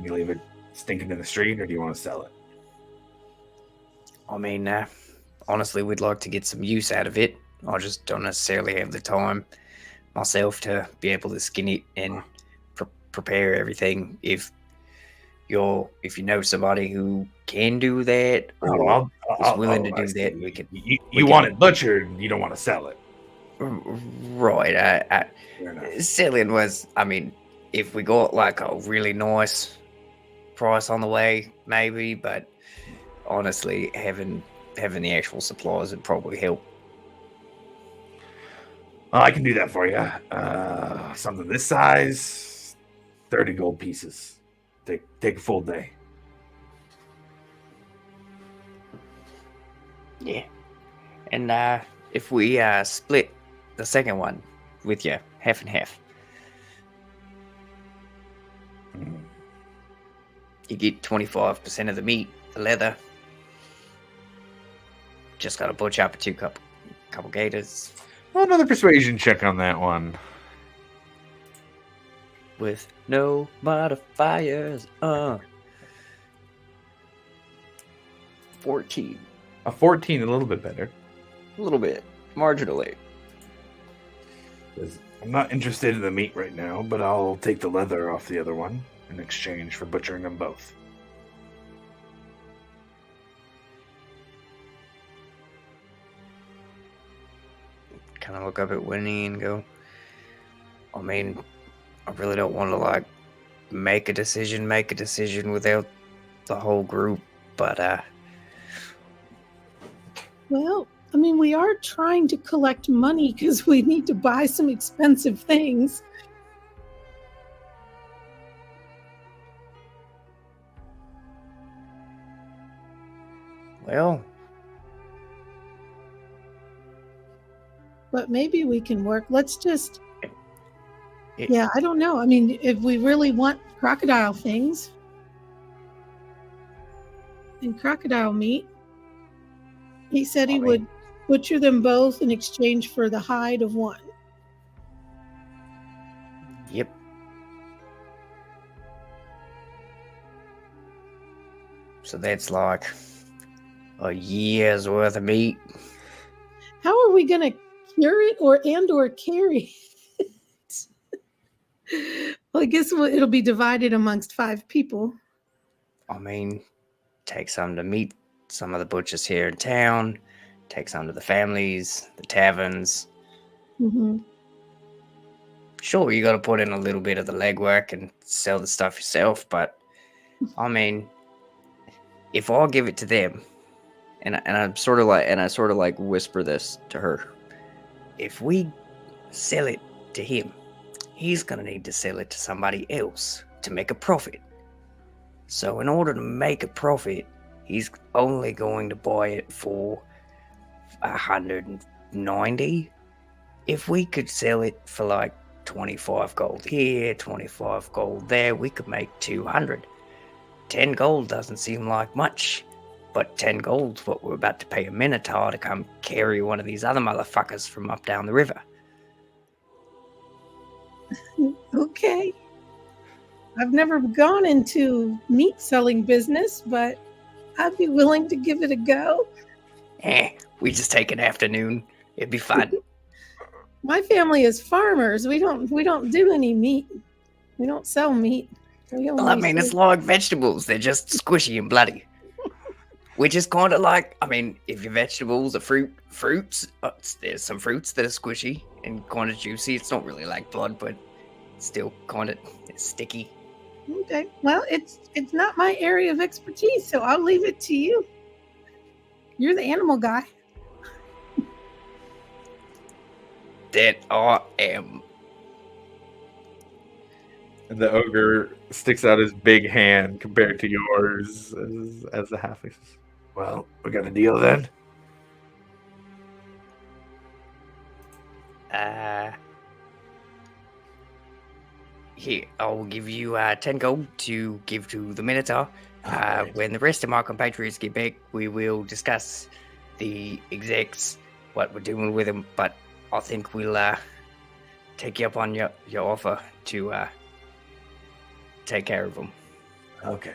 You leave it stinking in the street, or do you want to sell it? I mean, honestly, we'd like to get some use out of it. I just don't necessarily have the time myself to be able to skin it and prepare everything. If you know somebody who can do that, or is willing to do that, we could. You want it butchered, you don't want to sell it. Right. Selling was, I mean, if we got like a really nice price on the way, maybe, but honestly, having the actual supplies would probably help. Well, I can do that for you. Something this size, 30 gold pieces. Take a full day. Yeah. And if we split the second one with you, half and half, you get 25% of the meat, the leather. Just gotta butcher up a couple gators. Well, another persuasion check on that one. With no modifiers. 14. A 14, a little bit better. A little bit. Marginally. I'm not interested in the meat right now, but I'll take the leather off the other one in exchange for butchering them both. Kind of look up at Winnie and go, I mean, I really don't want to like make a decision without the whole group, but Well, I mean, we are trying to collect money because we need to buy some expensive things. well, But maybe we can work. Let's just. It- Yeah, I don't know. I mean, if we really want crocodile things and crocodile meat, he said he would butcher them both in exchange for the hide of one. yep. So that's like a year's worth of meat. How are we going to cure it or carry it? Well, I guess it'll be divided amongst 5 people. I mean, take some to meet some of the butchers here in town, takes under the families, the taverns. Hmm. Sure, you got to put in a little bit of the legwork and sell the stuff yourself, but I mean, if I give it to them, and I sort of like whisper this to her, if we sell it to him, he's gonna need to sell it to somebody else to make a profit. So in order to make a profit, he's only going to buy it for 190. If we could sell it for like 25 gold here, 25 gold there, we could make 200. 10 gold doesn't seem like much, but 10 gold's what we're about to pay a Minotaur to come carry one of these other motherfuckers from up down the river. Okay. I've never gone into meat selling business, but I'd be willing to give it a go. We just take an afternoon. It'd be fun. My family is farmers. We don't do any meat. We don't sell meat. Well, I mean, it's like vegetables. They're just squishy and bloody. Which is kind of like, I mean, if your vegetables are fruits, there's some fruits that are squishy and kind of juicy. It's not really like blood, but it's still kind of sticky. Okay. Well, it's not my area of expertise, so I'll leave it to you. You're the animal guy. That I am. And the ogre sticks out his big hand compared to yours as the halfling says, Well, we got a deal then? Here, I'll give you 10 gold to give to the Minotaur. Alright. When the rest of my compatriots get back, we will discuss the execs, what we're doing with them. But I think we'll take you up on your offer to take care of them. Okay.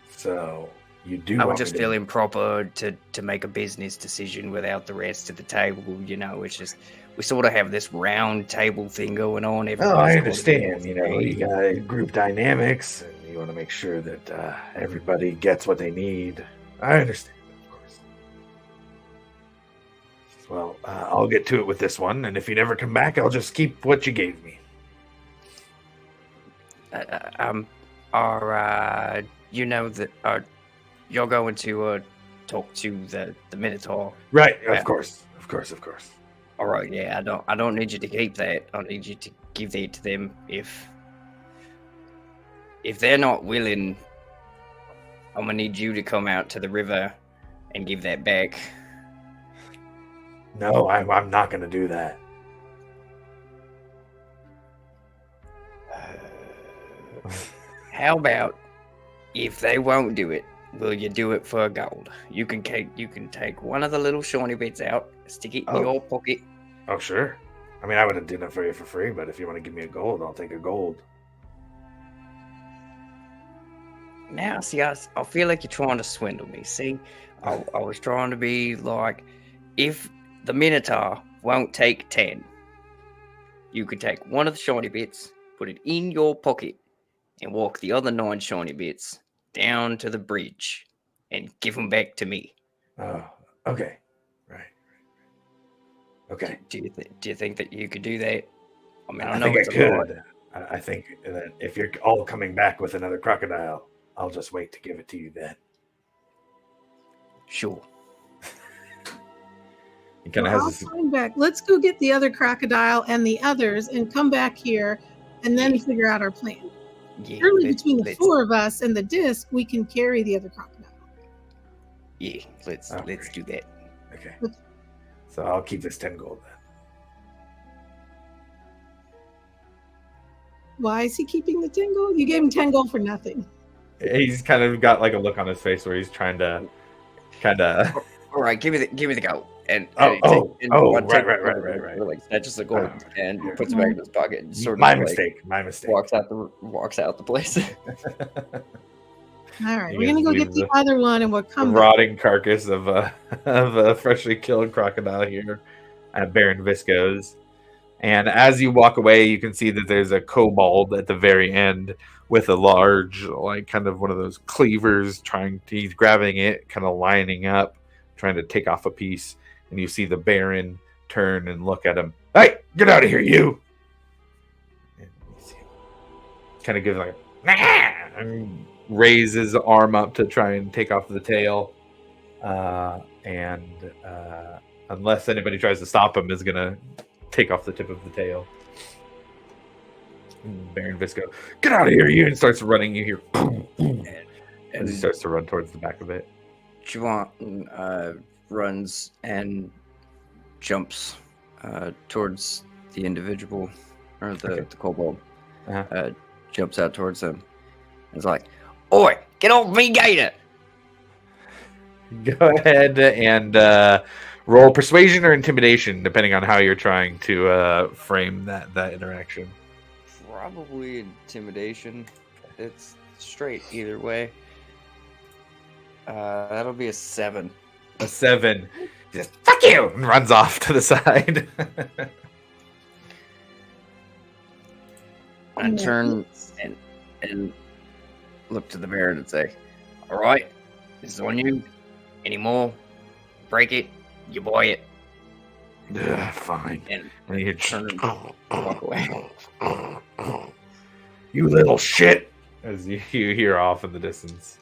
So, you do I would want just me to- feel improper to make a business decision without the rest of the table. You know, it's just, we sort of have this round table thing going on. Oh, Everybody's I got understand. their You know, you say. got group dynamics, and you want to make sure that everybody gets what they need. I understand, of course. Well, I'll get to it with this one, and if you never come back, I'll just keep what you gave me. You know that you're going to talk to the Minotaur. Right, Yeah. of course. All right, yeah. I don't need you to keep that. I need you to give that to them. If they're not willing, I'm gonna need you to come out to the river and give that back. No, I'm not going to do that. How about if they won't do it, will you do it for gold? You can take one of the little shiny bits out, stick it in Oh. your pocket. Oh, sure. I mean, I would have done it for you for free, but if you want to give me a gold, I'll take a gold. Now, see, I feel like you're trying to swindle me. See, I was trying to be like, if the Minotaur won't take 10, you could take one of the shiny bits, put it in your pocket, and walk the other 9 shiny bits down to the bridge and give them back to me. Oh, okay. Right. Okay. Do you think that you could do that? I mean, I I know think it's I a lot. could. I think that if you're all coming back with another crocodile, I'll just wait to give it to you then. Sure. he kind of I'll has this. find back. Let's go get the other crocodile and the others and come back here and then figure out our plan. Yeah. Surely between the let's- 4 of us and the disc, we can carry the other crocodile. Yeah. Let's Okay. do that. Okay. Okay. So I'll keep this 10 gold then. Why is he keeping the 10 gold? You gave him 10 gold for nothing. He's kind of got like a look on his face where he's trying to kind of. All right, give me the gold. And Oh, one right, takes right, the right, gold, right, right. Like snatches the gold Oh, and yeah. puts it back in his pocket. And sort of My like mistake. walks out the place. All right, You we're going to guys go get leave the other one and we'll The come back. rotting carcass of a freshly killed crocodile here at Baron Visco's. And as you walk away, you can see that there's a kobold at the very end with a large, like kind of one of those cleavers he's grabbing it, kind of lining up, trying to take off a piece. and you see the Baron turn and look at him. Hey, get out of here, you! And you see him kind of give like nah! And raise his arm up to try and take off the tail. And unless anybody tries to stop him, is going to take off the tip of the tail. And Baron Visco, get out of here, you! And starts running. You hear as he starts to run towards the back of it. Juwan runs and jumps towards the individual, or the kobold. Jumps out towards him. It's like, oi, get off me, gator! Go ahead and roll persuasion or intimidation, depending on how you're trying to frame that interaction. Probably intimidation. It's straight either way. That'll be a 7. A 7. Just fuck you! And runs off to the side. I turn and look to the Baron and say, all right, this is on you. Any more? Break it. You buy it. Yeah, fine. And you turn and walk away. You little shit! As you hear off in the distance,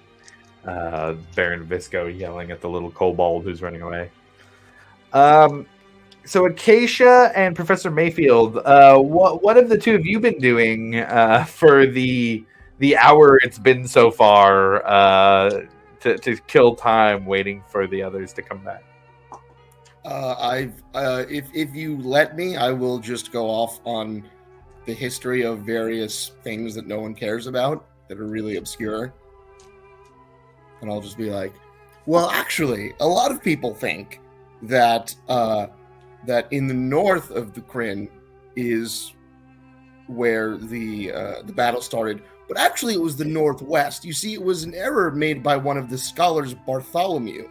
Baron Visco yelling at the little kobold who's running away. So Acacia and Professor Mayfield, what have the two of you been doing for the hour it's been so far to kill time waiting for the others to come back? If you let me, I will just go off on the history of various things that no one cares about that are really obscure, and I'll just be like, well, actually, a lot of people think that that in the north of the Kryn is where the battle started, but actually it was the northwest. You see, it was an error made by one of the scholars, Bartholomew,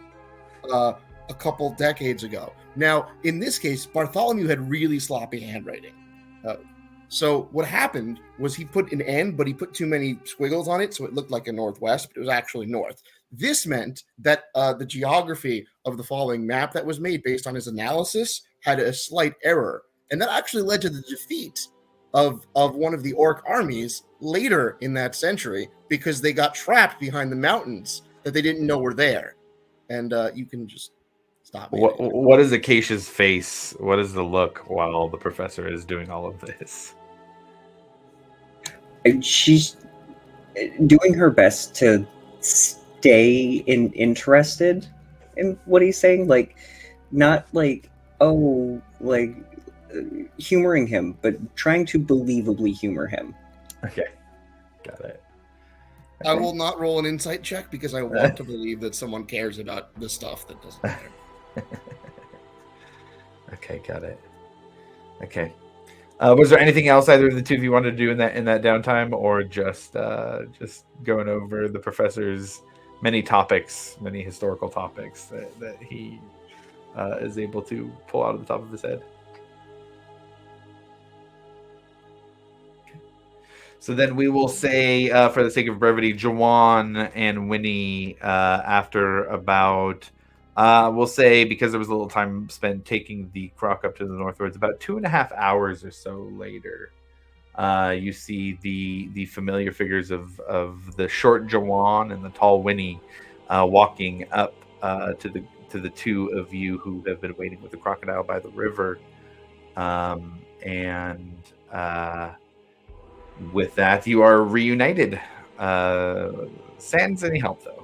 a couple decades ago. Now, in this case, Bartholomew had really sloppy handwriting. So what happened was he put an N, but he put too many squiggles on it, so it looked like a northwest, but it was actually north. This meant that the geography of the following map that was made based on his analysis had a slight error, and that actually led to the defeat of one of the orc armies later in that century because they got trapped behind the mountains that they didn't know were there. And you can just stop me. What is Acacia's face? What is the look while the professor is doing all of this? She's doing her best to stay interested in what he's saying, like not like humoring him, but trying to believably humor him. Okay, got it. Okay. I will not roll an insight check because I want to believe that someone cares about the stuff that doesn't matter. Okay, got it. Okay. Was there anything else either of the two of you wanted to do in that downtime, or just going over the professor's many historical topics that he is able to pull out of the top of his head? Okay. So then we will say, for the sake of brevity, Jawan and Winnie, after about, we'll say, because there was a little time spent taking the croc up to the northwards, about 2.5 hours or so later, you see the familiar figures of the short Jawan and the tall Winnie walking up to the two of you who have been waiting with the crocodile by the river, and with that, you are reunited. Sans any help, though.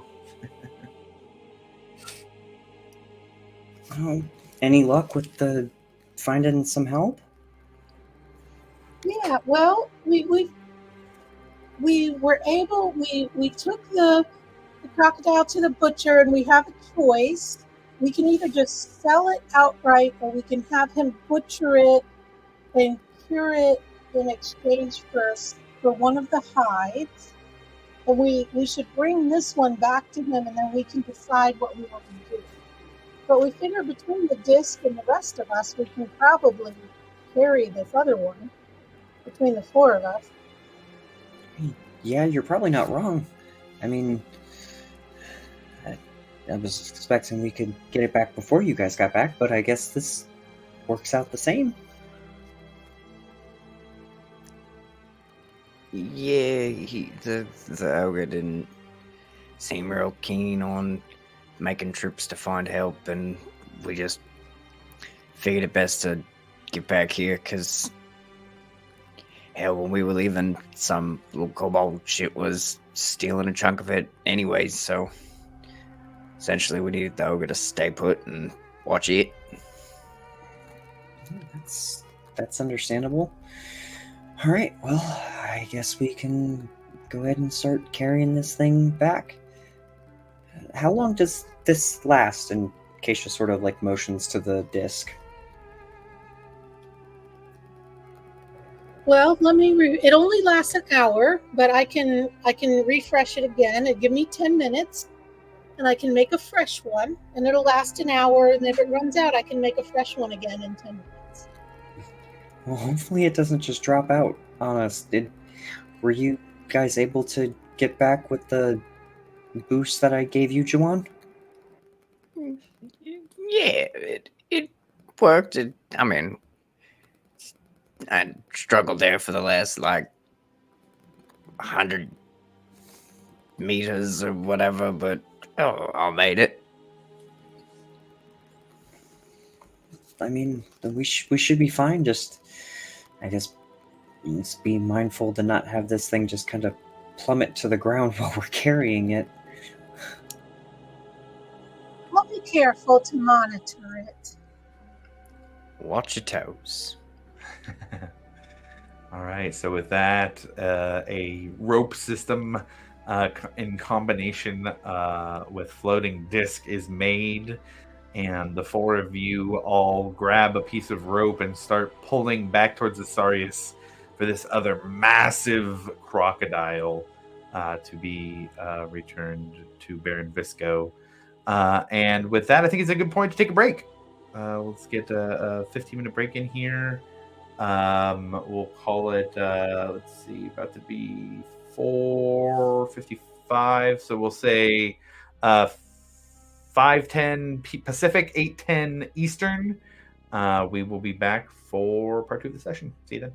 Any luck with the finding some help? Yeah, well, we were able. We took the crocodile to the butcher, and we have a choice. We can either just sell it outright, or we can have him butcher it and cure it in exchange for one of the hides. And we should bring this one back to him, and then we can decide what we want to do. But we figure between the disc and the rest of us, we can probably carry this other one between the four of us. Yeah, you're probably not wrong. I mean, I was expecting we could get it back before you guys got back, but I guess this works out the same. Yeah, the ogre didn't seem real keen on making trips to find help, and we just figured it best to get back here, because hell, when we were leaving, some little kobold shit was stealing a chunk of it anyways, so essentially we needed the ogre to stay put and watch it. That's understandable. All right, well, I guess we can go ahead and start carrying this thing back. How long does this last? And Keisha sort of like motions to the disc. Well, it only lasts an hour, but I can refresh it again. It give me 10 minutes, and I can make a fresh one, and it'll last an hour. And if it runs out, I can make a fresh one again in 10 minutes. Well, hopefully it doesn't just drop out on us. Were you guys able to get back with the boost that I gave you, Juwan? Yeah, it worked. I mean, I struggled there for the last, 100 meters or whatever, but I made it. I mean, we should be fine. Just, I guess, let's be mindful to not have this thing just kind of plummet to the ground while we're carrying it. I'll be careful to monitor it. Watch your toes. All right. So with that, a rope system in combination with floating disc is made, and the four of you all grab a piece of rope and start pulling back towards the Sarius for this other massive crocodile to be returned to Baron Visco. And with that, I think it's a good point to take a break. Let's get a 15-minute break in here. We'll call it, let's see, about to be 4:55. So we'll say 5:10 Pacific, 8:10 Eastern. We will be back for part 2 of the session. See you then.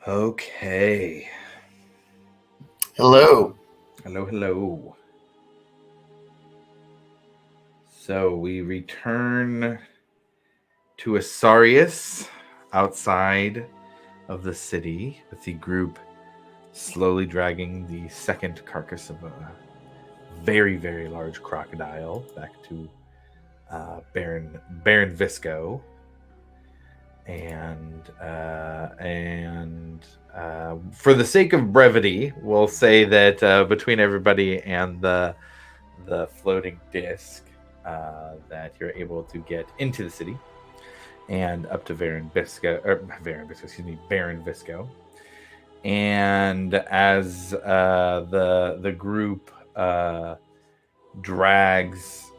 Okay. Hello. Hello. So we return to Asarius outside of the city with the group slowly dragging the second carcass of a very, very large crocodile back to Baron Visco. And for the sake of brevity, we'll say that between everybody and the floating disc, that you're able to get into the city and up to Baron Visco. And as the group drags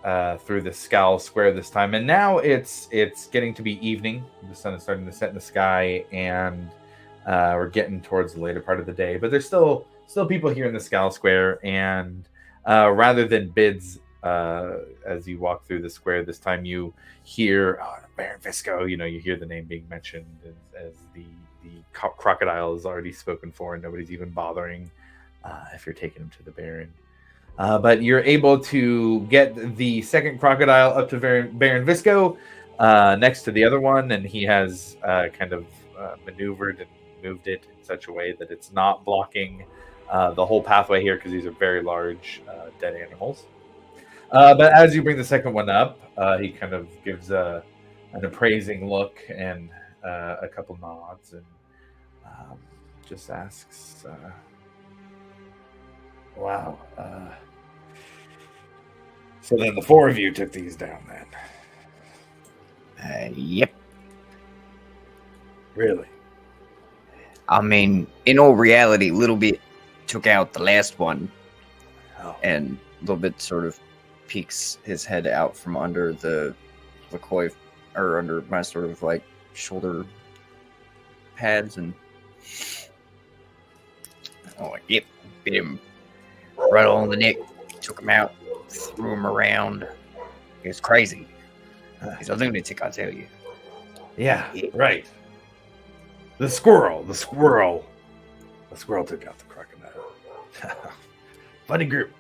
through the Scowl Square this time, and now it's getting to be evening. The sun is starting to set in the sky, and we're getting towards the later part of the day. But there's still people here in the Scowl Square, and rather than bids, as you walk through the square this time, you hear Baron Visco. You hear the name being mentioned as the crocodile is already spoken for, and nobody's even bothering if you're taking him to the Baron. But you're able to get the second crocodile up to Baron Visco next to the other one, and he has kind of maneuvered and moved it in such a way that it's not blocking the whole pathway here, because these are very large dead animals. But as you bring the second one up, he kind of gives an appraising look and a couple nods, and just asks, wow. So then the four of you took these down then? Yep. Really? I mean, in all reality, Little Bit took out the last one, and Little Bit sort of peeks his head out from under the coif, or under my sort of like shoulder pads, and yep, bit him right on the neck, took him out, threw him around. He was crazy. He's a lunatic, I tell you. Yeah, right. The squirrel took out the crocodile. Funny group.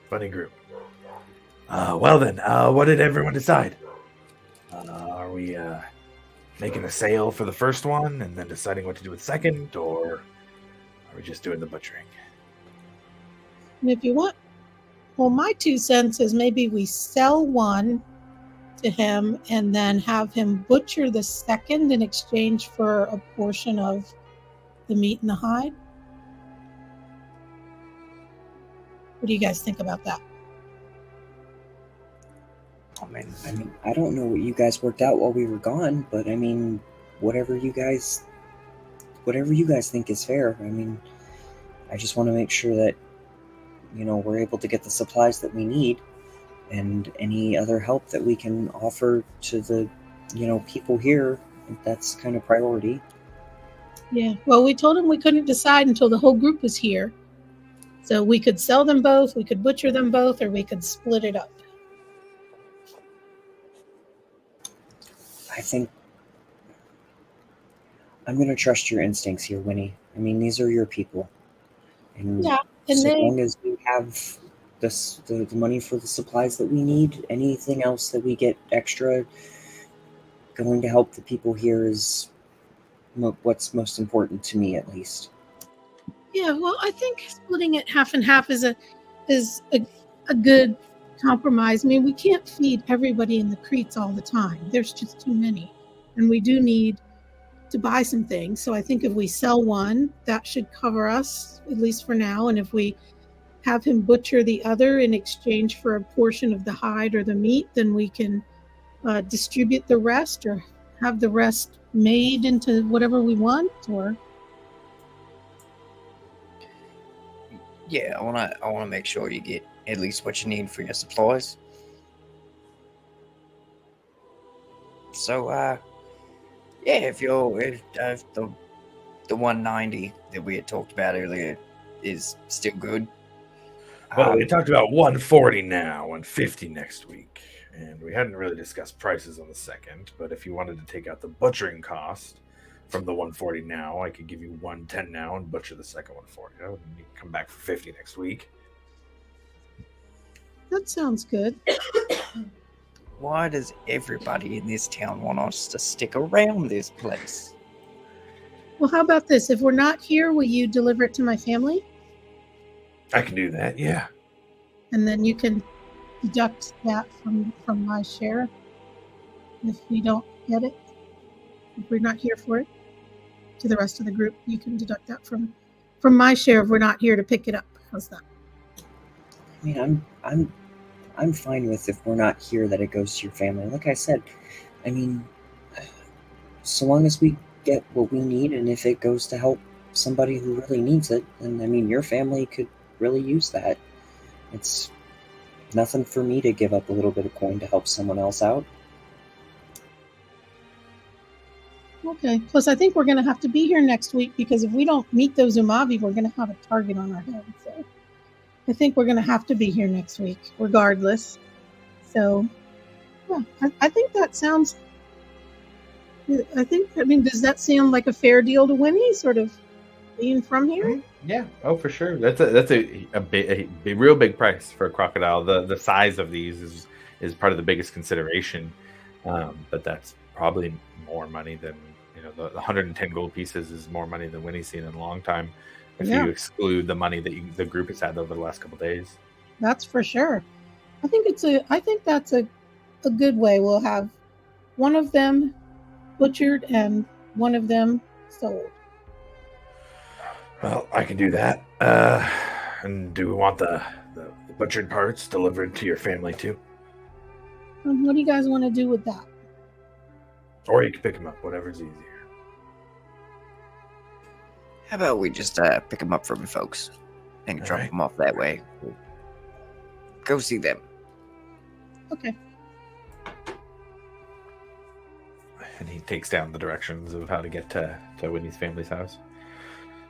Well then, what did everyone decide? Are we making a sale for the first one and then deciding what to do with the second, or are we just doing the butchering? And if you want, well, my 2 cents is maybe we sell one to him and then have him butcher the second in exchange for a portion of the meat and the hide. What do you guys think about that? I mean, I don't know what you guys worked out while we were gone, but I mean, whatever you guys think is fair. I mean, I just want to make sure that, we're able to get the supplies that we need, and any other help that we can offer to the, people here. That's kind of priority. Yeah, well, we told him we couldn't decide until the whole group was here. So we could sell them both, we could butcher them both, or we could split it up. I think I'm going to trust your instincts here, Winnie. I mean, these are your people. And long as we have the money for the supplies that we need, anything else that we get extra going to help the people here is what's most important to me, at least. Yeah, well, I think splitting it half and half is a good compromise. I mean, we can't feed everybody in the Cretes all the time. There's just too many. And we do need to buy some things. So I think if we sell one, that should cover us, at least for now. And if we have him butcher the other in exchange for a portion of the hide or the meat, then we can distribute the rest, or have the rest made into whatever we want. Or yeah, I wanna make sure you get at least what you need for your supplies. So yeah, if the 190 that we had talked about earlier is still good. Well, we talked about 140 now, 150 next week, and we hadn't really discussed prices on the second. But if you wanted to take out the butchering cost from the 140 now. I could give you 110 now and butcher the second one for you. And you can come back for 50 next week. That sounds good. Why does everybody in this town want us to stick around this place? Well, how about this? If we're not here, will you deliver it to my family? I can do that, yeah. And then you can deduct that from my share if we don't get it. If we're not here for it, to the rest of the group, you can deduct that from my share if we're not here to pick it up. How's that? I mean, I'm fine with if we're not here that it goes to your family. Like I said, I mean, so long as we get what we need, and if it goes to help somebody who really needs it, then I mean, your family could really use that. It's nothing for me to give up a little bit of coin to help someone else out. Okay. Plus, I think we're going to have to be here next week because if we don't meet those Umavi, we're going to have a target on our head. So I think we're going to have to be here next week, regardless. So, yeah, I think that sounds. I mean, does that sound like a fair deal to Winnie, sort of being from here? Yeah. Oh, for sure. That's a real big price for a crocodile. The size of these is part of the biggest consideration. But that's probably more money than the 110 gold pieces is more money than Winnie's seen in a long time. If you exclude the money that the group has had over the last couple of days. That's for sure. I think that's a good way. We'll have one of them butchered and one of them sold. Well, I can do that. And do we want the butchered parts delivered to your family too? What do you guys want to do with that? Or you can pick them up, whatever's easier. How about we just pick them up from your folks and drop right. them off that way? We'll go see them. Okay. And he takes down the directions of how to get to Winnie's family's house.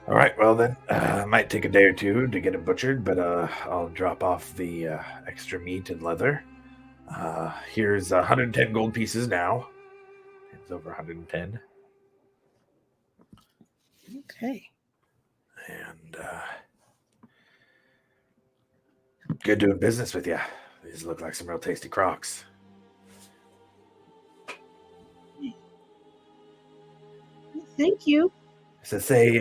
All right, well then, it might take a day or two to get it butchered, but I'll drop off the extra meat and leather. Here's 110 gold pieces now. It's over 110. Okay. And good doing business with you. These look like some real tasty crocs. Thank you. So say,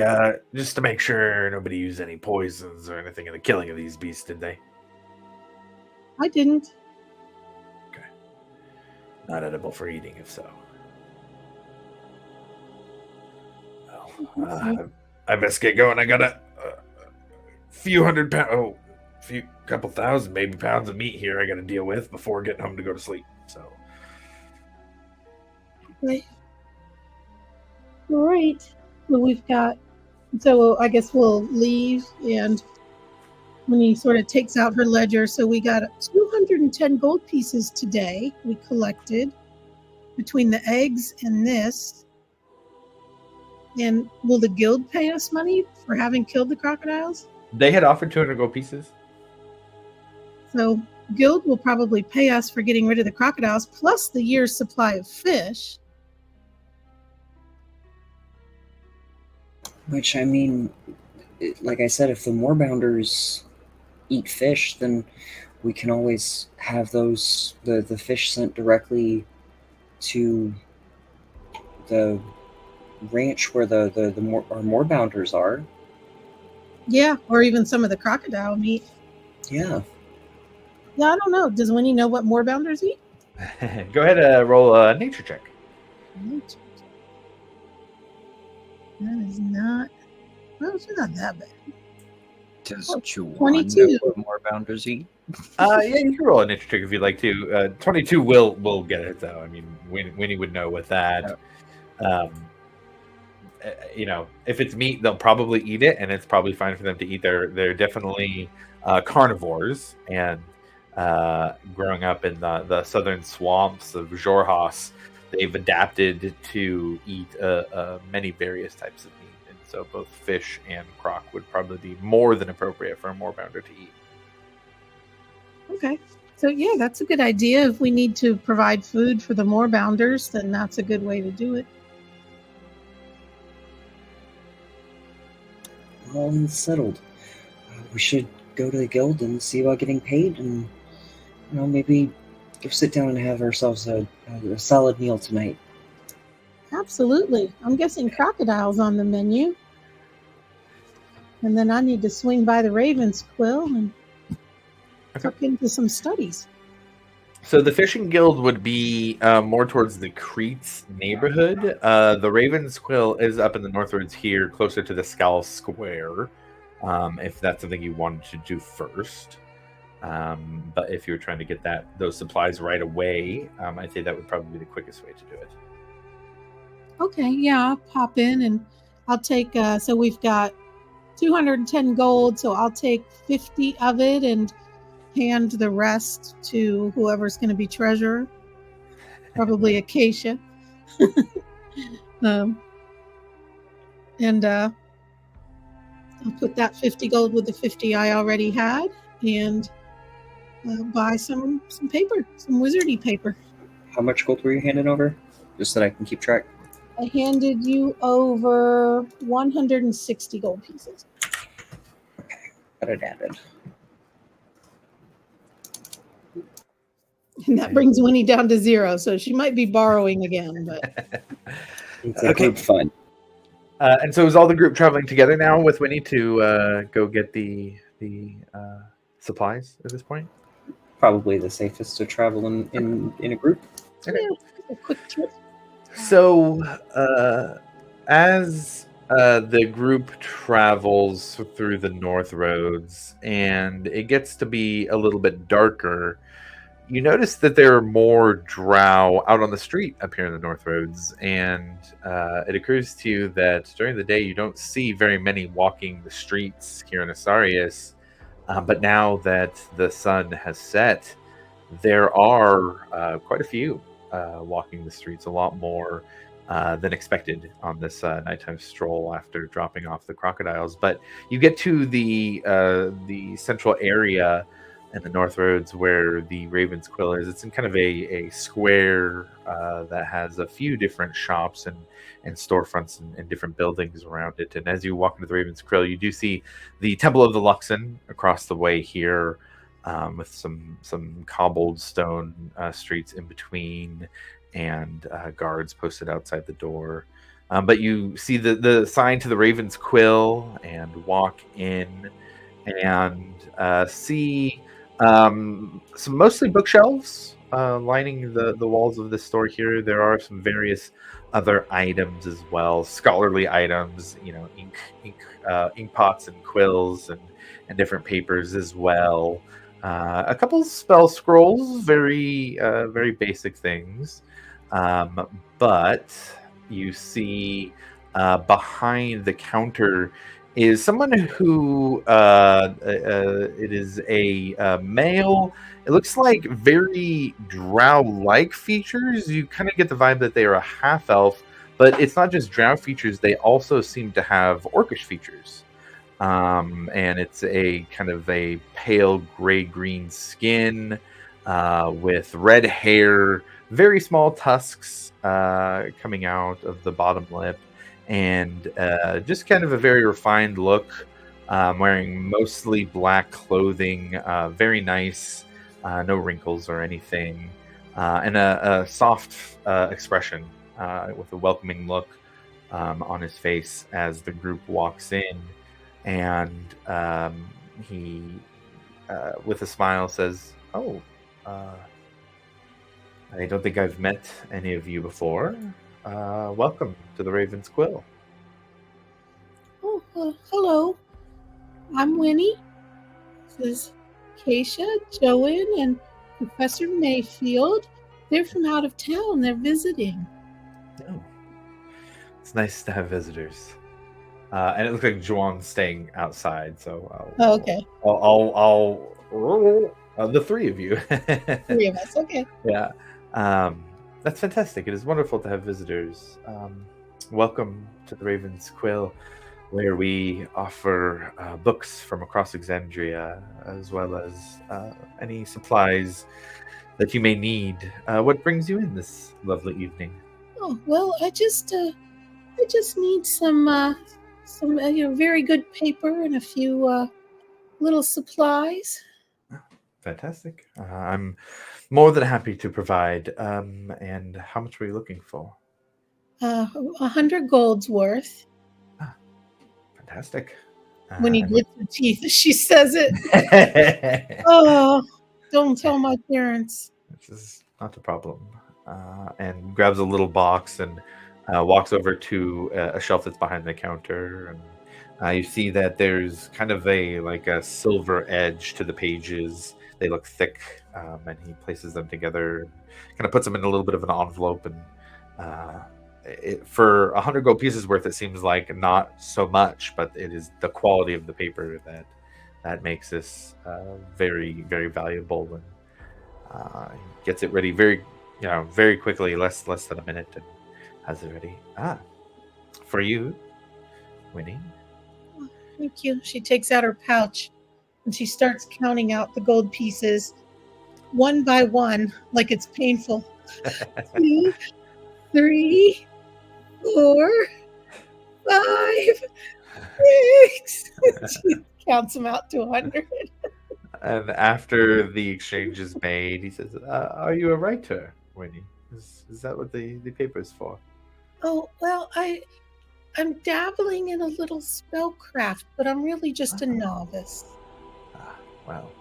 just to make sure nobody used any poisons or anything in the killing of these beasts, did they? I didn't. Okay. Not edible for eating, if so. Well, I best get going. I got a few hundred pounds, couple thousand maybe pounds of meat here I got to deal with before getting home to go to sleep. So. Okay. All right. Well, so I guess we'll leave, and when he sort of takes out her ledger, so we got 210 gold pieces today we collected between the eggs and this. And will the guild pay us money for having killed the crocodiles? They had offered 200 gold pieces. So guild will probably pay us for getting rid of the crocodiles plus the year's supply of fish. Which, I mean, like I said, if the moorbounders eat fish, then we can always have the fish sent directly to the ranch where our moorbounders are. Yeah, or even some of the crocodile meat. Yeah. Yeah, I don't know. Does Winnie know what moorbounders eat? Go ahead and roll a nature check. Nature. That is not. Well, it's not that bad. Does 22. know what moorbounders eat? Yeah, you can roll a nature check if you'd like to. 22 will get it though. I mean, Winnie would know with that. If it's meat, they'll probably eat it, and it's probably fine for them to eat. They're definitely carnivores, and growing up in the southern swamps of Jorhas, they've adapted to eat many various types of meat, and so both fish and croc would probably be more than appropriate for a moorbounder to eat. Okay. So yeah, that's a good idea. If we need to provide food for the moorbounders, then that's a good way to do it. all settled. We should go to the guild and see about getting paid, and maybe go sit down and have ourselves a solid meal tonight. Absolutely. I'm guessing crocodile's on the menu. And then I need to swing by the Raven's Quill and look into some studies. So the fishing guild would be more towards the Crete's neighborhood. The Raven's Quill is up in the Northwards here, closer to the Scowl Square, if that's something you wanted to do first. But if you're trying to get those supplies right away, I'd say that would probably be the quickest way to do it. Okay, yeah, I'll pop in and I'll take, so we've got 210 gold, so I'll take 50 of it and hand the rest to whoever's going to be treasurer, probably Acacia. And I'll put that 50 gold with the 50 I already had and buy some paper, some wizardy paper. How much gold were you handing over? Just so that I can keep track. I handed you over 160 gold pieces. Okay, got it added. And that brings Winnie down to 0, so she might be borrowing again. But It's a group fun. And so is all the group traveling together now with Winnie to go get the supplies at this point? Probably the safest to travel in a group. Okay. a quick trip. So as the group travels through the North Roads and it gets to be a little bit darker, you notice that there are more drow out on the street up here in the North Roads, and it occurs to you that during the day you don't see very many walking the streets here in Asarius, but now that the sun has set, there are quite a few walking the streets, a lot more than expected on this nighttime stroll after dropping off the crocodiles. But you get to the central area in the North Roads where the Raven's Quill is. It's in kind of a square that has a few different shops and storefronts and different buildings around it. And as you walk into the Raven's Quill, you do see the Temple of the Luxon across the way here, with some cobbled stone streets in between, and guards posted outside the door. But you see the sign to the Raven's Quill and walk in and see some mostly bookshelves lining the walls of this store here. There are some various other items as well, scholarly items, ink pots and quills and different papers as well. A couple spell scrolls, very basic things. But you see behind the counter is someone who it is a male. It looks like very drow-like features. You kind of get the vibe that they are a half-elf, but it's not just drow features. They also seem to have orcish features. And it's a kind of a pale gray-green skin with red hair, very small tusks coming out of the bottom lip, and just kind of a very refined look, wearing mostly black clothing, very nice, no wrinkles or anything, and a soft expression with a welcoming look on his face as the group walks in. And he, with a smile, says, "Oh, I don't think I've met any of you before. Welcome to the Raven's Quill." Oh, hello. I'm Winnie. This is Acacia, Joanne, and Professor Mayfield. They're from out of town. They're visiting. Oh, it's nice to have visitors. And it looks like Joanne's staying outside, so okay. I'll the three of you. 3 of us. Okay. Yeah. That's fantastic. It is wonderful to have visitors. Welcome to the Raven's Quill, where we offer books from across Exandria, as well as any supplies that you may need. What brings you in this lovely evening? Oh, well, I just need some some very good paper and a few little supplies. Fantastic. I'm more than happy to provide. And how much were you looking for? 100 gold's worth. Fantastic. When he And grits her teeth as she says it. Oh, don't tell my parents. this is not a problem. And grabs a little box and walks over to a shelf that's behind the counter. And you see that there's kind of a silver edge to the pages. They look thick, and he places them together, kind of puts them in a little bit of an envelope. And for 100 gold pieces worth, it seems like not so much, but it is the quality of the paper that makes this very, very valuable. And he gets it ready very quickly, less than a minute, and has it ready. For you, Winnie. Thank you. She takes out her pouch and she starts counting out the gold pieces one by one, like it's painful. 2, 3, 4, 5, 6. She counts them out to 100. And after the exchange is made, he says, "Are you a writer, Winnie? Is that what the paper is for?" Oh, well, I'm dabbling in a little spellcraft, but I'm really just a novice. Well,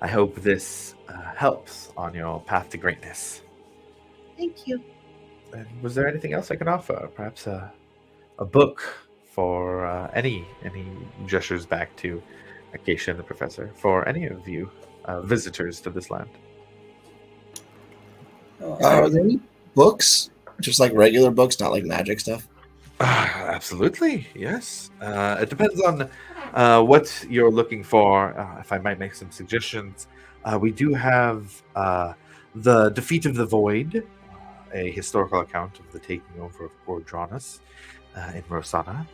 I hope this helps on your path to greatness. Thank you. And was there anything else I can offer? Perhaps a book for any gestures back to Acacia and the professor for any of you visitors to this land. Are there any books? Just like regular books, not like magic stuff? Absolutely, yes. It depends on what you're looking for. If I might make some suggestions, we do have The Defeat of the Void, a historical account of the taking over of Gordranus in Rosana.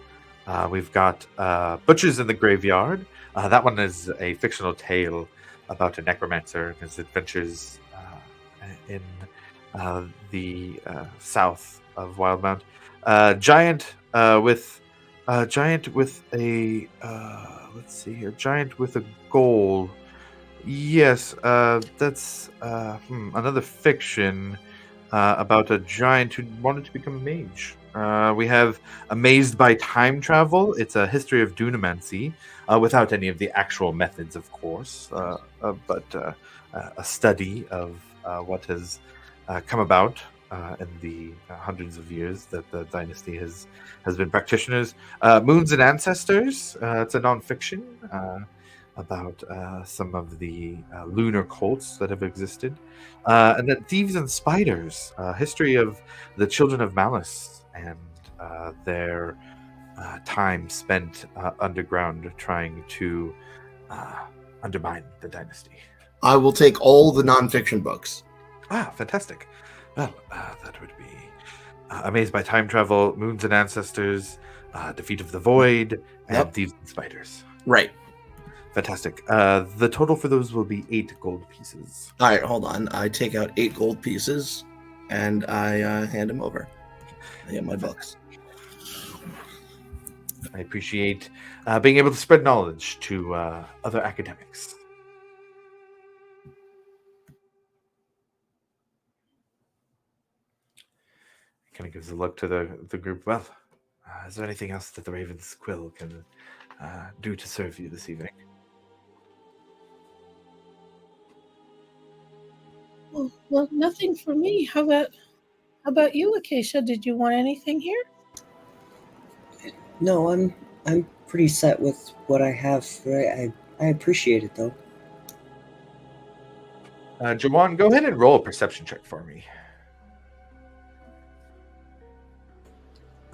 We've got Butchers in the Graveyard. That one is a fictional tale about a necromancer and his adventures in the south of Wildmount. Giant with a let's see here. Giant with a goal. Yes, that's another fiction about a giant who wanted to become a mage. We have Amazed by Time Travel. It's a history of Dunamancy, without any of the actual methods, of course, but a study of what has come about in the hundreds of years that the dynasty has been practitioners. Moons and Ancestors. It's a non-fiction about some of the lunar cults that have existed. And then Thieves and Spiders, history of the Children of Malice and their time spent underground trying to undermine the dynasty. I will take all the nonfiction books. Fantastic. Well, that would be Amazed by Time Travel, Moons and Ancestors, Defeat of the Void, and Thieves and Spiders. Right. Fantastic. The total for those will be 8 gold pieces. All right, hold on. I take out 8 gold pieces, and I hand them over. I get my books. I appreciate being able to spread knowledge to other academics. Kind of gives a look to the group. Well, is there anything else that the Raven's Quill can do to serve you this evening? Well, nothing for me. How about you, Acacia? Did you want anything here? No, I'm pretty set with what I have. I appreciate it though. Jawan, go ahead and roll a perception check for me.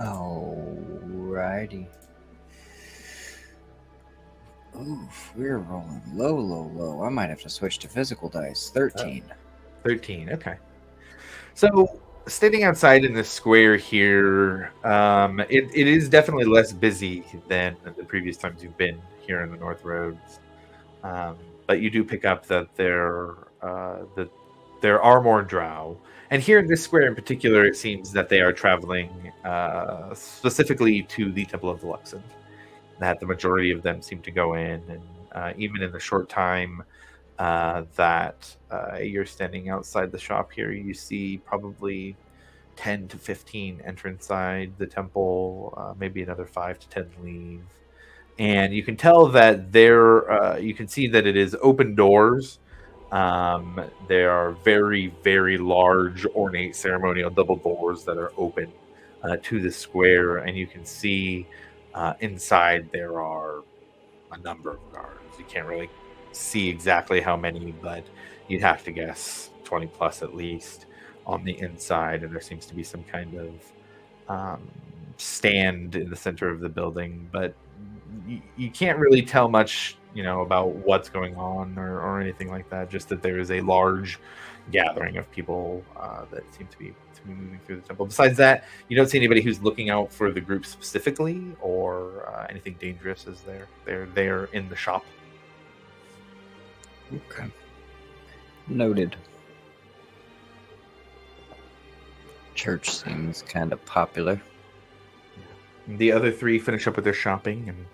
Alrighty. Oof, we're rolling low. I might have to switch to physical dice. 13. 13, okay. So, standing outside in the square here, it is definitely less busy than the previous times you've been here in the North Roads. But you do pick up that the there are more drow. And here in this square in particular, it seems that they are traveling specifically to the Temple of the Luxon. That the majority of them seem to go in, and even in the short time that you're standing outside the shop here, you see probably 10 to 15 enter inside the temple, maybe another 5 to 10 leave. And you can tell that you can see that it is open doors. There are very, very large, ornate ceremonial double doors that are open to the square, and you can see inside there are a number of guards. You can't really see exactly how many, but you'd have to guess 20 plus at least on the inside, and there seems to be some kind of stand in the center of the building, but you can't really tell much, about what's going on or anything like that. Just that there is a large gathering of people that seem to be moving through the temple. Besides that, you don't see anybody who's looking out for the group specifically or anything dangerous as they're there in the shop. Okay. Noted. Church seems kind of popular. The other three finish up with their shopping and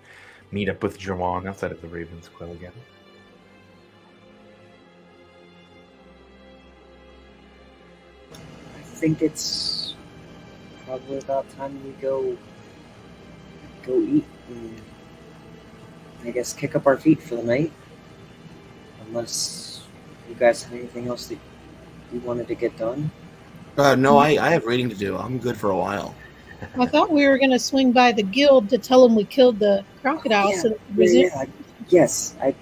meet up with Jawan outside of the Raven's Quill again. I think it's probably about time we go eat and I guess kick up our feet for the night. Unless you guys have anything else that you wanted to get done. No, I have reading to do. I'm good for a while. I thought we were going to swing by the guild to tell them we killed the crocodile. Yes, I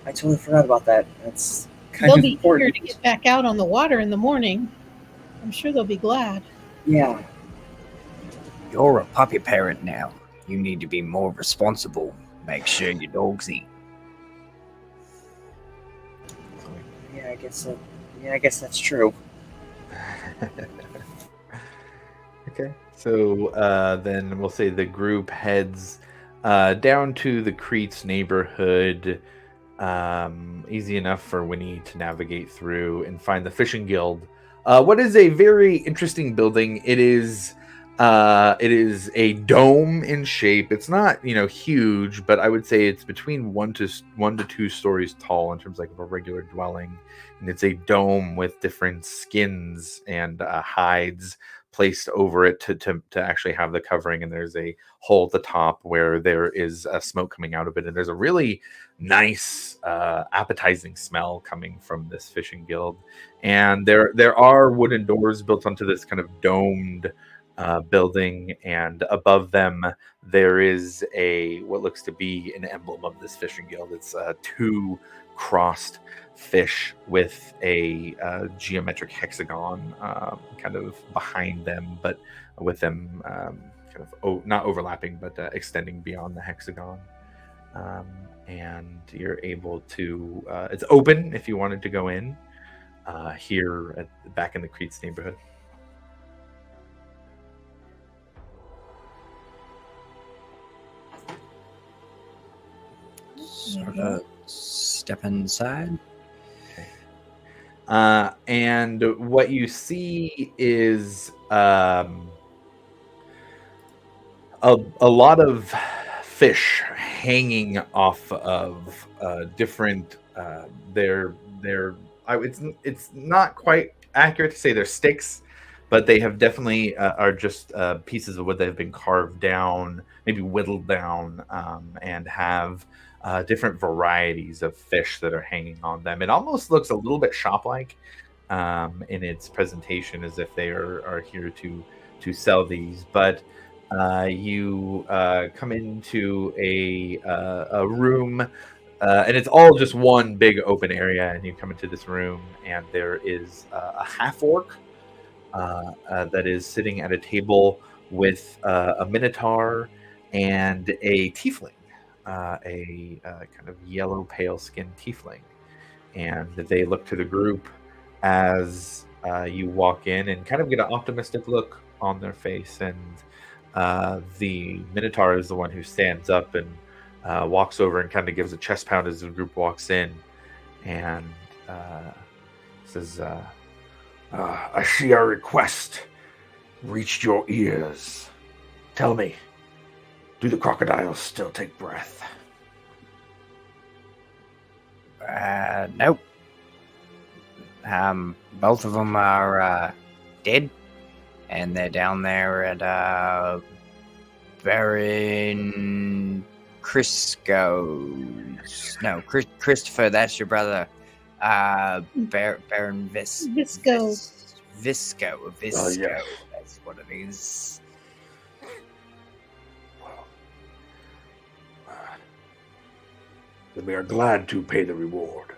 totally forgot about that. That's kind They'll of be important. eager to get back out on the water in the morning. I'm sure they'll be glad. Yeah. You're a puppy parent now. You need to be more responsible. Make sure your dogs eat. I guess that's true. Okay, so then we'll say the group heads down to the Crete's neighborhood. Easy enough for Winnie to navigate through and find the fishing guild. What is a very interesting building. It is a dome in shape. It's not huge, but I would say it's between 1 to 2 stories tall in terms of a regular dwelling. And it's a dome with different skins and hides placed over it to actually have the covering. And there's a hole at the top where there is smoke coming out of it. And there's a really nice, appetizing smell coming from this fishing guild. And there are wooden doors built onto this kind of domed building, and above them there is what looks to be an emblem of this fishing guild. It's 2 crossed fish with a geometric hexagon kind of behind them, but with them kind of not overlapping, but extending beyond the hexagon. And you're able to it's open if you wanted to go in here back in the Crete's neighborhood. Sort of step inside. Okay. And what you see is a lot of fish hanging off of different. It's not quite accurate to say they're sticks, but they have definitely are just pieces of wood that have been carved down, maybe whittled down, and have different varieties of fish that are hanging on them. It almost looks a little bit shop-like in its presentation, as if they are here to sell these. But you come into a room, and it's all just one big open area. And you come into this room, and there is a half-orc that is sitting at a table with a minotaur and a tiefling. A kind of yellow pale skinned tiefling, and they look to the group as you walk in and kind of get an optimistic look on their face. And the minotaur is the one who stands up and walks over and kind of gives a chest pound as the group walks in, and Says, I see our request reached your ears. Tell me, do the crocodiles still take breath? Nope. Both of them are dead, and they're down there at Baron Crisco's. No, Christopher, that's your brother. Baron Visco. Visco. Yes. That's what it is. Well, then we are glad to pay the reward.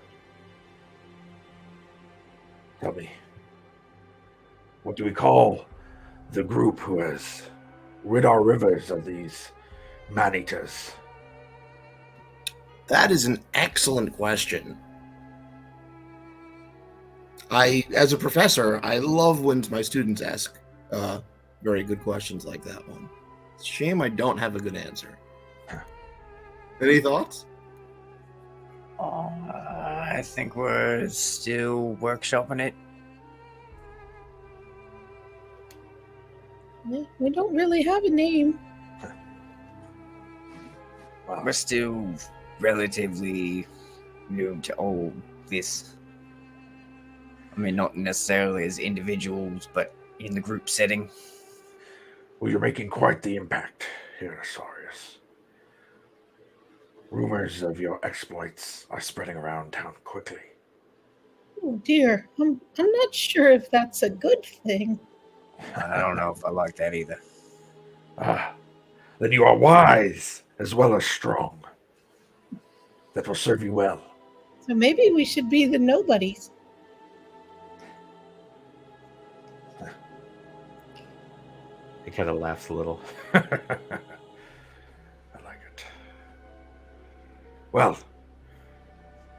Tell me, what do we call the group who has rid our rivers of these man-eaters? That is an excellent question. As a professor, I love when my students ask very good questions like that one. It's a shame I don't have a good answer. Any thoughts? I think we're still workshopping it. Yeah, we don't really have a name. Well, We're still relatively new to all this. I mean, not necessarily as individuals, but in the group setting. well, you're making quite the impact here, Asarius. Rumors of your exploits are spreading around town quickly. Oh dear, I'm not sure if that's a good thing. I don't know if I like that either. Then you are wise as well as strong. That will serve you well. So maybe we should be the nobodies. He kind of laughs a little. I like it. Well,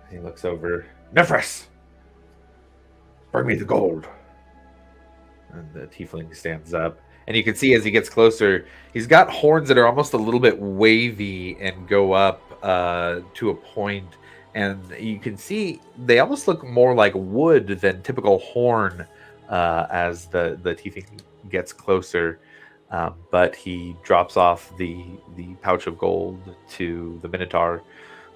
He looks over, Nephris, bring me the gold. and the tiefling stands up. And you can see as he gets closer, he's got horns that are almost a little bit wavy and go up to a point. And you can see they almost look more like wood than typical horn as the tiefling gets closer. But he drops off the pouch of gold to the Minotaur,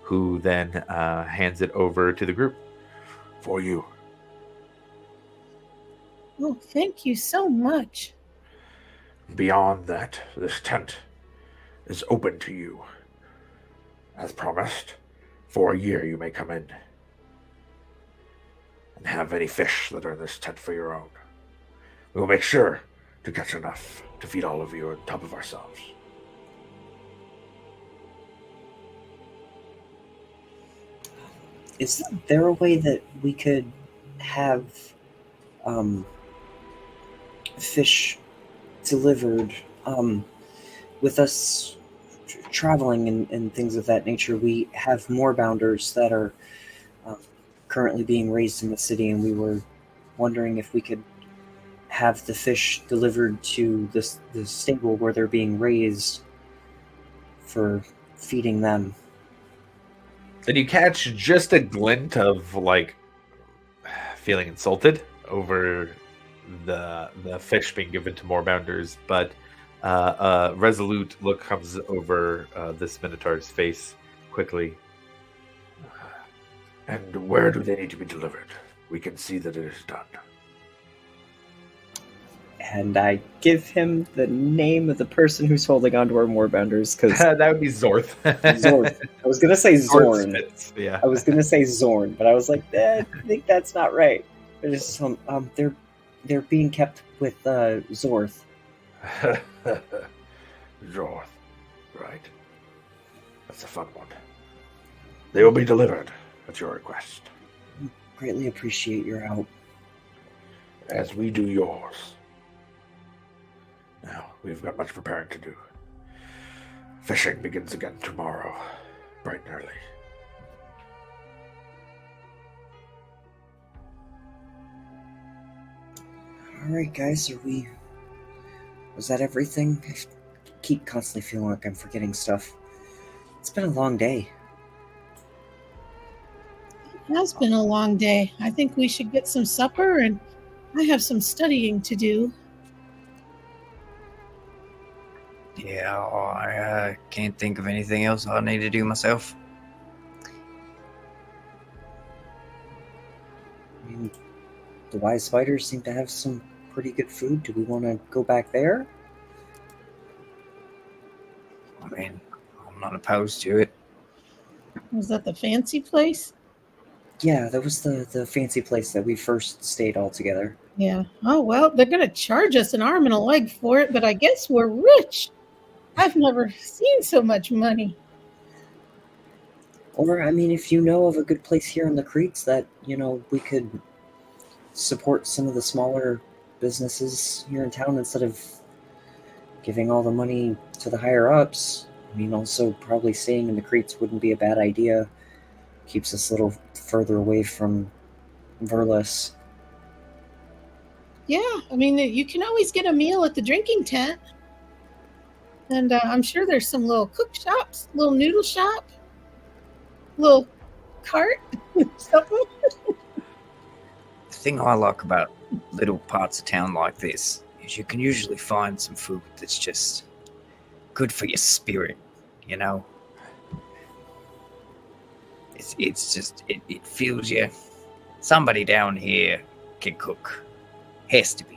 who then hands it over to the group. For you. Oh, thank you so much. Beyond that, this tent is open to you. As promised, for a year you may come in and have any fish that are in this tent for your own. We will make sure to catch enough to feed all of you on top of ourselves. Is there a way that we could have fish delivered with us traveling and things of that nature? We have moorbounders that are currently being raised in the city, and we were wondering if we could have the fish delivered to the stable where they're being raised for feeding them. And you catch just a glint of like feeling insulted over the fish being given to moorbounders, but a resolute look comes over this Minotaur's face quickly. And where do they need to be delivered? We can see that it is done. And I give him the name of the person who's holding on to our moorbounders, because That would be Zorth. Zorn. I was gonna say Zorn. Smiths, yeah. I was gonna say Zorn, but I was like, I think that's not right. But it's they're being kept with Zorth. Zorth, right. That's a fun one. They will be delivered at your request, Greatly appreciate your help. as we do yours. Now, we've got much preparing to do. Fishing begins again tomorrow, bright and early. All right, guys, was that everything? I keep constantly feeling like I'm forgetting stuff. It's been a long day. It's been a long day. I think we should get some supper, and I have some studying to do. Yeah, I can't think of anything else I need to do myself. I mean, the Wise Spiders seem to have some pretty good food. Do we want to go back there? I mean, I'm not opposed to it. Was that the fancy place? Yeah, that was the fancy place that we first stayed all together. Yeah. Oh, well, they're going to charge us an arm and a leg for it, but I guess we're rich. I've never seen so much money. Or, I mean, if you know of a good place here in the Creeks that, we could support some of the smaller businesses here in town instead of giving all the money to the higher-ups. I mean, also probably staying in the Creeks wouldn't be a bad idea. Keeps us a little further away from Verlis. Yeah, I mean, you can always get a meal at the drinking tent. And I'm sure there's some little cook shops, little noodle shop, little cart, something. The thing I like about little parts of town like this is you can usually find some food that's just good for your spirit, you know? It's just, it fills you. Somebody down here can cook. Has to be.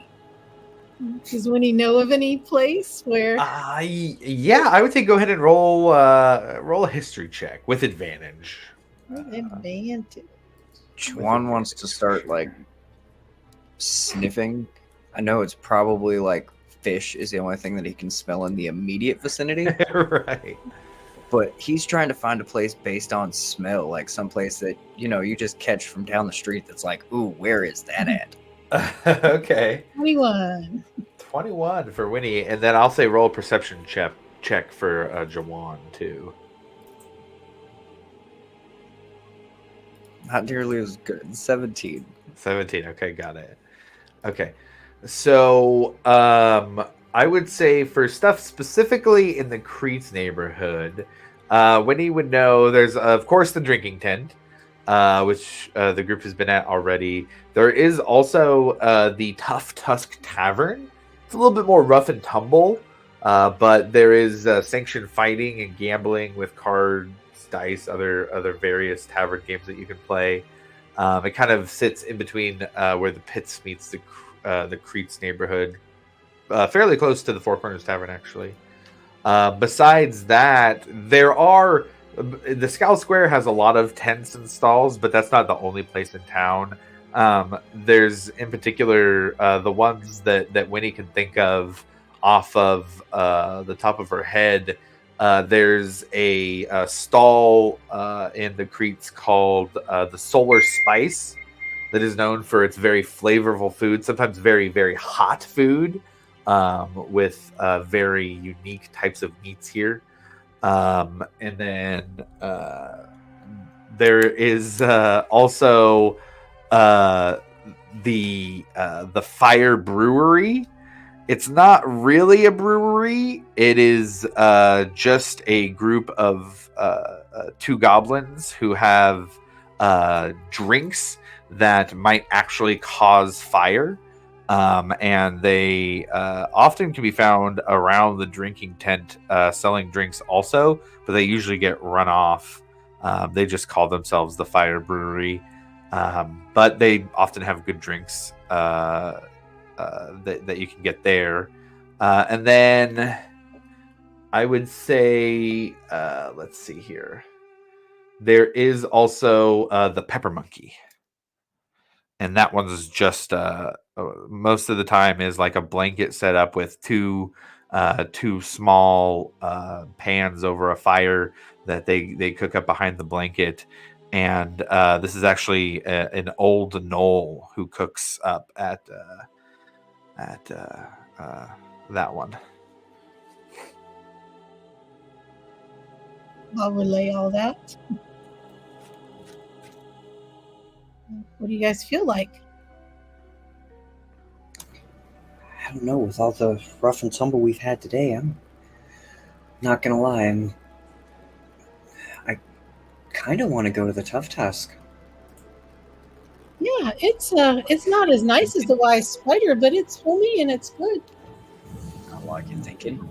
Does Winnie know of any place where? Yeah, I would say go ahead and roll a history check with advantage. Advantage. Juan wants to start like sniffing. I know it's probably like fish is the only thing that he can smell in the immediate vicinity. Right. But he's trying to find a place based on smell, like some place that, you just catch from down the street that's like, ooh, where is that at? Okay. 21. 21 for Winnie, and then I'll say roll a perception check for Jawan too. Not nearly as good. 17. 17. Okay, got it. Okay. So, I would say for stuff specifically in the Cretes neighborhood, Winnie would know there's, of course, the drinking tent, which the group has been at already. There is also the Tough Tusk Tavern. It's a little bit more rough and tumble, but there is sanctioned fighting and gambling with cards, dice, other various tavern games that you can play. It kind of sits in between where the Pits meets the Cretes neighborhood, fairly close to the Four Corners Tavern, actually. Besides that, the Scowl Square has a lot of tents and stalls, but that's not the only place in town. There's in particular the ones that Winnie can think of off of the top of her head. There's a stall in the Cretes called the Solar Spice that is known for its very flavorful food, sometimes very, very hot food, with very unique types of meats here. And then there is also the Fire Brewery. It's not really a brewery. It is just a group of two goblins who have drinks that might actually cause fire. And they often can be found around the drinking tent selling drinks also, but they usually get run off. They just call themselves the Fire Brewery. But they often have good drinks that you can get there. And then I would say, let's see here. There is also the Pepper Monkey. And that one's just most of the time is like a blanket set up with two small pans over a fire that they cook up behind the blanket. And this is actually an old Knoll who cooks up at that one. I'll relay all that. What do you guys feel like? I don't know, with all the rough and tumble we've had today, I'm not gonna lie, I kind of want to go to the Tough Tusk. Yeah, it's not as nice as the wise spider, but it's homey and it's good. I like your thinking.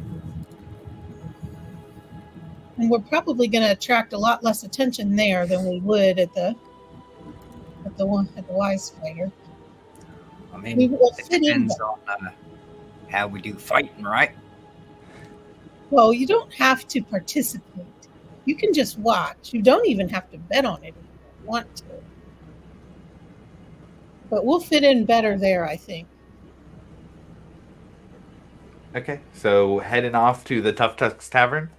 And we're probably going to attract a lot less attention there than we would at the wise spider. I mean, We will it fit in. depends on how we do fighting, right? Well, you don't have to participate. You can just watch. You don't even have to bet on it if you don't want to. But we'll fit in better there, I think. Okay, so heading off to the Tough Tusks Tavern.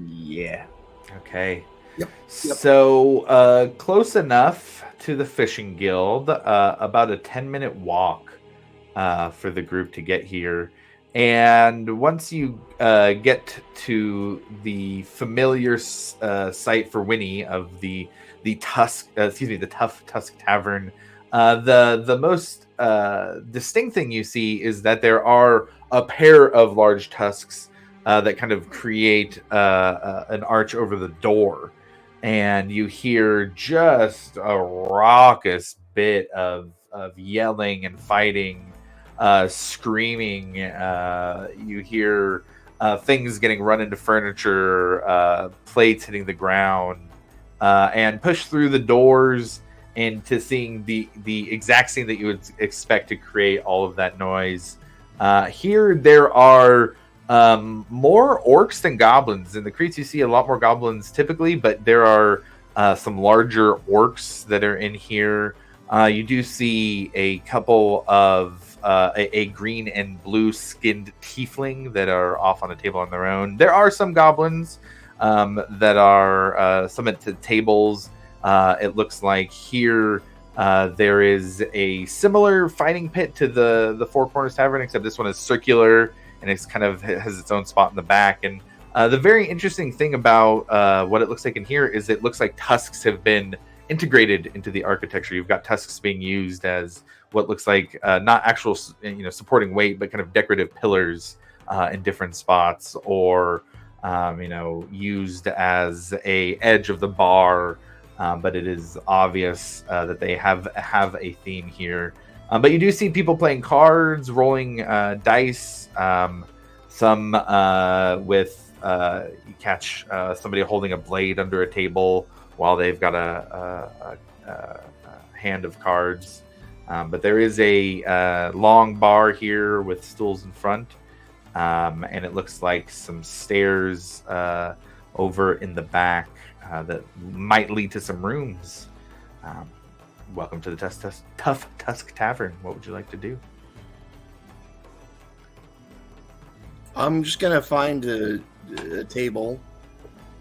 Yeah. Okay. Yep. So close enough to the fishing guild, about a 10-minute walk for the group to get here. And once you get to the familiar site for Winnie of the Tough Tusk Tavern, the most distinct thing you see is that there are a pair of large tusks that kind of create an arch over the door, and you hear just a raucous bit of yelling and fighting, screaming. You hear things getting run into furniture, plates hitting the ground, and push through the doors into seeing the exact scene that you would expect to create all of that noise. Here there are more orcs than goblins. In the Creeds, you see a lot more goblins typically, but there are some larger orcs that are in here. You do see a couple of a green and blue skinned tiefling that are off on a table on their own. There are some goblins that are some at the tables. It looks like here there is a similar fighting pit to the Four Corners Tavern, except this one is circular and it's kind of has its own spot in the back. And the very interesting thing about what it looks like in here is it looks like tusks have been integrated into the architecture. You've got tusks being used as what looks like not actual supporting weight, but kind of decorative pillars in different spots, or used as a edge of the bar. But it is obvious that they have a theme here. But you do see people playing cards, rolling dice. Some with you catch somebody holding a blade under a table while they've got a hand of cards. But there is a long bar here with stools in front, and it looks like some stairs over in the back that might lead to some rooms. Welcome to the Tough Tusk Tavern. What would you like to do? I'm just gonna find a table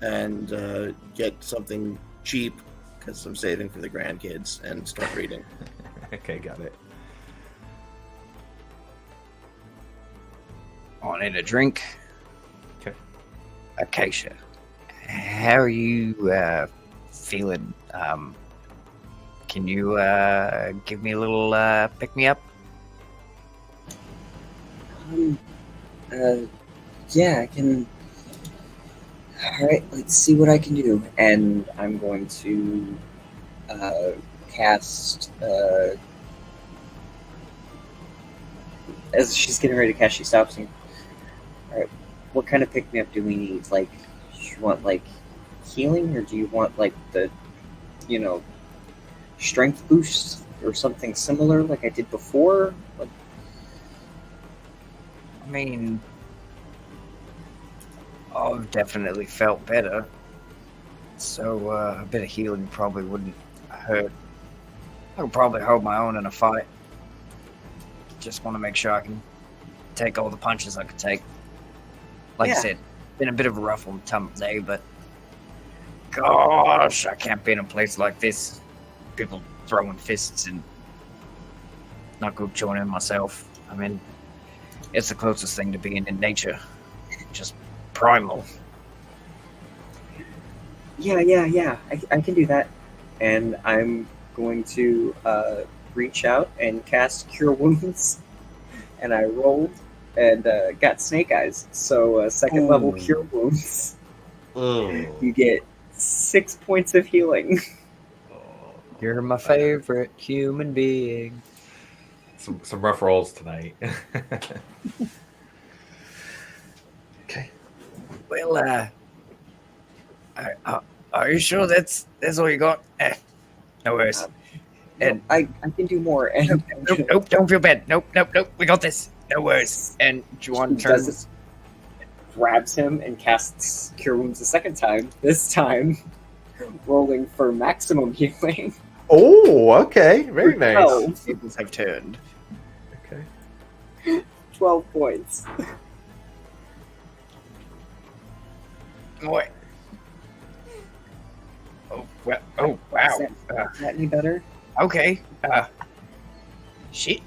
and get something cheap because I'm saving for the grandkids and start reading. Okay, got it. I need a drink. Okay. Acacia, how are you feeling? Can you give me a little pick me up? Yeah, I can. All right, let's see what I can do. And I'm going to cast. As she's getting ready to cast, she stops and. All right, what kind of pick me up do we need? Like, do you want like healing, or do you want like the, strength boost or something similar like I did before? Like, I mean, I've definitely felt better, so a bit of healing probably wouldn't hurt. I could probably hold my own in a fight. Just want to make sure I can take all the punches I could take. Like I said, been a bit of a rough on day, but gosh, I can't be in a place like this. People throwing fists and not good joining myself. I mean, it's the closest thing to being in nature. Just primal. Yeah. I can do that. And I'm going to reach out and cast Cure Wounds. And I rolled and got Snake Eyes. So second level Cure Wounds. You get 6 points of healing. You're my favorite human being. Some rough rolls tonight. Okay. Well, are you sure that's all you got? No worries. No, I can do more. And Nope, don't feel bad. Nope, we got this. No worries. And Juan turns. Grabs him and casts Cure Wounds a second time. This time, rolling for maximum healing. Oh, okay. Very nice. Tables have turned. Okay. 12 points. Boy. Oh, well, oh wow. Is that any better? Okay. Shit.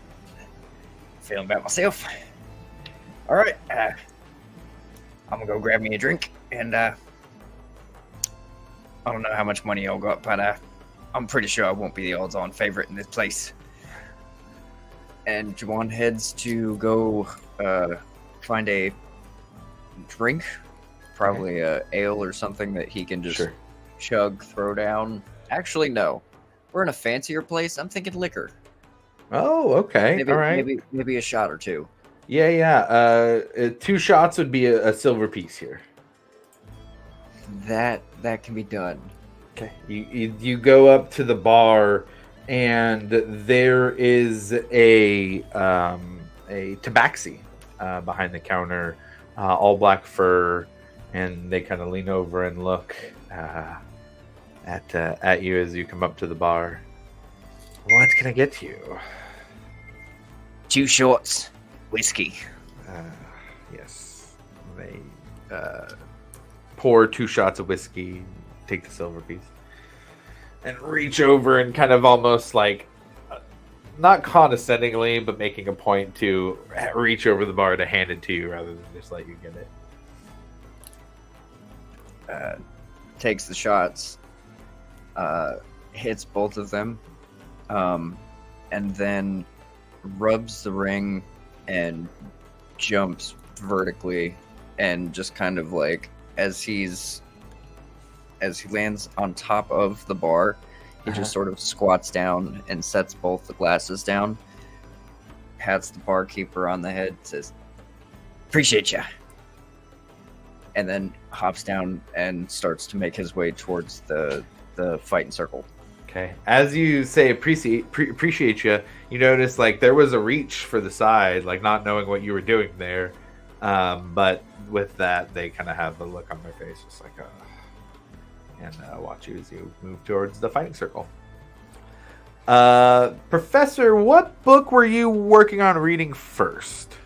Feeling about myself. All right. I'm gonna go grab me a drink, and I don't know how much money y'all got, but I'm pretty sure I won't be the odds-on favorite in this place. And Juwan heads to go find a drink, probably a ale or something that he can just chug, throw down. Actually, no. We're in a fancier place. I'm thinking liquor. Oh, okay. Maybe, All right. maybe a shot or two. Yeah. 2 shots would be a silver piece here. That can be done. Okay. You go up to the bar, and there is a tabaxi behind the counter, all black fur, and they kind of lean over and look at you as you come up to the bar. What can I get you? 2 shots, whiskey. Yes. They pour 2 shots of whiskey, take the silver piece, and reach over and kind of almost like, not condescendingly, but making a point to reach over the bar to hand it to you rather than just let you get it. Takes the shots, hits both of them, and then rubs the ring and jumps vertically, and just kind of like as he lands on top of the bar, he just sort of squats down and sets both the glasses down, pats the barkeeper on the head, says, "Appreciate ya," and then hops down and starts to make his way towards the fighting circle. Okay. As you say appreciate you, you notice like there was a reach for the side, like not knowing what you were doing there. But with that, they kind of have a look on their face, just like, and watch you as you move towards the fighting circle. Professor, what book were you working on reading first?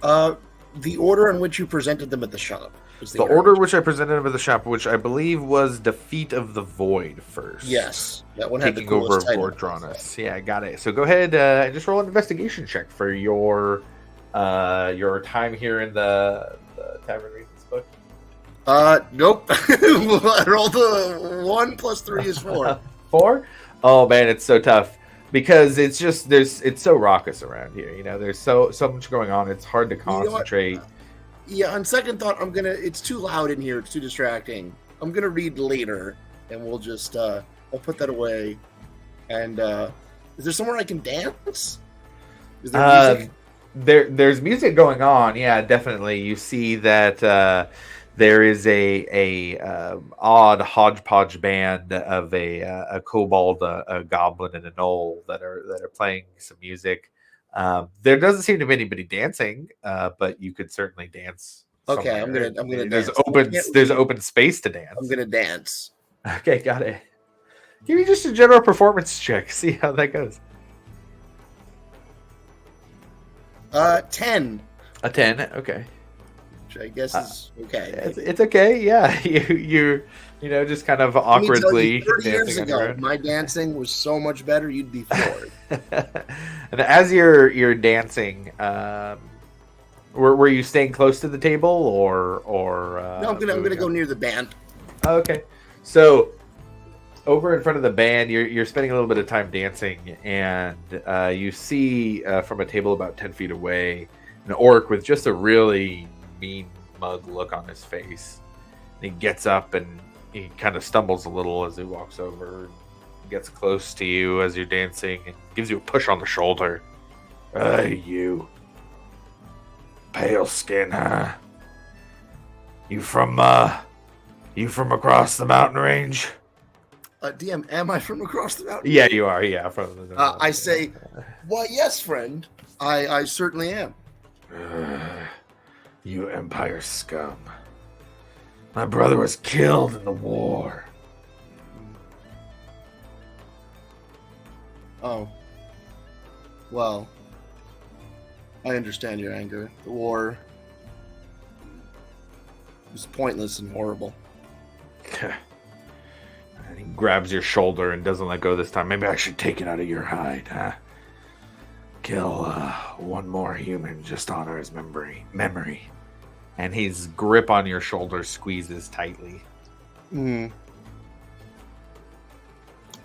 The order in which you presented them at the shop. The order which I presented them at the shop, which I believe was Defeat of the Void first. Yes. That one had the Taking over coolest title. Lord Dranus. Yeah, got it. So go ahead and just roll an investigation check for your time here in the tavern reading this book. Nope. I rolled a 1 + 3 is 4. 4? Oh man, it's so tough because it's just it's so raucous around here. You know, there's so much going on. It's hard to concentrate. Yeah, on second thought, it's too loud in here. It's too distracting. I'm gonna read later, and we'll just I'll put that away. And is there somewhere I can dance? Is there music? There's music going on. Yeah, definitely. You see that there is a odd hodgepodge band of a kobold, a goblin, and a gnoll that are playing some music. There doesn't seem to be anybody dancing, but you could certainly dance. Okay, somewhere. I'm gonna there's dance. open space to dance. I'm gonna dance. Okay, got it. Give me just a general performance check. See how that goes. 10. A 10. Okay. Which I guess is okay. It's okay. Yeah, you just kind of awkwardly 30 years dancing ago, around. my dancing was so much better. You'd be floored. And as you're dancing, were you staying close to the table or? No, I'm gonna go near the band. Okay, so over in front of the band, you're spending a little bit of time dancing, and you see from a table about 10 feet away an orc with just a really mean mug look on his face. And he gets up and he kind of stumbles a little as he walks over. gets close to you as you're dancing and gives you a push on the shoulder. Hey, you. Pale skin, huh? You from across the mountain range? DM, am I from across the mountain? Yeah, you are. Yeah, from the I say, why, yes, friend. I certainly am. You Empire scum. My brother was killed in the war. Oh. Well, I understand your anger. The war was pointless and horrible. And he grabs your shoulder and doesn't let go this time. Maybe I should take it out of your hide, huh? Kill one more human, just honor his memory. And his grip on your shoulder squeezes tightly.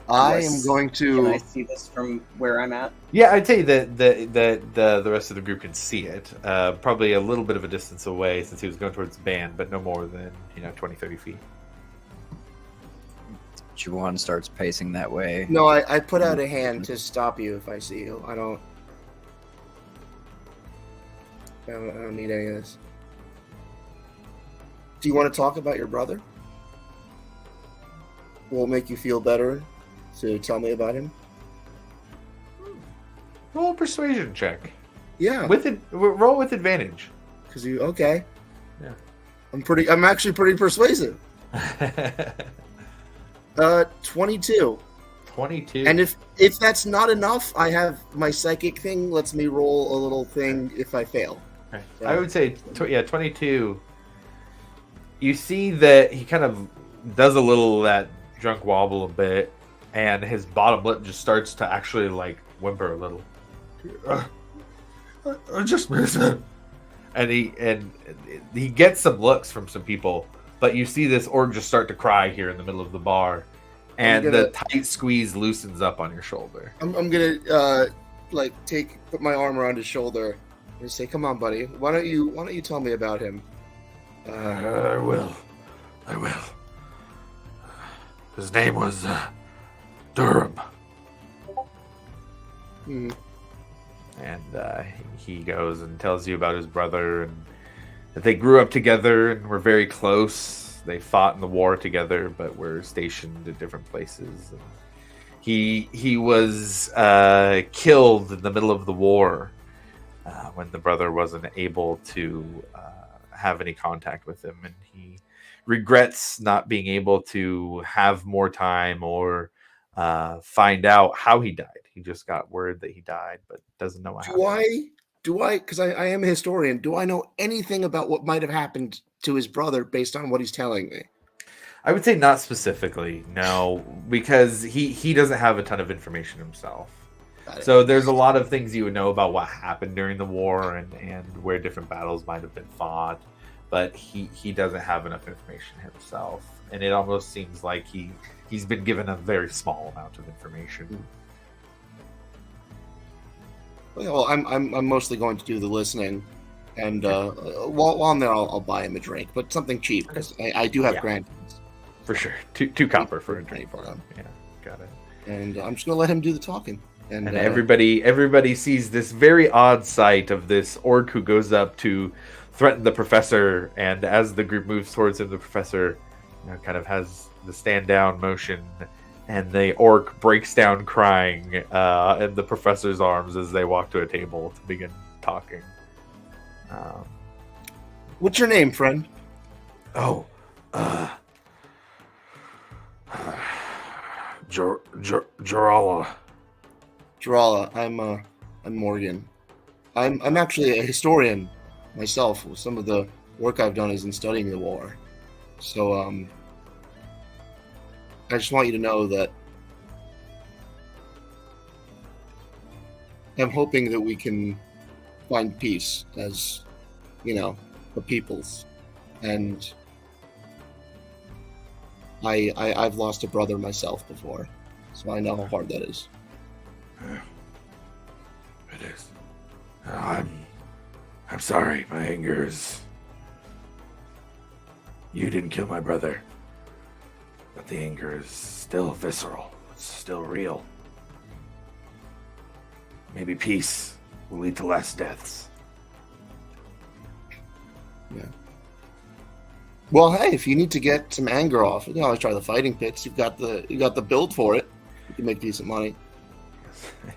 I am going to. Can I see this from where I'm at? Yeah, I'd say that the rest of the group can see it. Probably a little bit of a distance away since he was going towards the band, but no more than 20, 30 feet. Juwan starts pacing that way. No, I put out a hand to stop you if I see you. I don't need any of this. Do you want to talk about your brother? Will it make you feel better to tell me about him? Roll a persuasion check. Yeah. Roll with advantage. Because you okay? Yeah. I'm actually pretty persuasive. 22. 22. And if that's not enough, I have my psychic thing lets me roll a little thing if I fail. Okay. So. I would say 22. You see that he kind of does a little of that drunk wobble a bit, and his bottom lip just starts to actually like whimper a little. I just miss it. And he gets some looks from some people, but you see this orc just start to cry here in the middle of the bar, and the tight squeeze loosens up on your shoulder. I'm gonna put my arm around his shoulder and say, "Come on, buddy. Why don't you tell me about him?" I will. His name was Durham. And he goes and tells you about his brother and that they grew up together and were very close. They fought in the war together, but were stationed at different places. And he was killed in the middle of the war when the brother wasn't able to have any contact with him, and he regrets not being able to have more time or find out how he died. He just got word that he died, but doesn't know what happened. Because I am a historian, do I know anything about what might have happened to his brother based on what he's telling me? I would say not specifically, no, because he doesn't have a ton of information himself. So there's a lot of things you would know about what happened during the war and where different battles might have been fought, but he doesn't have enough information himself, and it almost seems like he's been given a very small amount of information. Well, I'm mostly going to do the listening, and while I'm there, I'll buy him a drink, but something cheap because I do have grandkids. For sure, two copper for a drink for him. Yeah, got it. And I'm just gonna let him do the talking. And everybody sees this very odd sight of this orc who goes up to threaten the professor, and as the group moves towards him, the professor kind of has the stand down motion, and the orc breaks down crying in the professor's arms as they walk to a table to begin talking. What's your name, friend? Jarala. Jarala. I'm Morgan. I'm actually a historian myself. Some of the work I've done is in studying the war. So I just want you to know that I'm hoping that we can find peace as, the peoples. And I've lost a brother myself before, so I know how hard that is. It is. I'm sorry. My anger is. You didn't kill my brother, but the anger is still visceral. it's still real. Maybe peace will lead to less deaths. Yeah. Well, hey, if you need to get some anger off, you can always try the fighting pits. You've got the build for it. You can make decent money.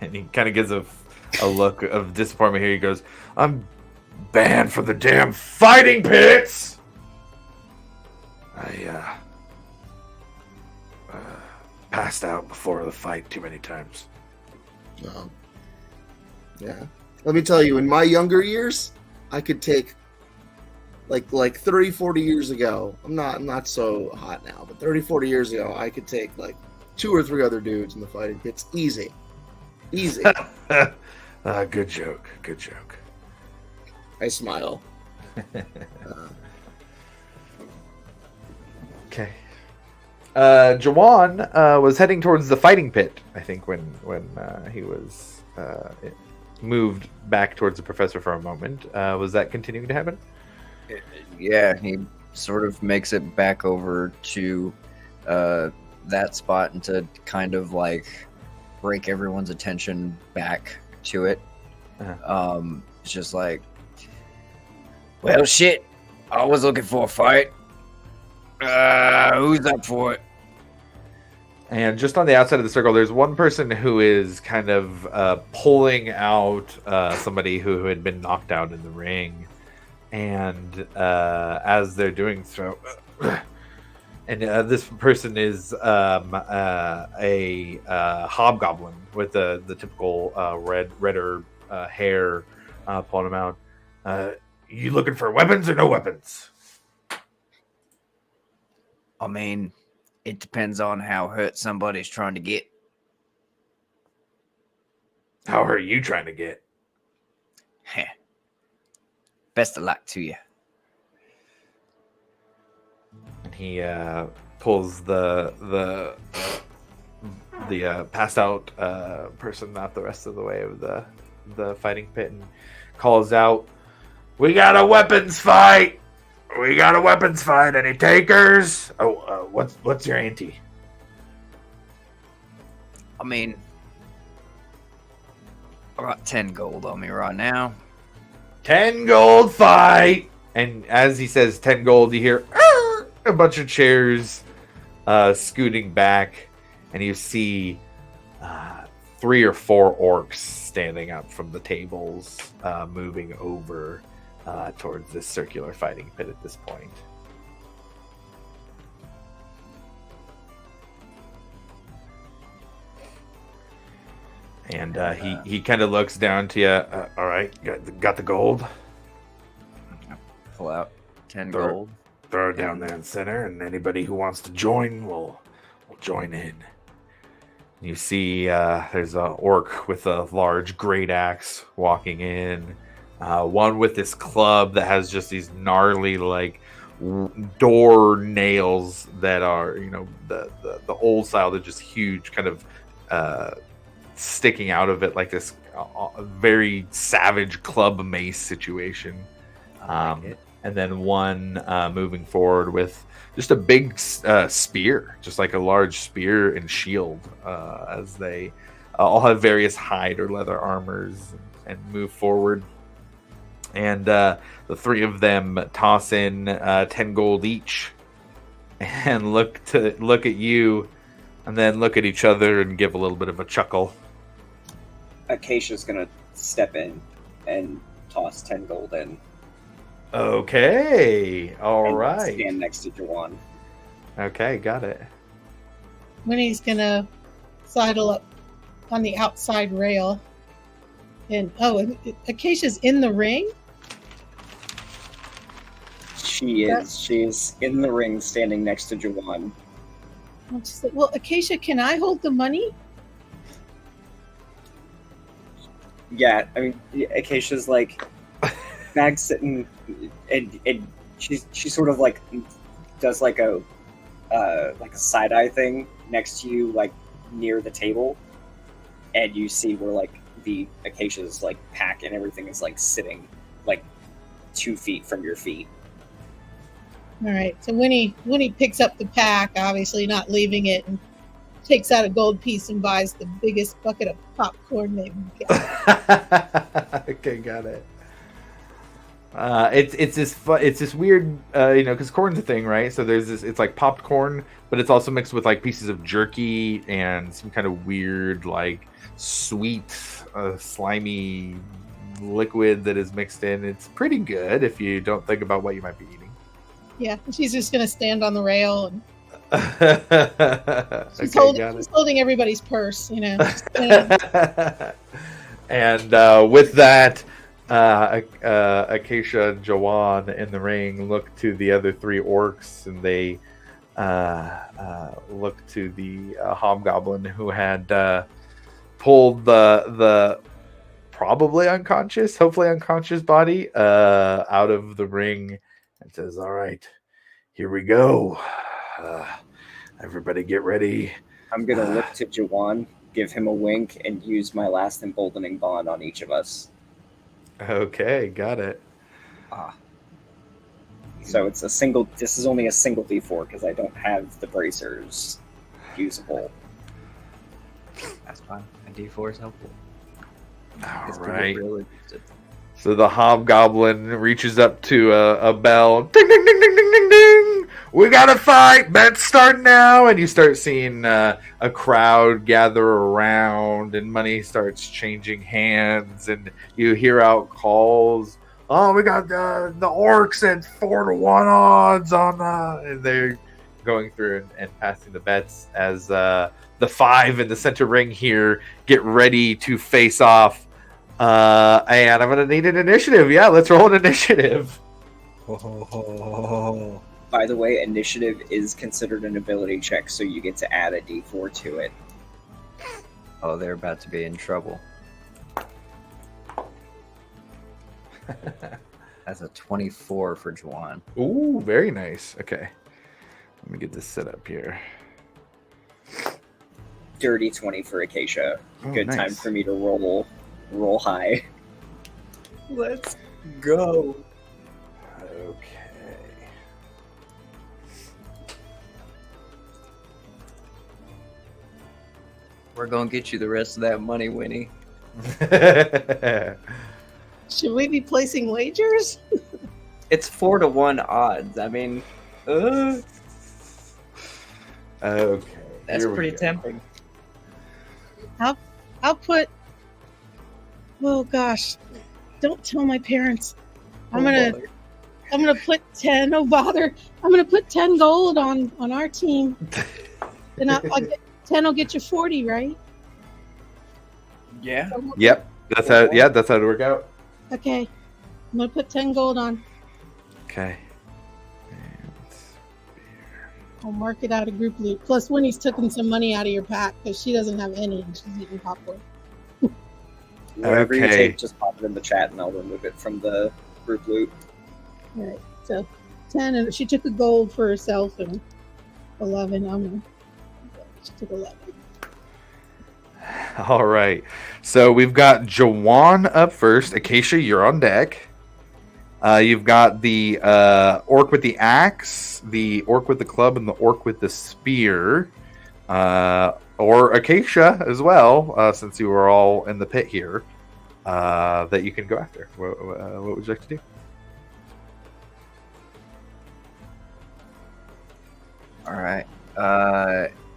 And he kind of gives a look of disappointment here. He goes, "I'm banned from the damn fighting pits." I passed out before the fight too many times. Yeah. Let me tell you, in my younger years, I could take like 30, 40 years ago. I'm not so hot now, but 30, 40 years ago, I could take like 2 or 3 other dudes in the fighting pits. Easy. Good joke. Good joke. I smile. Okay. Jawan was heading towards the fighting pit, I think, when he was moved back towards the professor for a moment. Was that continuing to happen? Yeah, he sort of makes it back over to that spot and to kind of like break everyone's attention back to it. It's just like, well, shit, I was looking for a fight. Who's up for it? And just on the outside of the circle, there's one person who is kind of pulling out somebody who had been knocked out in the ring. And as they're doing so, and this person is a hobgoblin with the typical redder hair, pulling him out. You looking for weapons or no weapons? I mean, it depends on how hurt somebody's trying to get. How are you trying to get? Heh. Best of luck to you. And he pulls the passed out person out the rest of the way of the fighting pit and calls out, We got a weapons fight! Any takers? What's your ante? I mean, I got 10 gold on me right now. 10 gold fight! And as he says 10 gold, you hear a bunch of chairs scooting back, and you see 3 or 4 orcs standing up from the tables, moving over towards this circular fighting pit at this point. And he kind of looks down to you. All right, got the gold. Pull out 10 Throw- gold. Throw it down there in the center, and anybody who wants to join will join in. You see there's an orc with a large great axe walking in. One with this club that has just these gnarly like door nails that are, the old style. They're just huge, kind of sticking out of it like this very savage club mace situation. And then one moving forward with just a big spear, just like a large spear and shield, as they all have various hide or leather armors and move forward. And the 3 of them toss in 10 gold each and look at you and then look at each other and give a little bit of a chuckle. Acacia's gonna step in and toss 10 gold in. Okay, all and right. Stand next to Jawan. Okay, got it. Winnie's gonna sidle up on the outside rail. And Acacia's in the ring? She is. She's in the ring standing next to Jawan. She's like, well, Acacia, can I hold the money? Yeah, I mean, Acacia's like bag sitting, and she sort of like does like a side eye thing next to you, like near the table, and you see where like the Acacia's like pack and everything is like sitting like 2 feet from your feet. All right. So Winnie picks up the pack, obviously not leaving it, and takes out a gold piece and buys the biggest bucket of popcorn they can get. Okay, got it. It's this weird, because corn's a thing, right? So there's this. It's like popped corn, but it's also mixed with like pieces of jerky and some kind of weird, like sweet, slimy liquid that is mixed in. It's pretty good if you don't think about what you might be eating. Yeah, she's just gonna stand on the rail and she's holding everybody's purse, just And with that, Acacia and Jawan in the ring look to the other three orcs, and they look to the hobgoblin who had pulled the probably unconscious, hopefully unconscious body out of the ring, and says, "All right, here we go. Everybody get ready." I'm going to look to Jawan, give him a wink, and use my last emboldening bond on each of us. Okay, got it. So it's this is only a single D4 because I don't have the bracers usable. That's fine. A D4 is helpful. All It's right. really So the hobgoblin reaches up to a bell. Ding, ding, ding, ding, ding, ding, ding. We gotta fight. Bet's starting now. And you start seeing a crowd gather around, and money starts changing hands, and you hear out calls. Oh, we got the orcs at 4-1 odds on and they're going through and passing the bets as the 5 in the center ring here get ready to face off. And I'm gonna need an initiative. Yeah, let's roll an initiative. By the way, initiative is considered an ability check, so you get to add a D4 to it. Oh, they're about to be in trouble. That's a 24 for Juwan. Ooh, very nice. Okay, let me get this set up here. Dirty 20 for Acacia. Oh, Good nice. time for me to roll high. Let's go. Okay. We're gonna get you the rest of that money, Winnie. Should we be placing wagers? It's 4-1 odds. I mean, Okay. that's here we pretty go. tempting. I'll put. Oh gosh, don't tell my parents. I'm gonna put 10. Oh bother! I'm gonna put 10 gold on our team. And I'll get 10. Will get you 40, right? Yeah. Yep, that's how. Yeah, that's how to work out. Okay, I'm gonna put 10 gold on. Okay. I'll mark it out of group loot. Plus, Winnie's taking some money out of your pack because she doesn't have any and she's eating popcorn. Whatever you Okay. take, just pop it in the chat and I'll remove it from the group loot. All right, so 10, and she took a gold for herself, and 11. She took 11. All right. So we've got Jawan up first. Acacia, you're on deck. You've got the orc with the axe, the orc with the club, and the orc with the spear. Or Acacia as well, since you were all in the pit here, that you can go after. What would you like to do? All right.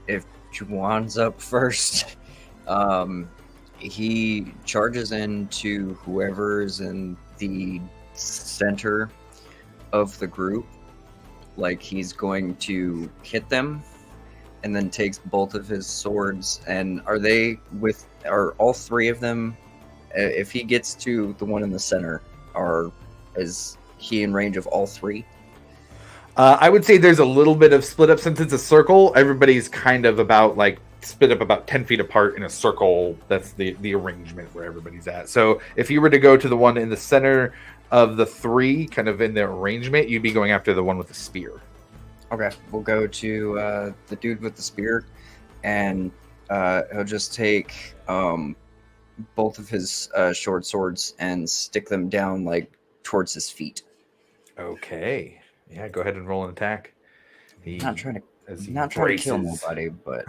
If Juwan's up first, he charges into whoever's in the center of the group, like he's going to hit them, and then takes both of his swords. And are all three of them, if he gets to the one in the center, is he in range of all three? I would say there's a little bit of split up since it's a circle. Everybody's kind of split up about 10 feet apart in a circle. That's the arrangement where everybody's at. So if you were to go to the one in the center of the three, kind of in the arrangement, you'd be going after the one with the spear. Okay, we'll go to the dude with the spear, and he'll just take both of his short swords and stick them down towards his feet. Okay. Yeah, go ahead and roll an attack. I'm not trying to as he Not trying to kill braces. nobody, but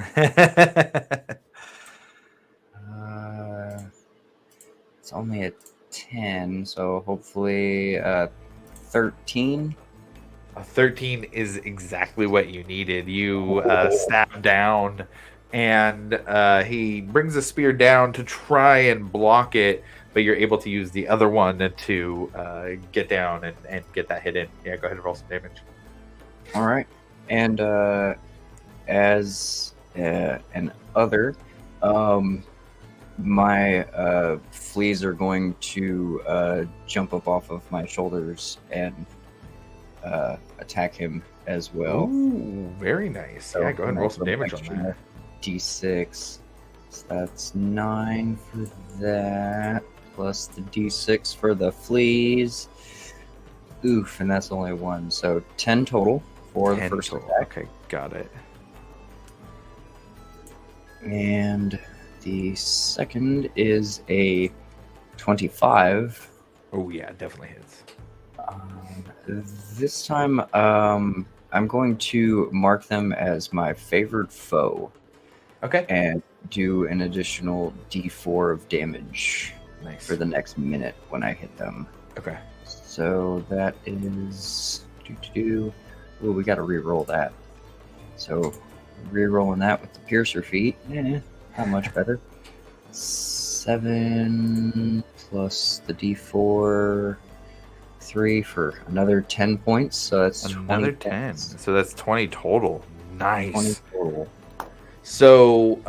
it's only a 10, so hopefully 13. A 13 is exactly what you needed. You stab down, and he brings a spear down to try and block it, but you're able to use the other one to get down and get that hit in. Yeah, go ahead and roll some damage. All right. And as an other, my fleas are going to jump up off of my shoulders and attack him as well. Ooh, very nice. So yeah, go ahead and roll some damage on that. D6. So that's 9 for that, plus the D6 for the fleas. Oof, and that's only 1. So 10 total for the 10 first total. attack. Okay, got it. And the second is a 25. Oh yeah, definitely hits. This time, I'm going to mark them as my favored foe Okay. and do an additional D4 of damage Nice. for the next minute when I hit them. Okay. So that is... Ooh, we got to re-roll that. So re-rolling that with the piercer feat, not much better. 7 plus the D4... 3 for another 10 points, so that's Another 20 10. points. So that's 20 total. 20 Nice. total. So,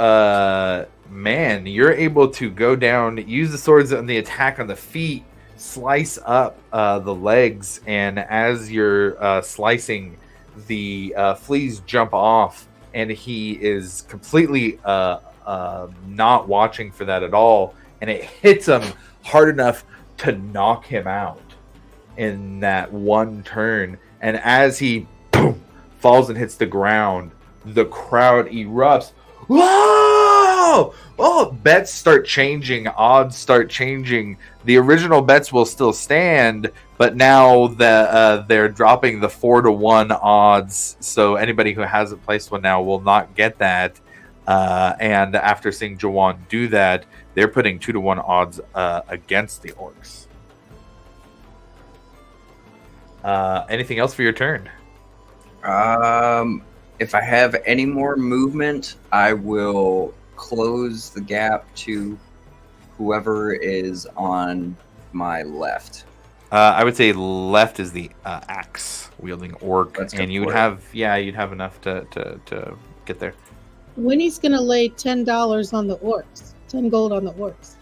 man, you're able to go down, use the swords on the attack on the feet, slice up the legs, and as you're slicing, the fleas jump off, and he is completely not watching for that at all, and it hits him hard enough to knock him out in that one turn. And as he boom, falls and hits the ground, the crowd erupts. Whoa! Oh, bets start changing, odds start changing. The original bets will still stand, but now they're dropping the 4-1 odds. So anybody who hasn't placed one now will not get that. And after seeing Jawan do that, they're putting 2-1 odds against the orcs. Anything else for your turn? If I have any more movement, I will close the gap to whoever is on my left. I would say left is the axe wielding orc, Let's go and you would for it. you'd have enough to get there. Winnie's gonna lay $10 on the orcs, 10 gold on the orcs.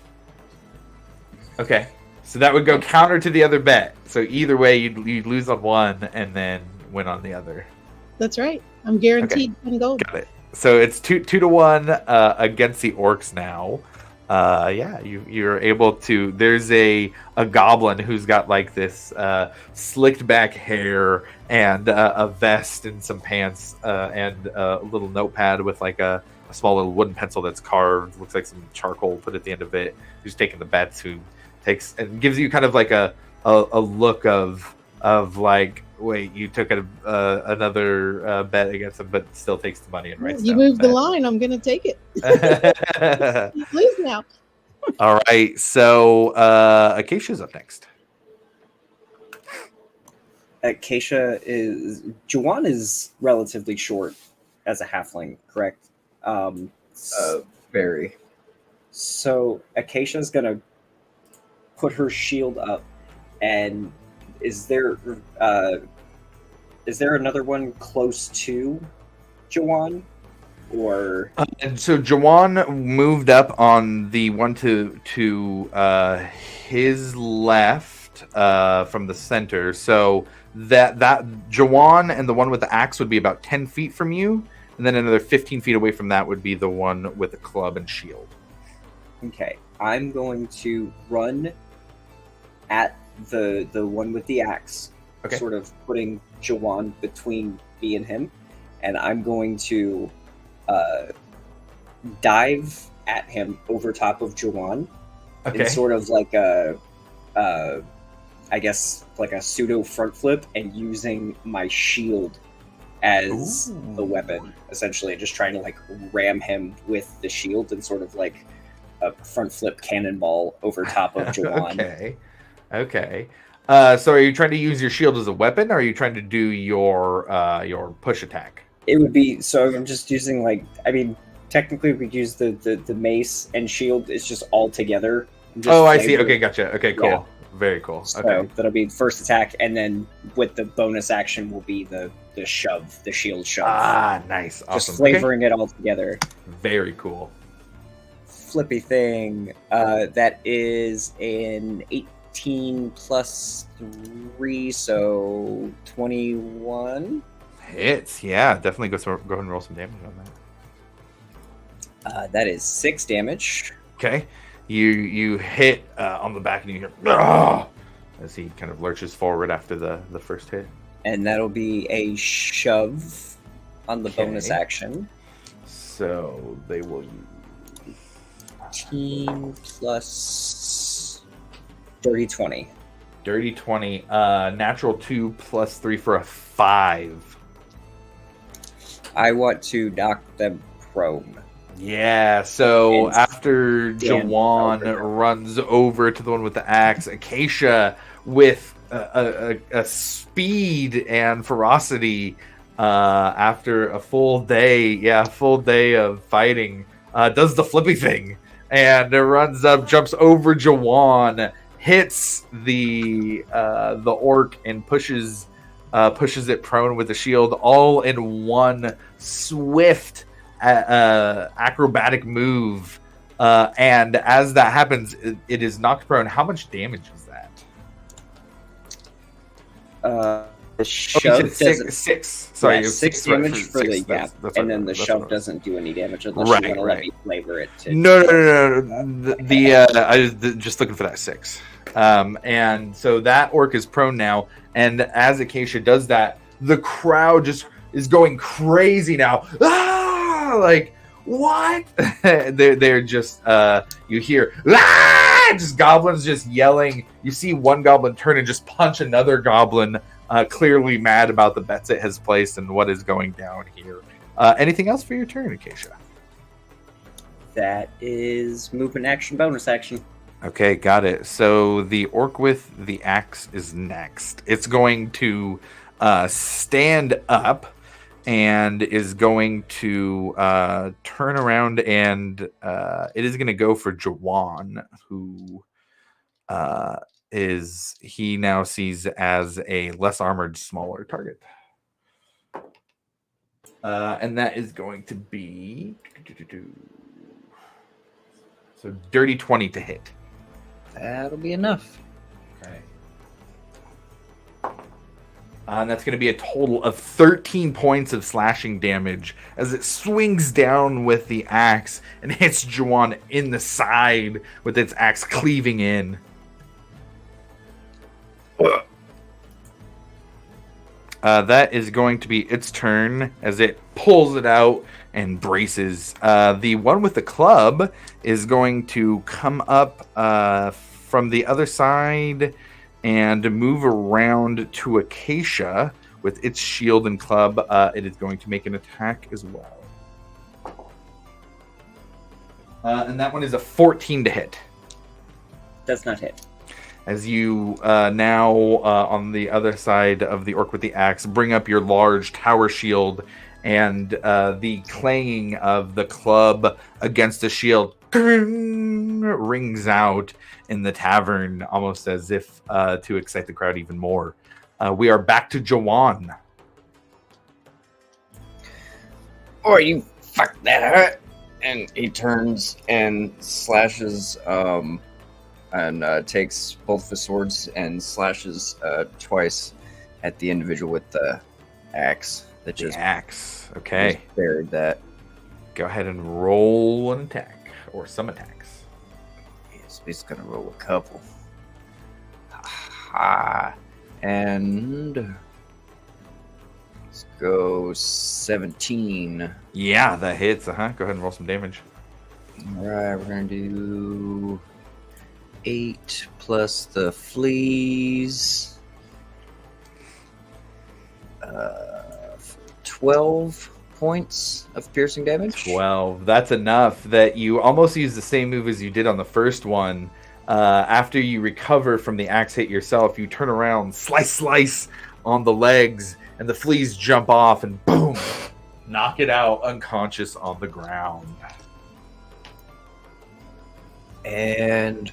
Okay, so that would go counter to the other bet. So either way, you'd lose on one and then win on the other. That's right. I'm guaranteed 10 gold. Got it. So it's 2-1 against the orcs now. You're able to. There's a goblin who's got like this slicked back hair and a vest and some pants and a little notepad with like a small little wooden pencil that's carved. Looks like some charcoal put at the end of it. Who's taking the bets? Who takes and gives you kind of like a look of like, wait, you took another bet against him, but still takes the money and writes You down moved the bet. line. I'm gonna take it. Please now. All right, so Acacia's up next. Acacia is... Juwan is relatively short as a halfling, correct? Very. So Acacia's gonna put her shield up, and is there another one close to Jawan? Or And so Jawan moved up on the one to his left from the center. So that Jawan and the one with the axe would be about 10 feet from you, and then another 15 feet away from that would be the one with the club and shield. okay, I'm going to run at the one with the axe, Okay. sort of putting Jawan between me and him, and I'm going to dive at him over top of Jawan Okay. in sort of like I guess like a pseudo front flip, and using my shield as the Ooh. weapon, essentially, just trying to like ram him with the shield and sort of like a front flip cannonball over top of Jawan. Okay. So are you trying to use your shield as a weapon, or are you trying to do your push attack? It would be so. I'm just using like, I mean, technically we could use the mace and shield. It's just all together. Just Oh, I see. flavor. Okay, gotcha. Okay, cool. Yeah. Very cool. So Okay. that'll be first attack, and then with the bonus action will be the shove, the shield shove. Ah, nice. Awesome. Just flavoring it all together. Very cool. Flippy thing. That is an 18 plus 3, so 21. Hits. Yeah, definitely go ahead and roll some damage on that. That is 6 damage. Okay. You hit on the back and you hear "Ah!" as he kind of lurches forward after the first hit. And that'll be a shove on the bonus Okay. action. So they will use 18 plus dirty 20. dirty 20, natural 2 plus 3 for a 5. I want to knock them prone. Yeah, so And after stand Jawan over. runs over to the one with the axe, Acacia, with a speed and ferocity, after a full day of fighting, does the flippy thing and runs up, jumps over Jawan, hits the orc and pushes it prone with the shield, all in one swift acrobatic move, and as that happens, it is knocked prone. How much damage is that? The shove you said doesn't. six. Sorry, Yeah, it was 6 right, damage for six. the gap, That's and right, then the that's shove right. doesn't do any damage unless Right, you want to right. let me flavor it. To No. I was just looking for that 6. And so that orc is prone now, and as Acacia does that, the crowd just is going crazy now. Ah! Like, what? they're just you hear just goblins just yelling. You see one goblin turn and just punch another goblin, clearly mad about the bets it has placed and what is going down here. Anything else for your turn, Acacia? That is movement action, bonus action. Okay, got it. So the orc with the axe is next. It's going to stand up and is going to turn around, and it is going to go for Jawan, who he now sees as a less armored, smaller target. And that is going to be so dirty 20 to hit. That'll be enough. Okay. And that's going to be a total of 13 points of slashing damage as it swings down with the axe and hits Jawan in the side with its axe cleaving in. That is going to be its turn as it pulls it out and braces. The one with the club is going to come up from the other side and move around to Acacia with its shield and club. It is going to make an attack as well. And that one is a 14 to hit. Does not hit. As you now, on the other side of the orc with the axe, bring up your large tower shield, and the clanging of the club against the shield rings out in the tavern, almost as if to excite the crowd even more. We are back to Jawan. Oh, you fuck that hurt! And he turns and slashes, and takes both of his swords and slashes twice at the individual with the axe that The just axe. Okay. buried that. Go ahead and roll an attack, or some attacks. Yes, he's gonna roll a couple. Ha! And let's go 17. Yeah, that hits. Go ahead and roll some damage. All right, we're gonna do 8 plus the fleas. 12 points of piercing damage. 12. That's enough that you almost use the same move as you did on the first one. After you recover from the axe hit yourself, you turn around, slice on the legs, and the fleas jump off and boom, knock it out unconscious on the ground. And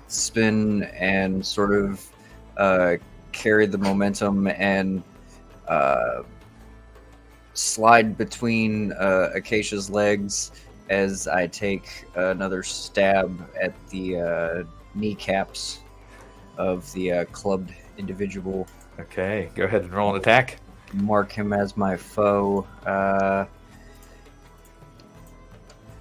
spin and sort of carry the momentum and slide between Acacia's legs as I take another stab at the kneecaps of the clubbed individual. Okay, go ahead and roll an attack. Mark him as my foe.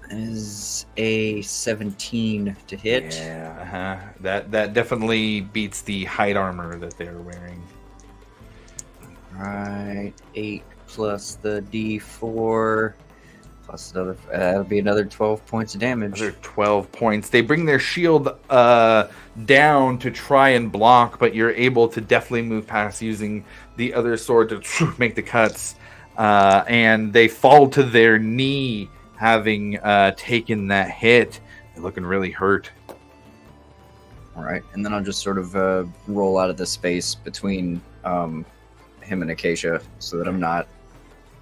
Is a 17 to hit. Yeah, that definitely beats the hide armor that they're wearing. Right, 8 plus the D4 plus another. That'll be another 12 points of damage. Another 12 points. They bring their shield down to try and block, but you're able to definitely move past using the other sword to make the cuts. And they fall to their knee, having taken that hit. They're looking really hurt. All right, and then I'll just sort of roll out of the space between him and Acacia so that I'm not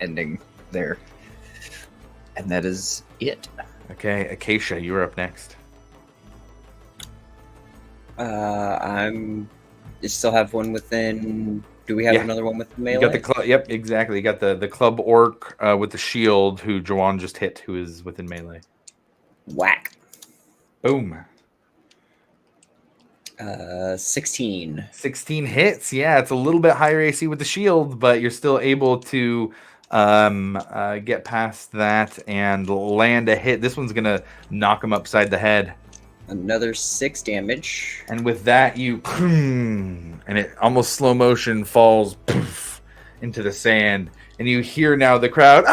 ending there. And that is it. Okay, Acacia, you're up next. You still have one within. Do we have another one with melee? You got the club. Yep, exactly. You got the club orc with the shield, who Jawan just hit, who is within melee. Whack. Boom. 16. 16 hits. Yeah, it's a little bit higher AC with the shield, but you're still able to get past that and land a hit. This one's gonna knock him upside the head. Another 6 damage. And with that, you and it almost slow motion falls into the sand, and you hear now the crowd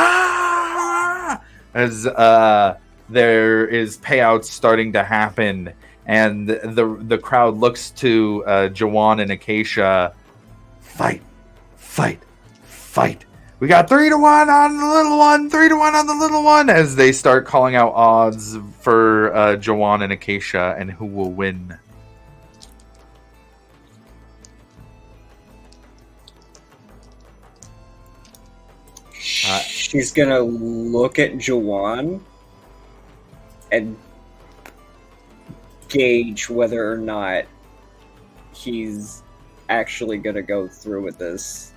as there is payouts starting to happen, and the crowd looks to Jawan and Acacia. Fight. We got 3-1 on the little one, 3-1 on the little one, as they start calling out odds for Jawan and Acacia and who will win. She's gonna look at Jawan and gauge whether or not he's actually gonna go through with this.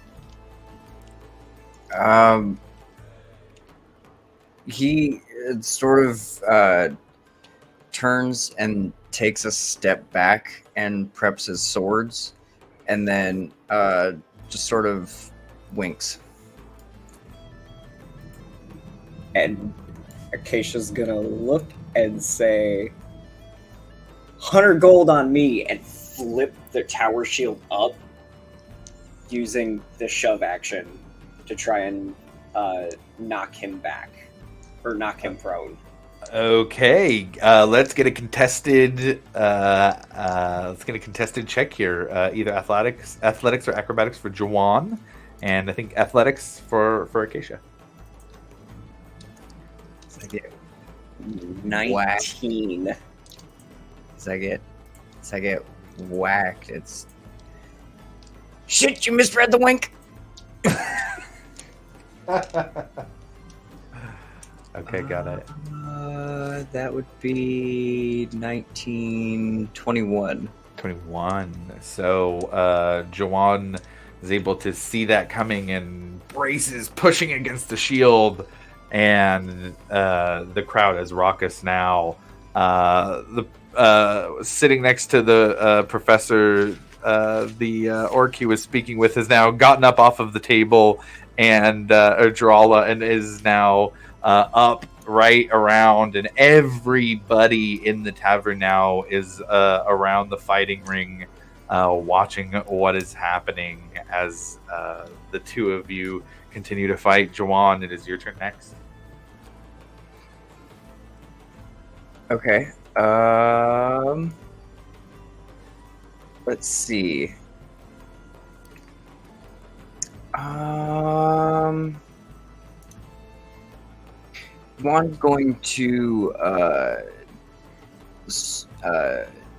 He sort of turns and takes a step back and preps his swords, and then just sort of winks. And Acacia's gonna look and say, 100 gold on me, and flip the tower shield up using the shove action to try and knock him back, or knock him prone. Okay, let's get a contested check here. Either athletics or acrobatics for Jawan, and I think athletics for Acacia. Does I get 19. Does I get whacked? It's shit. You misread the wink. Okay, got it. That would be 19, 21. 21. So Jawan is able to see that coming and braces, pushing against the shield, and the crowd is raucous now. Sitting next to the professor, the orc he was speaking with has now gotten up off of the table, and Drala, and is now up right around, and everybody in the tavern now is around the fighting ring, watching what is happening as the two of you continue to fight. Jawan, it is your turn next. Okay. Let's see. Juan's going to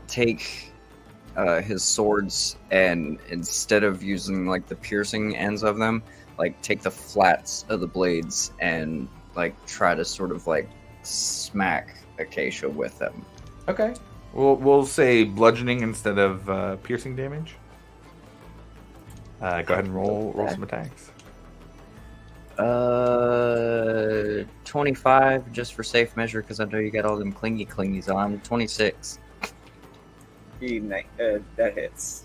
take his swords and instead of using like the piercing ends of them, like take the flats of the blades and like try to sort of like smack Acacia with them. Okay. We'll say bludgeoning instead of piercing damage. Go ahead and roll some attacks. 25 just for safe measure because I know you got all them clingies on. 26. That hits.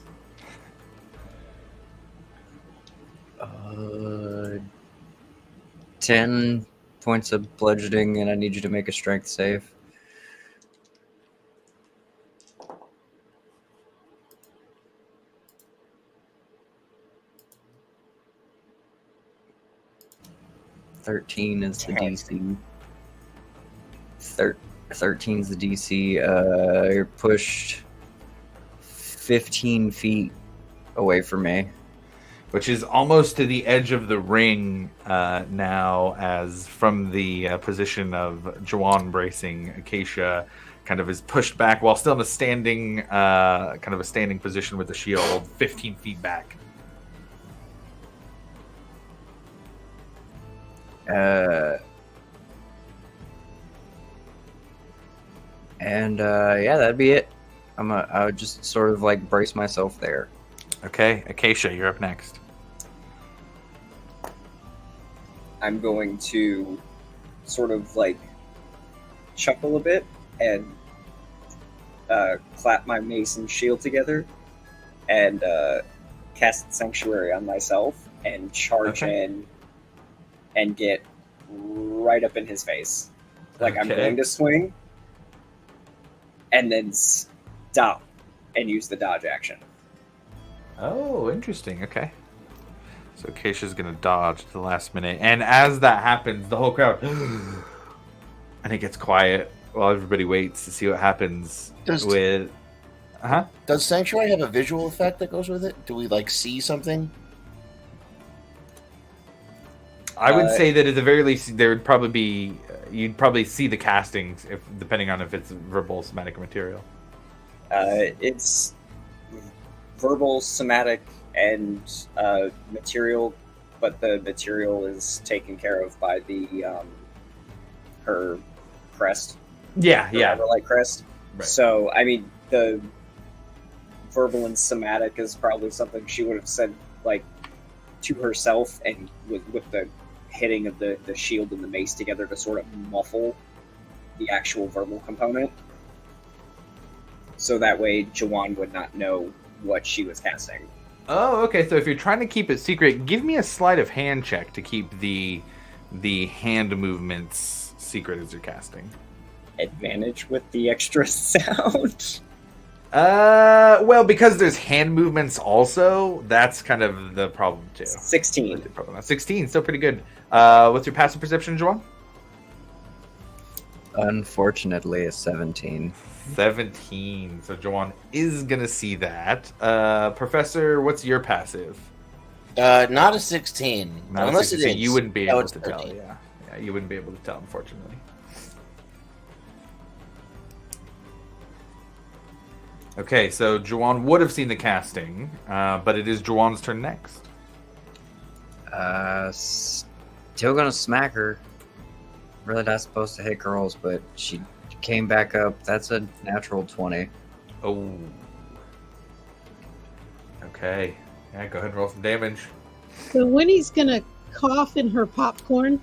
10 points of bludgeoning, and I need you to make a strength save. $13 is the DC. 13's the DC. You're pushed 15 feet away from me. Which is almost to the edge of the ring now, as from the position of Juan bracing, Acacia kind of is pushed back while still in a standing, kind of a standing position with the shield, 15 feet back. Yeah, that'd be it. I would just sort of like brace myself there. Okay, Acacia, you're up next. I'm going to sort of like chuckle a bit and clap my mace and shield together and cast Sanctuary on myself and charge in and get right up in his face. Like I'm going to swing and then stop and use the dodge action. Oh, interesting. Okay. So Acacia's going to dodge at the last minute. And as that happens, the whole crowd... and it gets quiet while everybody waits to see what happens with... Uh-huh. Does Sanctuary have a visual effect that goes with it? Do we, like, see something? I would say that at the very least, there would probably be... you'd probably see the castings, depending on if it's verbal, somatic, or material. It's verbal, somatic, and material, but the material is taken care of by the her crest. Yeah. Like crest. Right. So, I mean, the verbal and somatic is probably something she would have said, like, to herself, and with the hitting of the shield and the mace together to sort of muffle the actual verbal component. So that way, Jawan would not know what she was casting. Oh, okay. So if you're trying to keep it secret, give me a sleight of hand check to keep the hand movements secret as you're casting. Advantage with the extra sound. Well, because there's hand movements also, that's kind of the problem too. 16. 16, still pretty good. What's your passive perception, Joel? Unfortunately, a 17. 17. So Joanne is gonna see that. Professor, what's your passive? Not a 16. Not Unless 16. it is. You wouldn't be Oh, able it's to 13. tell. Yeah, you wouldn't be able to tell, unfortunately. Okay, so Juwan would have seen the casting, but it is Juwan's turn next. Still gonna smack her. Really not supposed to hit girls, but she came back up. That's a natural 20. Oh. Okay. Yeah, go ahead and roll some damage. So Winnie's gonna cough in her popcorn.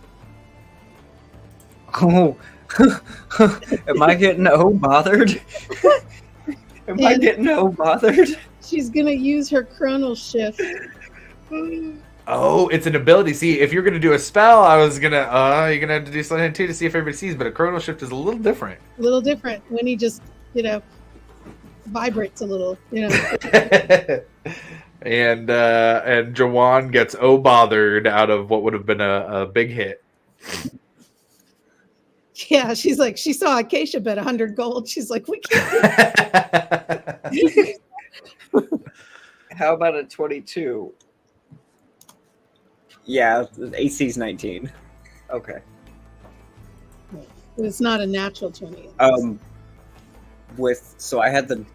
Oh. Am I getting bothered? Am I getting bothered? She's gonna use her chronal shift. Oh, it's an ability. See, if you're gonna do a spell, I was gonna you're gonna have to do something too to see if everybody sees, but a chronal shift is a little different. A little different. Winnie just, vibrates a little, and Jawan gets bothered out of what would have been a big hit. Yeah, she's like, she saw Acacia bet 100 gold. She's like, we can't. How about a 22? Yeah, AC's 19. Okay. It's not a natural 20. So I had the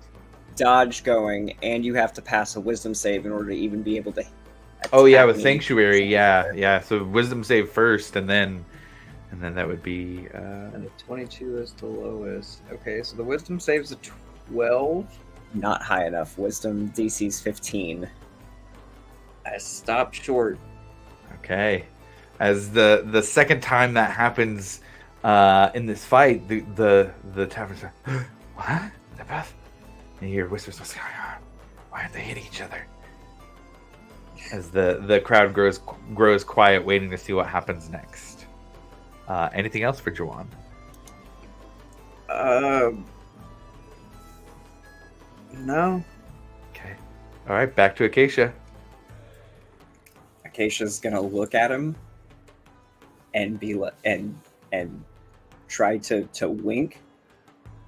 dodge going, and you have to pass a wisdom save in order to even be able to. Oh yeah, attack with me. Sanctuary, yeah. So wisdom save first, and then that would be. And a 22 is the lowest. Okay, so the wisdom save's a 12. Not high enough. Wisdom DC's 15. I stopped short. Okay, as the second time that happens in this fight, the taverns are, what? The Beth? And you hear whispers, what's going on? Why aren't they hitting each other? As the crowd grows quiet, waiting to see what happens next. Anything else for Juwan? No. Okay. All right, back to Acacia. Acacia's gonna look at him and and try to wink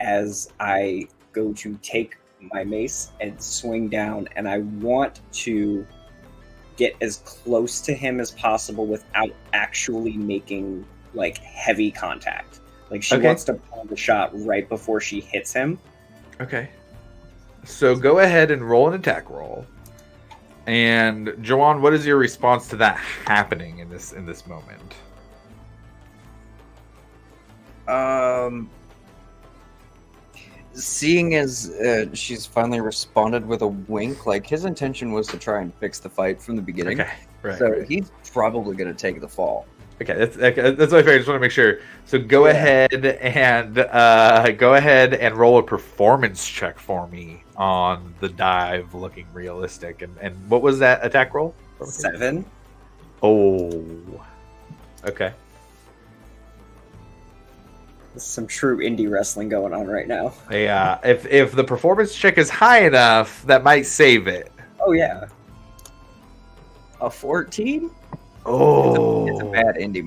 as I go to take my mace and swing down, and I want to get as close to him as possible without actually making like heavy contact. Like she Okay. wants to pull the shot right before she hits him. Okay. So go ahead and roll an attack roll. And Juwan, what is your response to that happening in this moment? Seeing as she's finally responded with a wink, like his intention was to try and fix the fight from the beginning. Okay. Right. So right. he's probably going to take the fall. Okay, that's my fair. I just want to make sure. So go ahead and roll a performance check for me on the dive, looking realistic. And what was that attack roll? 7. Oh, okay. There's some true indie wrestling going on right now. Yeah, if the performance check is high enough, that might save it. Oh yeah. A 14? Oh, It's a bad indie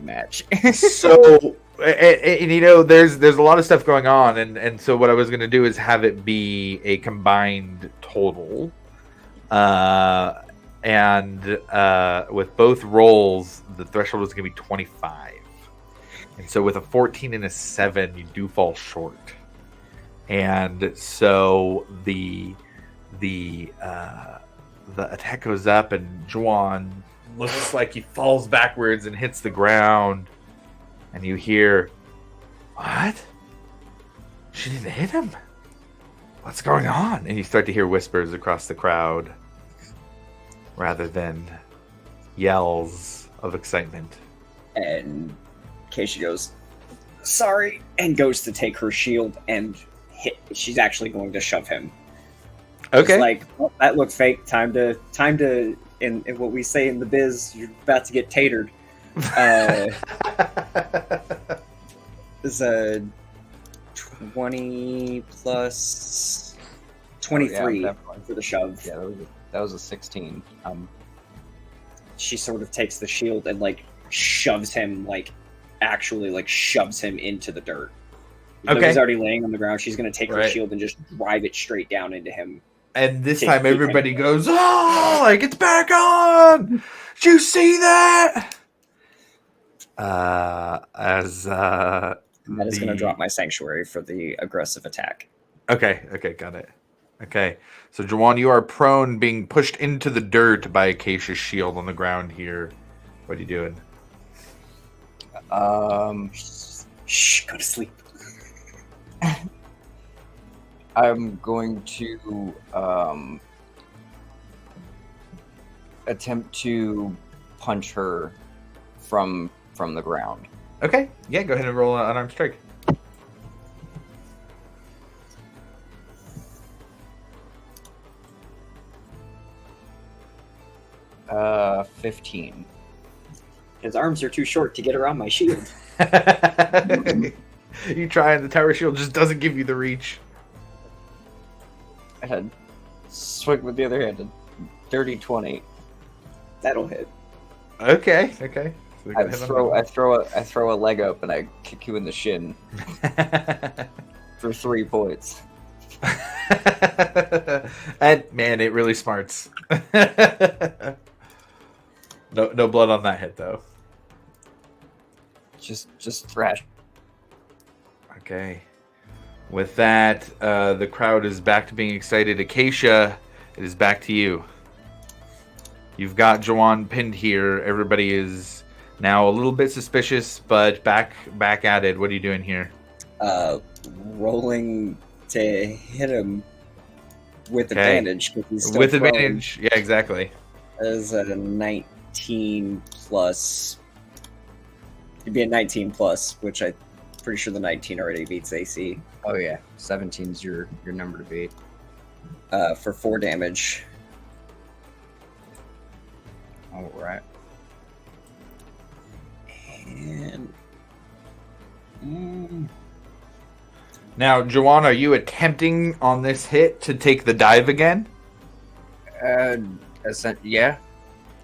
match. So and you know, there's a lot of stuff going on, and so what I was gonna do is have it be a combined total, and with both rolls, the threshold is gonna be 25, and so with a 14 and a 7, you do fall short, and so the attack goes up, and Juwan looks like he falls backwards and hits the ground. And you hear, what? She didn't hit him? What's going on? And you start to hear whispers across the crowd rather than yells of excitement. And Keisha goes, sorry, and goes to take her shield and hit. She's actually going to shove him. Okay. It's like, well, that looked fake. Time to in what we say in the biz, you're about to get tatered. Is a 20 plus 23 for the shove. Yeah, that was a 16. She sort of takes the shield and like shoves him, like actually like shoves him into the dirt. Even though he's already laying on the ground, she's going to take her shield and just drive it straight down into him. And this time everybody goes, oh, like it's back on. Did you see that? That is going to drop my sanctuary for the aggressive attack. Okay, got it. Okay, so Juwan, you are prone, being pushed into the dirt by Acacia's shield on the ground here. What are you doing? Shh, go to sleep. I'm going to attempt to punch her from the ground. Okay, yeah, go ahead and roll an unarmed strike. 15. His arms are too short to get around my shield. You try, and the tower shield just doesn't give you the reach. I had swing with the other hand. A dirty 20. That'll hit. Okay. So I throw a leg up and I kick you in the shin for 3 points. And man, it really smarts. No blood on that hit though. Just thrash. Okay. With that, the crowd is back to being excited. Acacia, it is back to you. You've got Jawan pinned here. Everybody is now a little bit suspicious, but back at it. What are you doing here? Rolling to hit him with advantage. 'Cause he's still With prone. advantage. Yeah, exactly. Is at a 19 plus. It'd be a 19 plus, which I'm pretty sure the 19 already beats AC. Oh yeah, 17's your number to beat. For 4 damage. All right. And Now, Jawan, are you attempting on this hit to take the dive again? Yeah.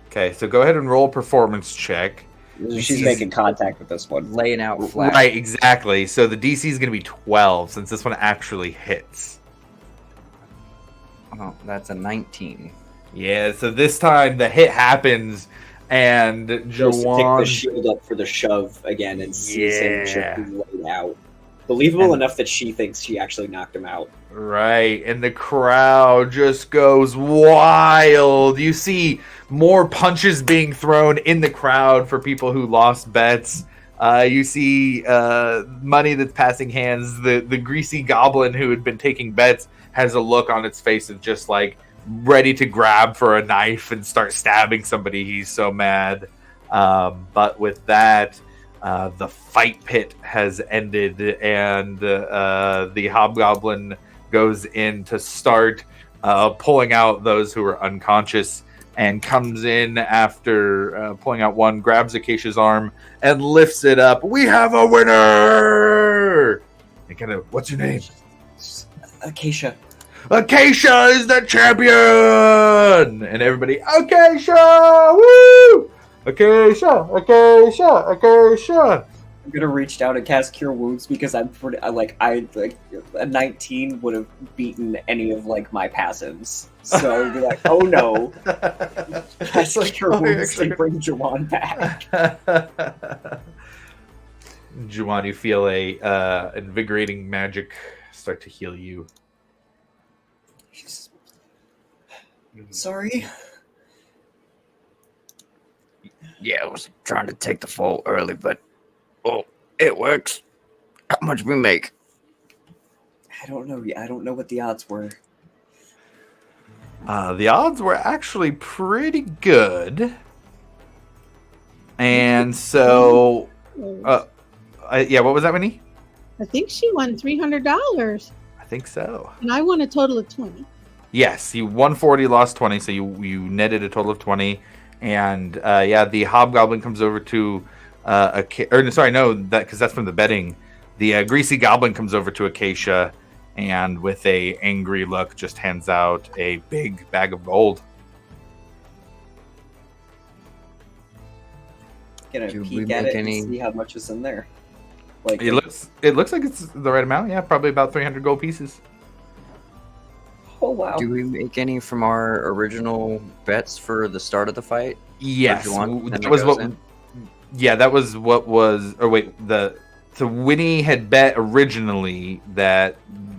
Okay, so go ahead and roll a performance check. she's making contact with this one. Laying out flat. Right, exactly. So the DC is going to be 12 since this one actually hits. Oh, that's a 19. Yeah, so this time the hit happens and Just pick the Jawan... shield up for the shove again and sees him Yeah. just laid out. Believable And- enough that she thinks she actually knocked him out. Right, and the crowd just goes wild. You see more punches being thrown in the crowd for people who lost bets. You see money that's passing hands. The greasy goblin who had been taking bets has a look on its face of just like ready to grab for a knife and start stabbing somebody. He's so mad. But with that, the fight pit has ended, and the hobgoblin goes in to start pulling out those who are unconscious, and comes in after pulling out one, grabs Acacia's arm and lifts it up. We have a winner! And kind of, what's your name? Acacia. Acacia is the champion! And everybody, Acacia! Woo! Acacia! Acacia! Acacia! I'm gonna reach down and cast Cure Wounds because I'm pretty a 19 would have beaten any of like my passives. So I'd be like, oh no, cast Cure Wounds to bring Jawan back. Juwan, you feel a invigorating magic start to heal you. Sorry. Yeah, I was trying to take the fall early, but it works. How much we make? I don't know. I don't know what the odds were. The odds were actually pretty good. And so, yeah, what was that, Winnie? I think she won $300, I think so. and I won a total of 20. Yes, you won 40, lost 20, so you netted a total of 20. And yeah, the hobgoblin comes over to because that's from the betting. The greasy goblin comes over to Acacia, and with a angry look, just hands out a big bag of gold. Get a Do we peek at make it any- and see how much is in there. Like It looks like it's the right amount. Yeah, probably about 300 gold pieces. oh wow. Do we make any from our original bets for the start of the fight? Yes, Juwan, and that it was goes what. in? Yeah, that was what was. Or wait, so Winnie had bet originally that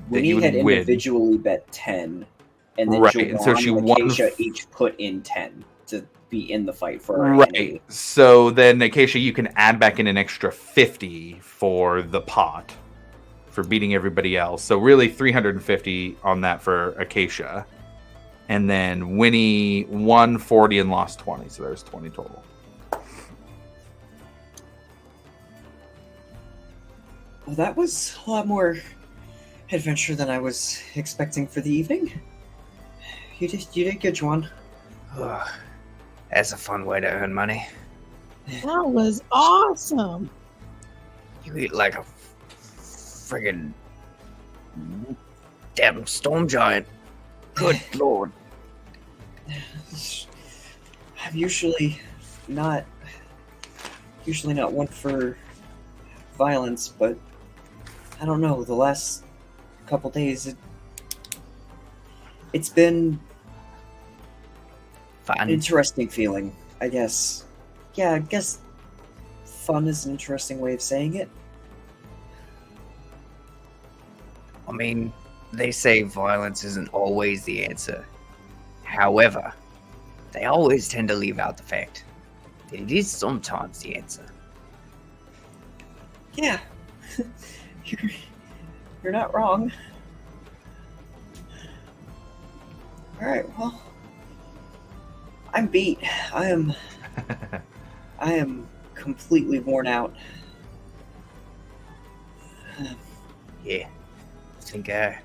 Winnie you had would win. individually bet 10, and then Right, Jawan and so she and won Acacia each put in 10 to be in the fight for our Right. enemy. So then, Acacia, you can add back in an extra 50 for the pot for beating everybody else. So really 350 on that for Acacia. And then Winnie won 40 and lost 20. So there's 20 total. Well, that was a lot more adventure than I was expecting for the evening. You did good, Juan. That's a fun way to earn money. That was awesome. You eat like a friggin' damn storm giant. Good lord. I'm usually not one for violence, but I don't know. The last couple days, it's been an Fun. interesting feeling. I guess. Yeah, I guess fun is an interesting way of saying it. I mean, they say violence isn't always the answer. However, they always tend to leave out the fact that it is sometimes the answer. Yeah. You're not wrong. Alright, well. I'm beat. I am completely worn out. Yeah. I think a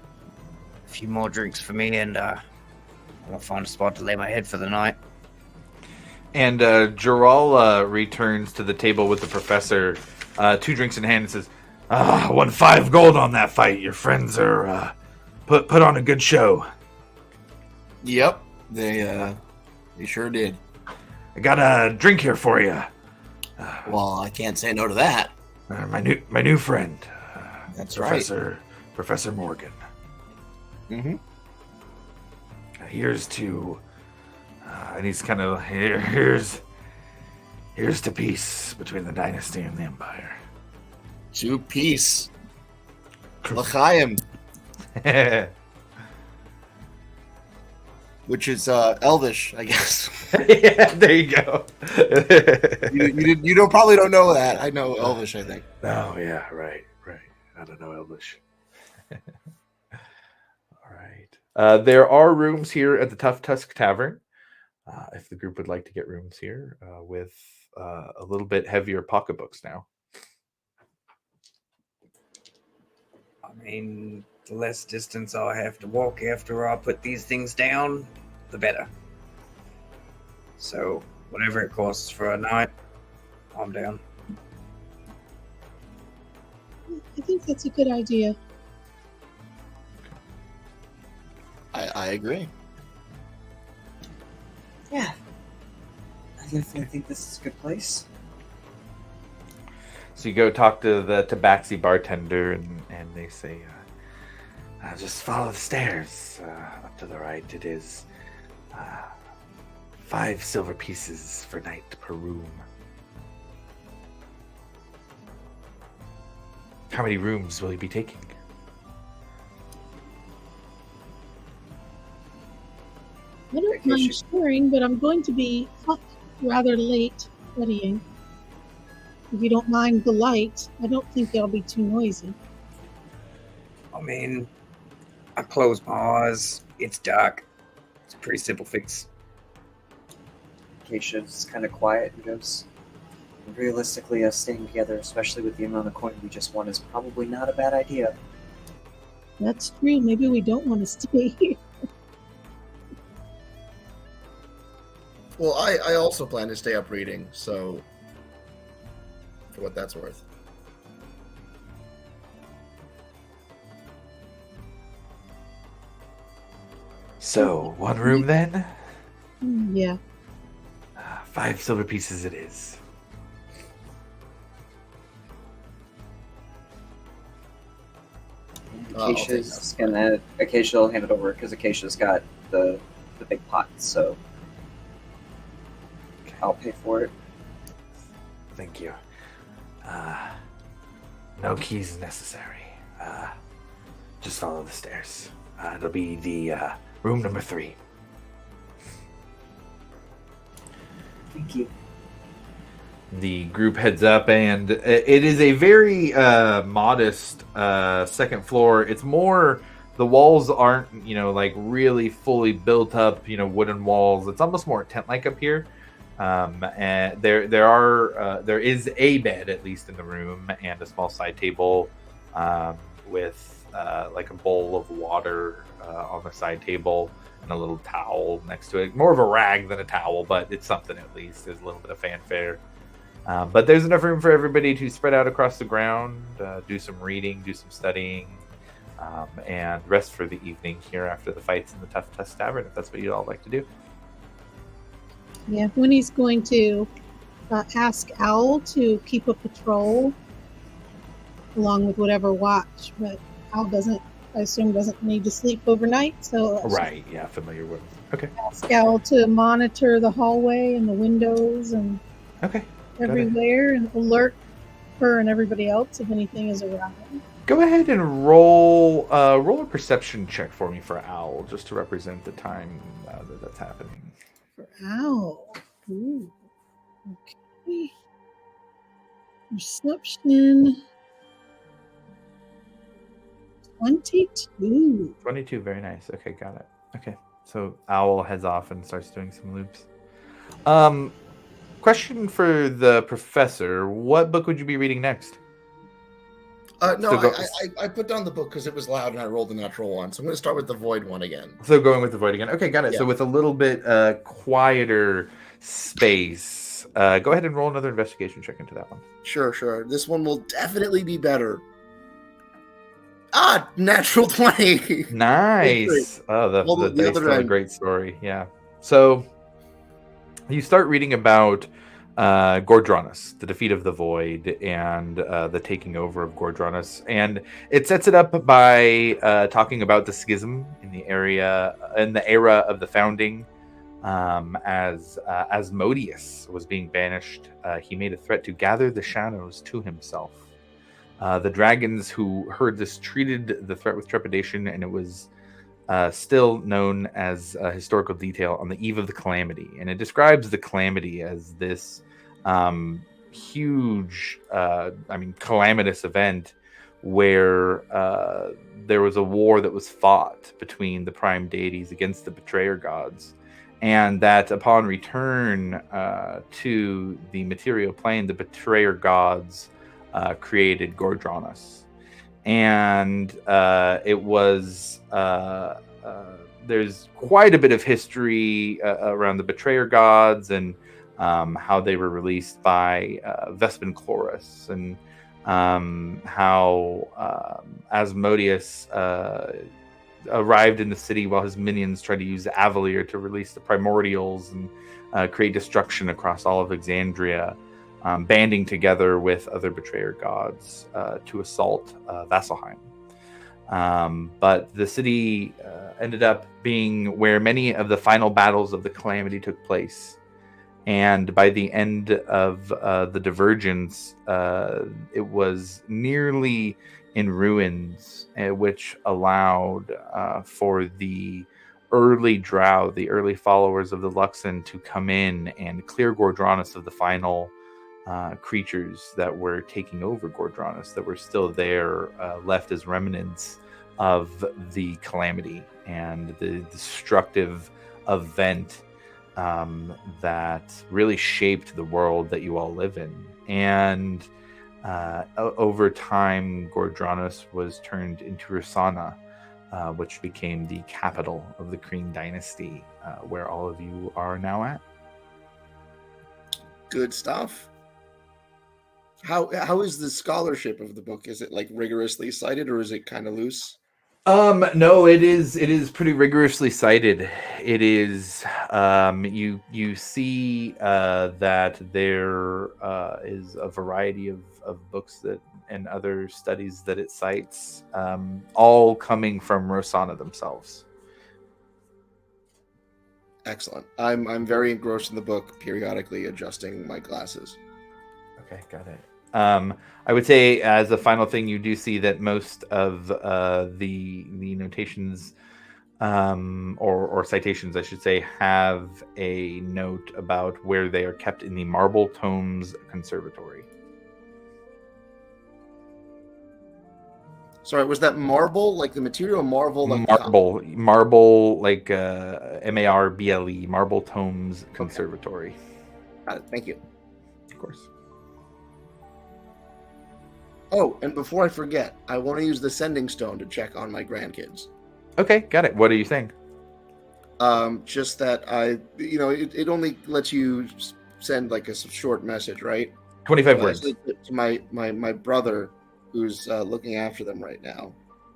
few more drinks for me, and I'll find a spot to lay my head for the night. And Jaral returns to the table with the professor, 2 drinks in hand, and says, I won 5 gold on that fight. Your friends are put on a good show. Yep, they sure did. I got a drink here for you. Well, I can't say no to that. My new friend. That's Professor Morgan. Mm-hmm. Here's to, and he's kind of here's to peace between the dynasty and the empire. To peace. L'chaim, which is Elvish, I guess. yeah, there you go. you probably don't know that. I know Elvish, I think. Oh yeah, right. I don't know Elvish. All right. There are rooms here at the Tough Tusk Tavern. If the group would like to get rooms here with a little bit heavier pocketbooks now. I mean, the less distance I have to walk after I put these things down, the better. So, whatever it costs for a night, I'm down. I think that's a good idea. I agree. Yeah. I definitely think this is a good place. So you go talk to the tabaxi bartender, and they say, Just follow the stairs up to the right. It is 5 silver pieces for night per room. how many rooms will you be taking? I don't mind sharing, but I'm going to be up rather late studying. If you don't mind the light, I don't think they'll be too noisy. I mean, I close my eyes. It's dark. It's a pretty simple fix. Keisha's kind of quiet and goes, realistically, us staying together, especially with the amount of coin we just won, is probably not a bad idea. That's true. Maybe we don't want to stay here. Well, I also plan to stay up reading, so for what that's worth. So, one room then? Yeah. 5 silver pieces it is. Acacia's gonna. Acacia will hand it over because Acacia's got the big pot, so I'll pay for it. Thank you. No keys necessary. Just follow the stairs. It'll be the room number 3. Thank you. The group heads up, and it is a very modest second floor. It's more, the walls aren't, like really fully built up, wooden walls. It's almost more tent-like up here. And there is a bed, at least in the room, and a small side table with like a bowl of water on the side table and a little towel next to it. More of a rag than a towel, but it's something at least. There's a little bit of fanfare. But there's enough room for everybody to spread out across the ground, do some reading, do some studying, and rest for the evening here after the fights in the Tough Tusk Tavern, if that's what you'd all like to do. Yeah, Winnie's going to ask Owl to keep a patrol along with whatever watch, but Owl doesn't, I assume, doesn't need to sleep overnight. So Right, yeah, familiar with. Okay. Ask Owl to monitor the hallway and the windows and Okay. everywhere and alert her and everybody else if anything is around. Go ahead and roll a perception check for me for Owl, just to represent the time that's happening. For Owl. Ooh. Okay. Perception. 22. 22, very nice. Okay, got it. Okay, so Owl heads off and starts doing some loops. Question for the professor: what book would you be reading next? No, I put down the book because it was loud and I rolled a natural one. So I'm going to start with the Void one again. So going with the Void again. Okay, got it. Yeah. So with a little bit quieter space, go ahead and roll another investigation check into that one. Sure. This one will definitely be better. Natural 20. Nice. Oh, the dice tell a great story. Yeah. So you start reading about Gordranus, the defeat of the Void, and the taking over of Gordranus, and it sets it up by talking about the schism in the era of the founding. As Asmodeus was being banished, he made a threat to gather the shadows to himself. The dragons who heard this treated the threat with trepidation, and it was still known as a historical detail on the eve of the calamity. And it describes the calamity as this huge, calamitous event where there was a war that was fought between the prime deities against the betrayer gods. And that upon return to the material plane, the betrayer gods created Gordranus. And it was there's quite a bit of history around the betrayer gods and how they were released by Vespin Chloris, and how Asmodeus arrived in the city while his minions tried to use Avalier to release the primordials and create destruction across all of Exandria, banding together with other betrayer gods to assault Vasselheim. But the city ended up being where many of the final battles of the calamity took place. And by the end of the divergence, it was nearly in ruins, which allowed for the early drow, the early followers of the Luxon, to come in and clear Gordranus of the final creatures that were taking over Gordranus, that were still there, left as remnants of the calamity and the destructive event that really shaped the world that you all live in. And over time, Gordranus was turned into Rosohna, which became the capital of the Kreen dynasty, where all of you are now at. Good stuff. How is the scholarship of the book? Is it like rigorously cited, or is it kind of loose? No, it is pretty rigorously cited. It is you see that there is a variety of books that and other studies that it cites, all coming from Rosohna themselves. Excellent. I'm very engrossed in the book, periodically adjusting my glasses. Okay, got it. I would say, as a final thing, you do see that most of the notations or citations, I should say, have a note about where they are kept in the Marble Tomes Conservatory. Sorry, was that marble, like the material marble? Like marble, like MARBLE, Marble Tomes Conservatory. Got it. Thank you. Of course. Oh, and before I forget, I want to use the sending stone to check on my grandkids. Okay, got it. What are you saying? Just that it only lets you send like a short message, right? 25 words. To my brother, who's looking after them right now,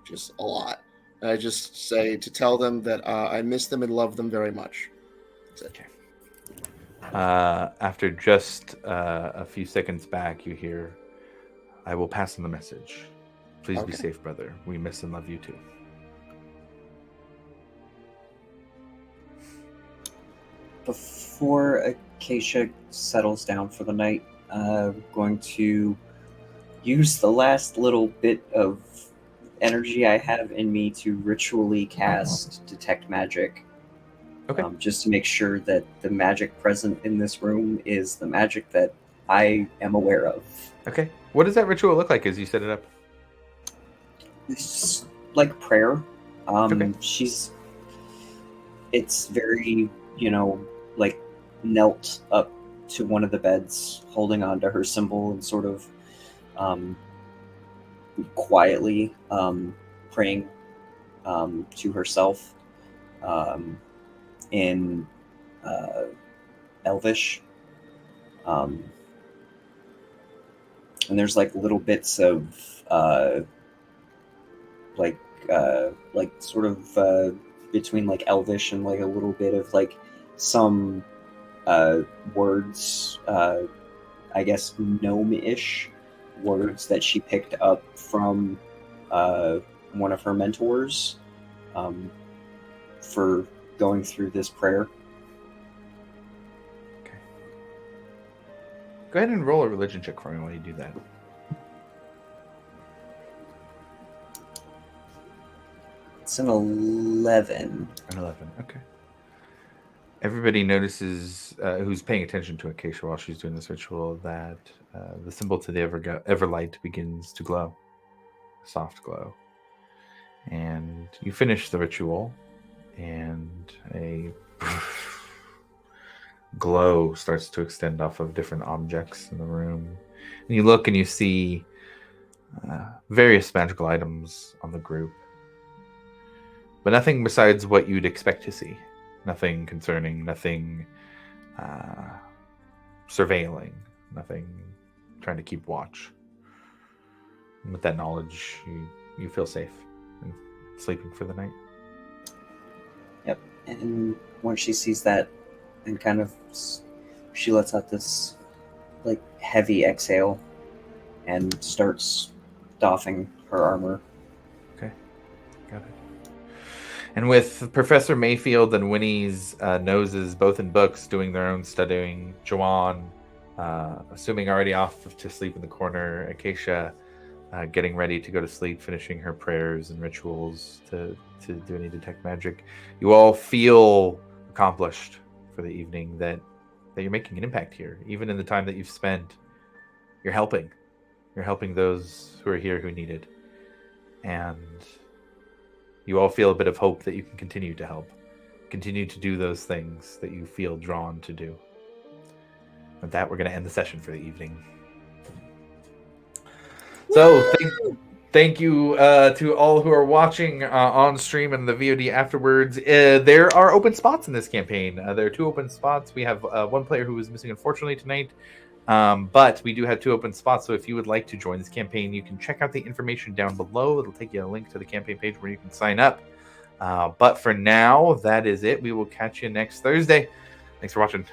just a lot. And I just say to tell them that I miss them and love them very much. That's it. Okay. After just a few seconds back, you hear, "I will pass on the message. Please be safe, brother. We miss and love you too." Before Acacia settles down for the night, we're going to use the last little bit of energy I have in me to ritually cast Detect Magic. Okay. Just to make sure that the magic present in this room is the magic that I am aware of. Okay. What does that ritual look like as you set it up? It's like prayer. Okay. It's very, like knelt up to one of the beds, holding on to her symbol and sort of quietly praying to herself in Elvish. And there's like little bits of like sort of between like Elvish and like a little bit of like some words, I guess gnome-ish words that she picked up from one of her mentors for going through this prayer. Okay. Go ahead and roll a religion check for me while you do that. It's an 11. An 11. Okay. Everybody notices, who's paying attention to Acacia while she's doing this ritual, that the symbol to the Everlight begins to glow. A soft glow. And you finish the ritual, and a glow starts to extend off of different objects in the room. And you look and you see various magical items on the group. But nothing besides what you'd expect to see. Nothing concerning, nothing surveilling, nothing trying to keep watch. And with that knowledge, you feel safe and sleeping for the night. Yep. And when she sees that, and kind of, she lets out this like heavy exhale and starts doffing her armor. Okay, got it. And with Professor Mayfield and Winnie's noses both in books, doing their own studying, Joanne, assuming already off to sleep in the corner, Acacia getting ready to go to sleep, finishing her prayers and rituals to do any detect magic, you all feel accomplished for the evening, that you're making an impact here. Even in the time that you've spent, you're helping those who are here who need it. And you all feel a bit of hope that you can continue to help, continue to do those things that you feel drawn to do. With that, we're going to end the session for the evening. So thank you to all who are watching on stream and the VOD afterwards. There are open spots in this campaign. There are 2 open spots. We have 1 player who is missing, unfortunately, tonight. But we do have 2 open spots, so if you would like to join this campaign, you can check out the information down below. It'll take you a link to the campaign page where you can sign up. But for now, that is it. We will catch you next Thursday. Thanks for watching.